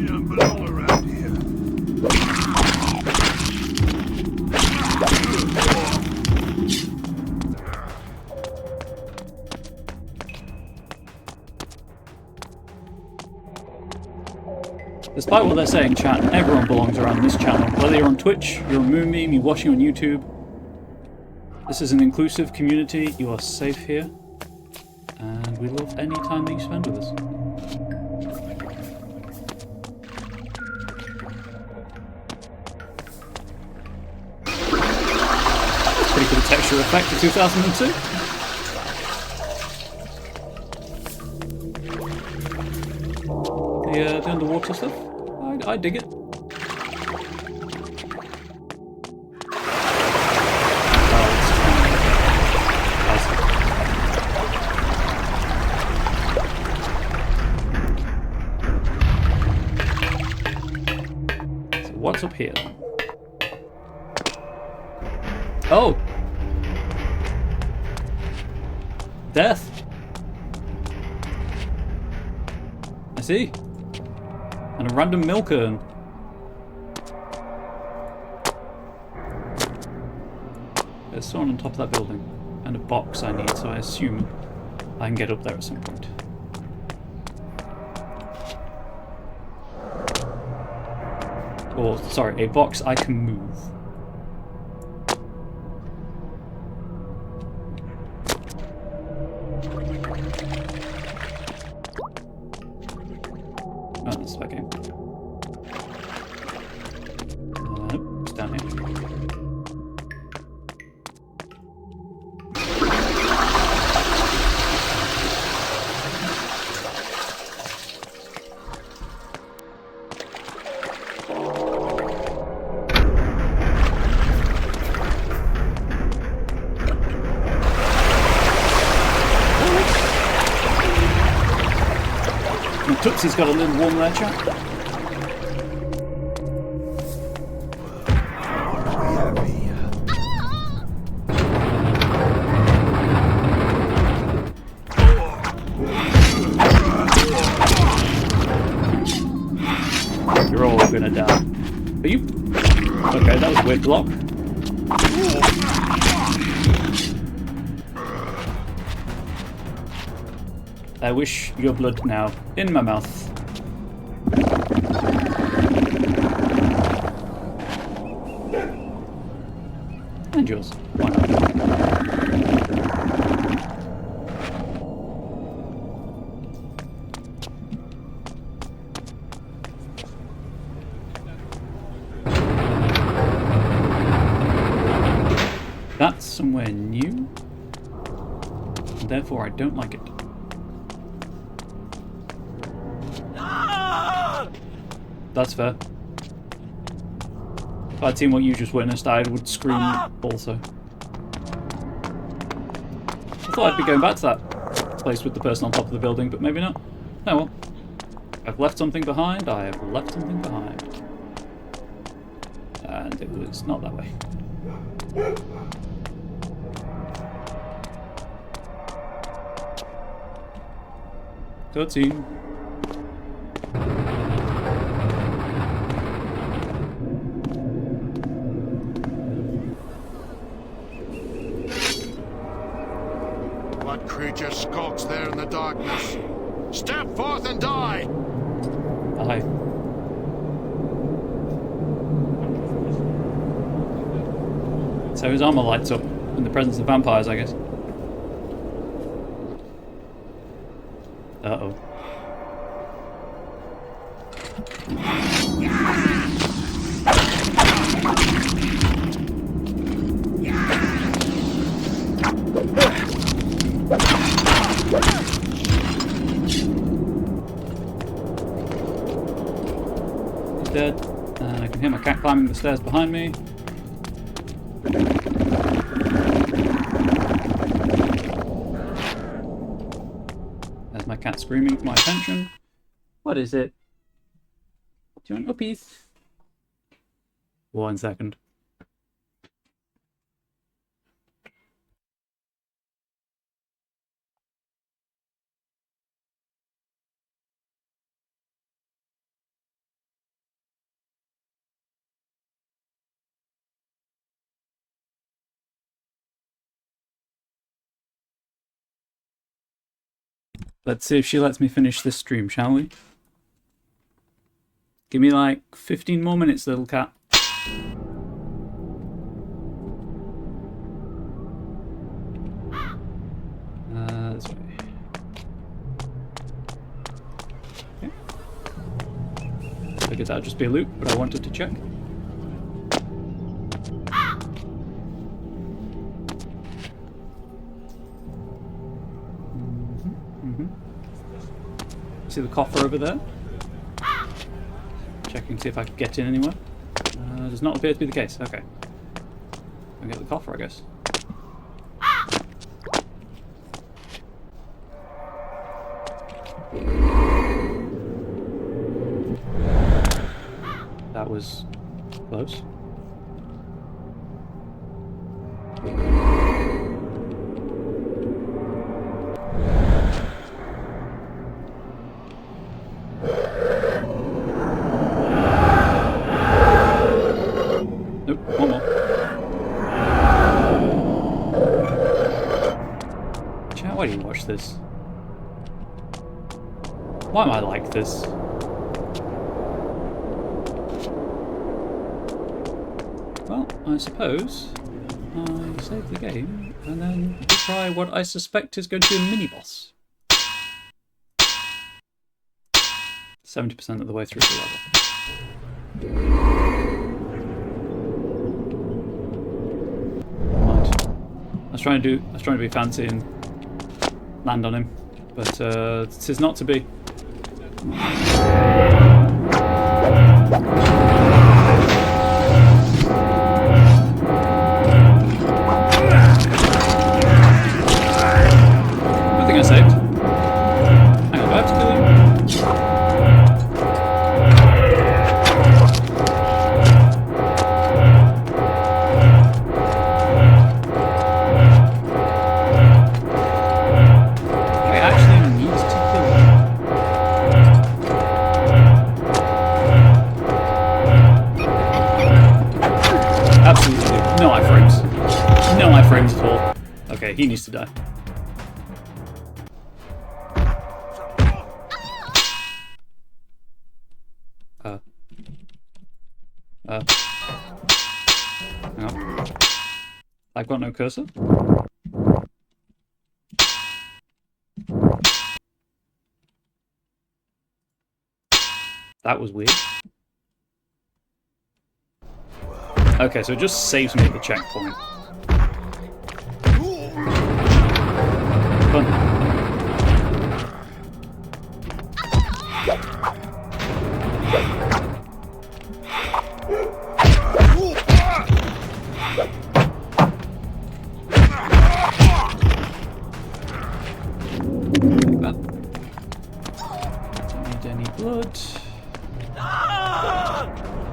Jumping all around here. Despite what they're saying, chat, everyone belongs around this channel. Whether you're on Twitch, you're on Moonbeam, you're watching on YouTube. This is an inclusive community. You are safe here. And we love any time that you spend with us. That's pretty cool texture effect for 2002. The underwater stuff. I dig it. So what's up here? Oh! Death. I see. And a random milk urn. There's someone on top of that building. And a box I need, so I assume I can get up there at some point. Or, sorry, a box I can move. Oh, that's that game. Nope, it's down here. Tootsie's got a little warm there, chap. You're all gonna die. Are you? Okay, that was a weird block. I wish your blood now in my mouth. And yours. Why not? That's somewhere new. And therefore I don't like it. That's fair. If I'd seen what you just witnessed, I would scream also. I thought I'd be going back to that place with the person on top of the building, but maybe not. Oh well. I've left something behind, I have left something behind. And it was not that way. Cutscene. What creature skulks there in the darkness? Step forth and die! Aye. So his armor lights up in the presence of vampires, I guess. Uh-oh. He's dead. And I can hear my cat climbing the stairs behind me. There's my cat screaming for my attention. What is it? Do you want uppies? 1 second. Let's see if she lets me finish this stream, shall we? Give me like 15 more minutes, little cat. This way. Okay. Figured that'd just be a loop, but I wanted to check. See the coffer over there? Checking to see if I can get in anywhere. Does not appear to be the case. Okay. I'll get the coffer, I guess. That was close. Why do you watch this? Why am I like this? Well, I suppose I save the game and then try what I suspect is going to be a mini-boss. 70% of the way through the level. Right. I was trying to be fancy and land on him, but it is not to be. Good thing I saved. Hang on, do I have to kill him? Okay, he needs to die. Hang on. I've got no cursor. That was weird. Okay, so it just saves me at the checkpoint. Fun. Don't need any blood.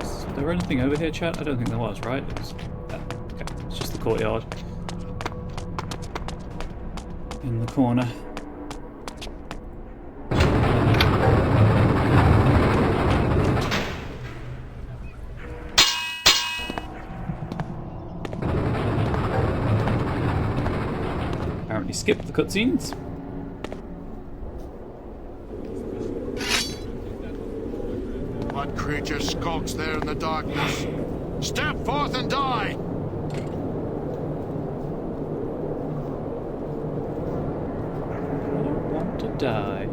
Is there anything over here, chat? I don't think there was, right? It was, okay, it's just the courtyard. In the corner. skip the cutscenes. What creature skulks there in the darkness? Step forth and die! I don't want to die.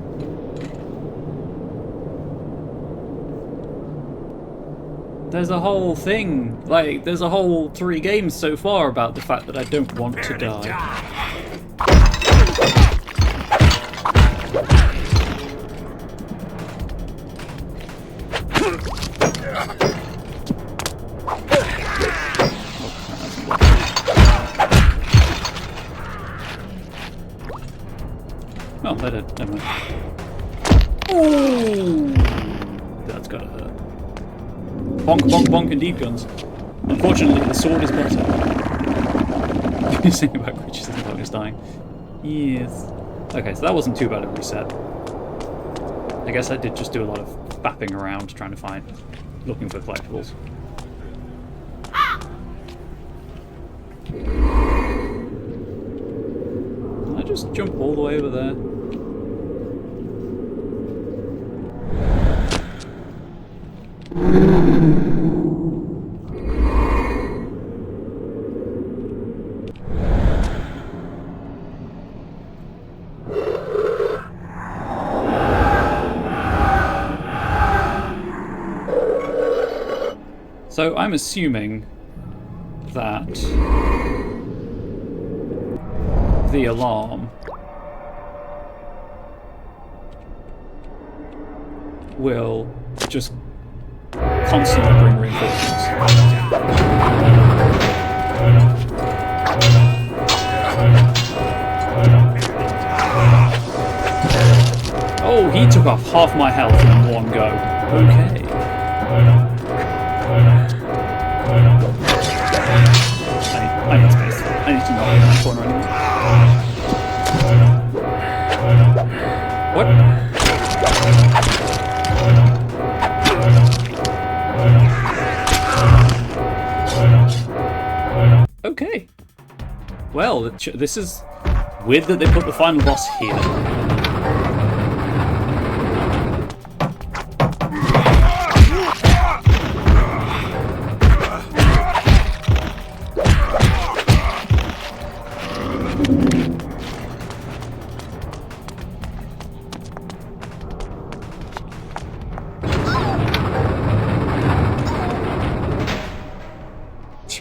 There's a whole thing, like, there's a whole 3 games so far about the fact that I don't want to die. Oh, that did. Never mind. Ooh, that's gotta hurt. Bonk, bonk, bonk, and deep guns. Unfortunately, the sword is better. You're saying about creatures in the darkness dying. Yes. Okay, so that wasn't too bad a reset. I guess I did just do a lot of fapping around trying to find, looking for collectibles. Can I just jump all the way over there? So I'm assuming that the alarm will just constantly bring reinforcements. Oh, he took off half my health in one go. Okay. I need space. I need to not be in that corner anymore. What? Okay. Well, this is weird that they put the final boss here.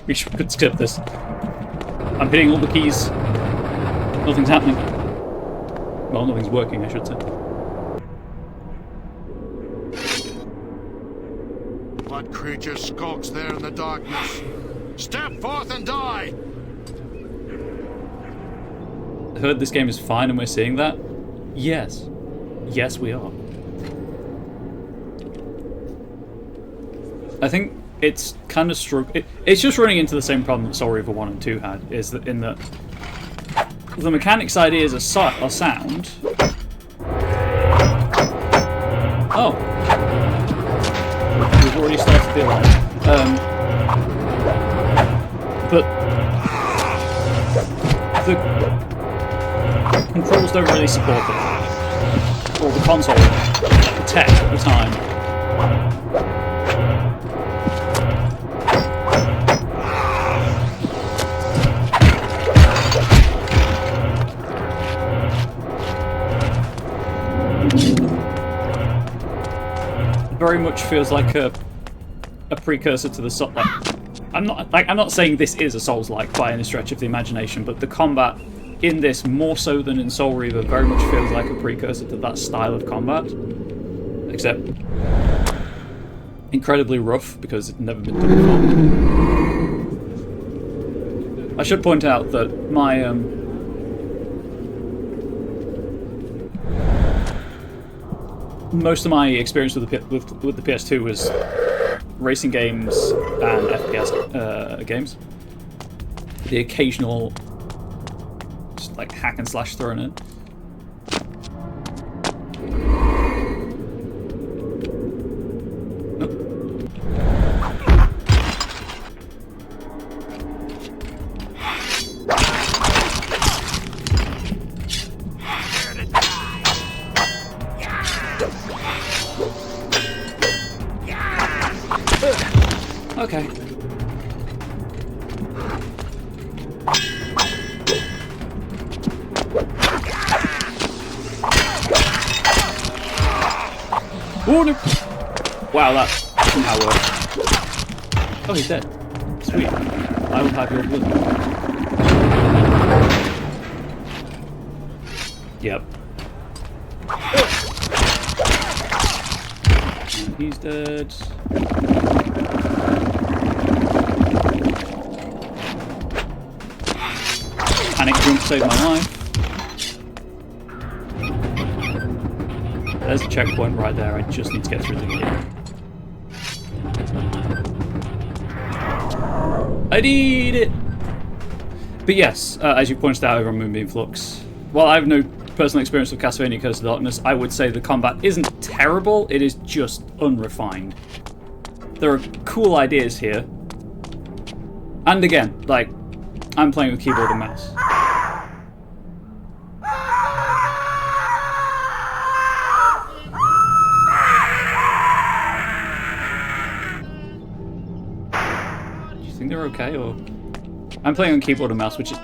We could skip this. I'm hitting all the keys. Nothing's happening. Well, nothing's working, I should say. What creature skulks there in the darkness? Step forth and die! I heard this game is fine and we're seeing that? Yes. Yes, we are. I think it's kind of it's just running into the same problem that Soul Reaver 1 and 2 had, is that in that the mechanic side is a sound. Oh. We've already started the alarm. But the controls don't really support it. Or the console, the tech at the time. Very much feels like a precursor to the Soul. I'm not saying this is a Souls-like by any stretch of the imagination, but the combat in this, more so than in Soul Reaver, very much feels like a precursor to that style of combat, except incredibly rough because it's never been done before. I should point out that my most of my experience with the PS2 was racing games and FPS games. The occasional just like hack and slash thrown in. Nope. Okay. Oh no! Wow, that somehow worked. Oh, he's dead. Sweet. I will have your blood. Yep. And he's dead. Panic jump saved my life. There's a checkpoint right there. I just need to get through the gate. I need it! But yes, as you pointed out over on Moonbeam Flux, while I have no personal experience with Castlevania Curse of Darkness, I would say the combat isn't terrible, it is just unrefined. There are cool ideas here. And again, like, I'm playing with keyboard and mouse. Do you think they're okay, or... I'm playing on keyboard and mouse, which is...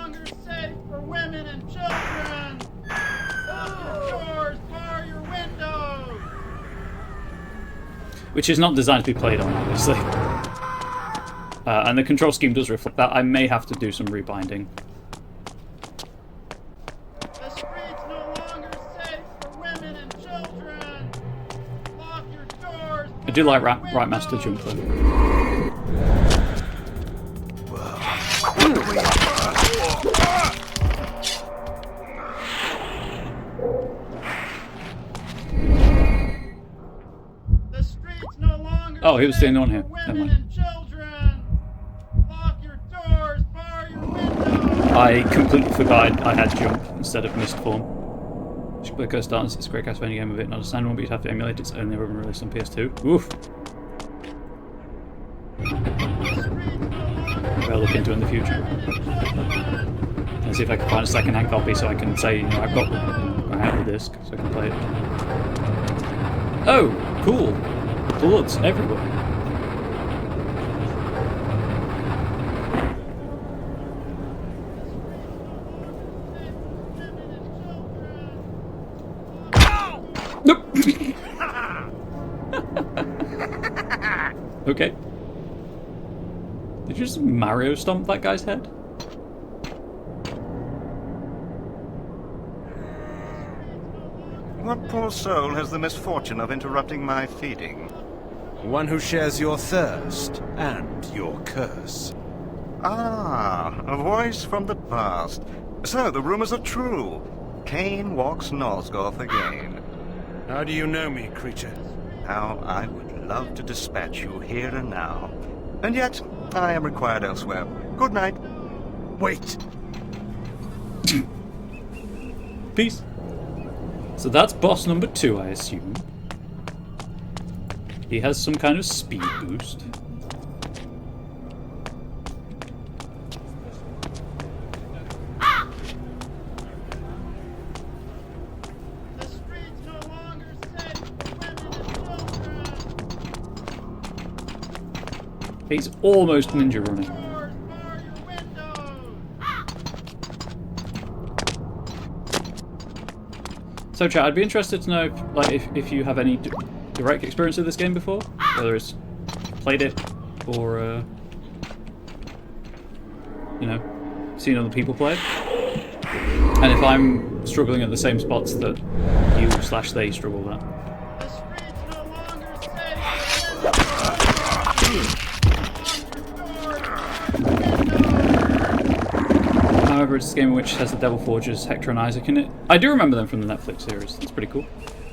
Which is not designed to be played on, obviously. And the control scheme does reflect that. I may have to do some rebinding. The streets no longer safe for women and children. Lock your doors. I do like right mouse to jump though. Oh, he was standing on here. Never mind. I completely forgot I had jump instead of mist form. Curse Darkness is a great Castlevania game of it, not a standalone, but you'd have to emulate its only ever been released on PS2. Oof. I'll look into it in the future. And see if I can find a second-hand copy so I can say, you know, I've got I have the disc, so I can play it. Oh, cool. Bullets everywhere. Nope. Okay. Did you just Mario stomp that guy's head? What poor soul has the misfortune of interrupting my feeding? One who shares your thirst and your curse. Ah, a voice from the past. So the rumors are true. Kain walks Nosgoth again. How do you know me, creature? How I would love to dispatch you here and now. And yet, I am required elsewhere. Good night. Wait. Peace. So that's boss number 2, I assume. He has some kind of speed boost. He's almost ninja running. So, chat, I'd be interested to know, like, if you have any direct experience of this game before, whether it's played it or, you know, seen other people play it, and if I'm struggling at the same spots that you/they struggle at. However, it's a game which has the Devil Forgers, Hector and Isaac in it. I do remember them from the Netflix series. That's pretty cool.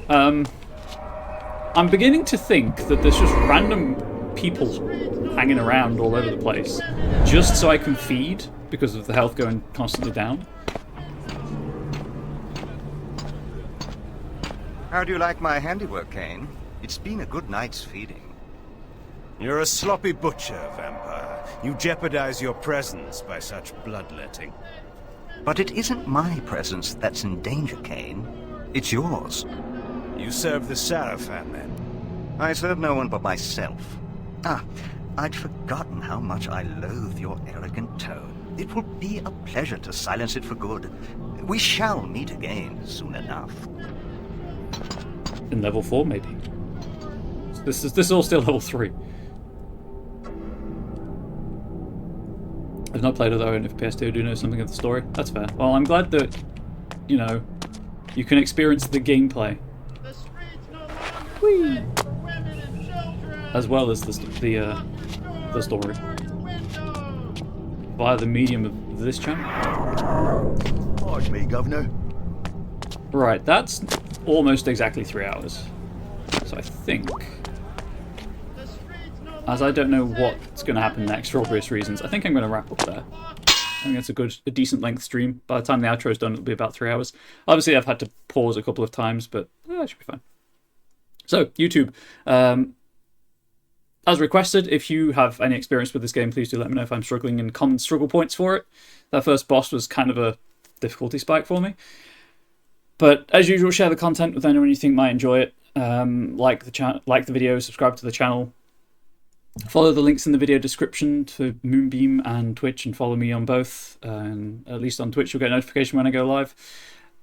I'm beginning to think that there's just random people hanging around all over the place, just so I can feed, because of the health going constantly down. How do you like my handiwork, Kain? It's been a good night's feeding. You're a sloppy butcher, vampire. You jeopardize your presence by such bloodletting. But it isn't my presence that's in danger, Kain. It's yours. You serve the Sarafan, then? I serve no one but myself. Ah, I'd forgotten how much I loathe your arrogant tone. It will be a pleasure to silence it for good. We shall meet again soon enough. In level 4, maybe. This is all still level 3. I've not played it though, and if PS2 do know something of the story, that's fair. Well, I'm glad that, you know, you can experience the gameplay. The streets no longer safe for women and children. As well as the story. Via the medium of this channel. Pardon me, Governor. Right, that's almost exactly 3 hours. So I think, as I don't know what's going to happen next for obvious reasons, I think I'm going to wrap up there. I think that's a decent length stream. By the time the outro is done, it'll be about 3 hours. Obviously, I've had to pause a couple of times, but it should be fine. So, YouTube. As requested, if you have any experience with this game, please do let me know if I'm struggling in common struggle points for it. That first boss was kind of a difficulty spike for me. But as usual, share the content with anyone you think might enjoy it. Like the video, subscribe to the channel. Follow the links in the video description to Moonbeam and Twitch, and follow me on both. At least on Twitch, you'll get a notification when I go live.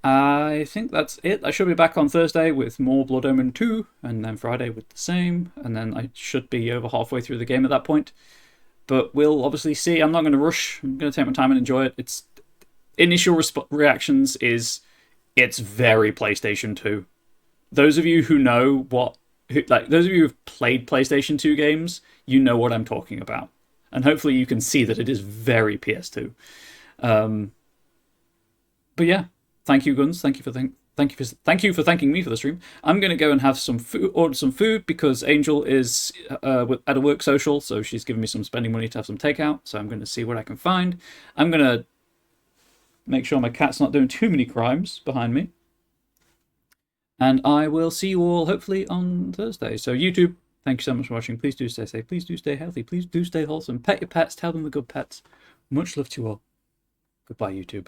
I think that's it. I should be back on Thursday with more Blood Omen 2, and then Friday with the same, and then I should be over halfway through the game at that point. But we'll obviously see. I'm not going to rush. I'm going to take my time and enjoy it. Its initial reactions is it's very PlayStation 2. Those of you who know those of you who've played PlayStation 2 games, you know what I'm talking about. And hopefully you can see that it is very PS2. But yeah. Thank you, Guns. Thank you for thanking me for the stream. I'm going to go and have some food, order some food, because Angel is at a work social, so she's giving me some spending money to have some takeout. So I'm going to see what I can find. I'm going to make sure my cat's not doing too many crimes behind me. And I will see you all hopefully on Thursday. So YouTube, thank you so much for watching. Please do stay safe. Please do stay healthy. Please do stay wholesome. Pet your pets. Tell them the good pets. Much love to you all. Goodbye, YouTube.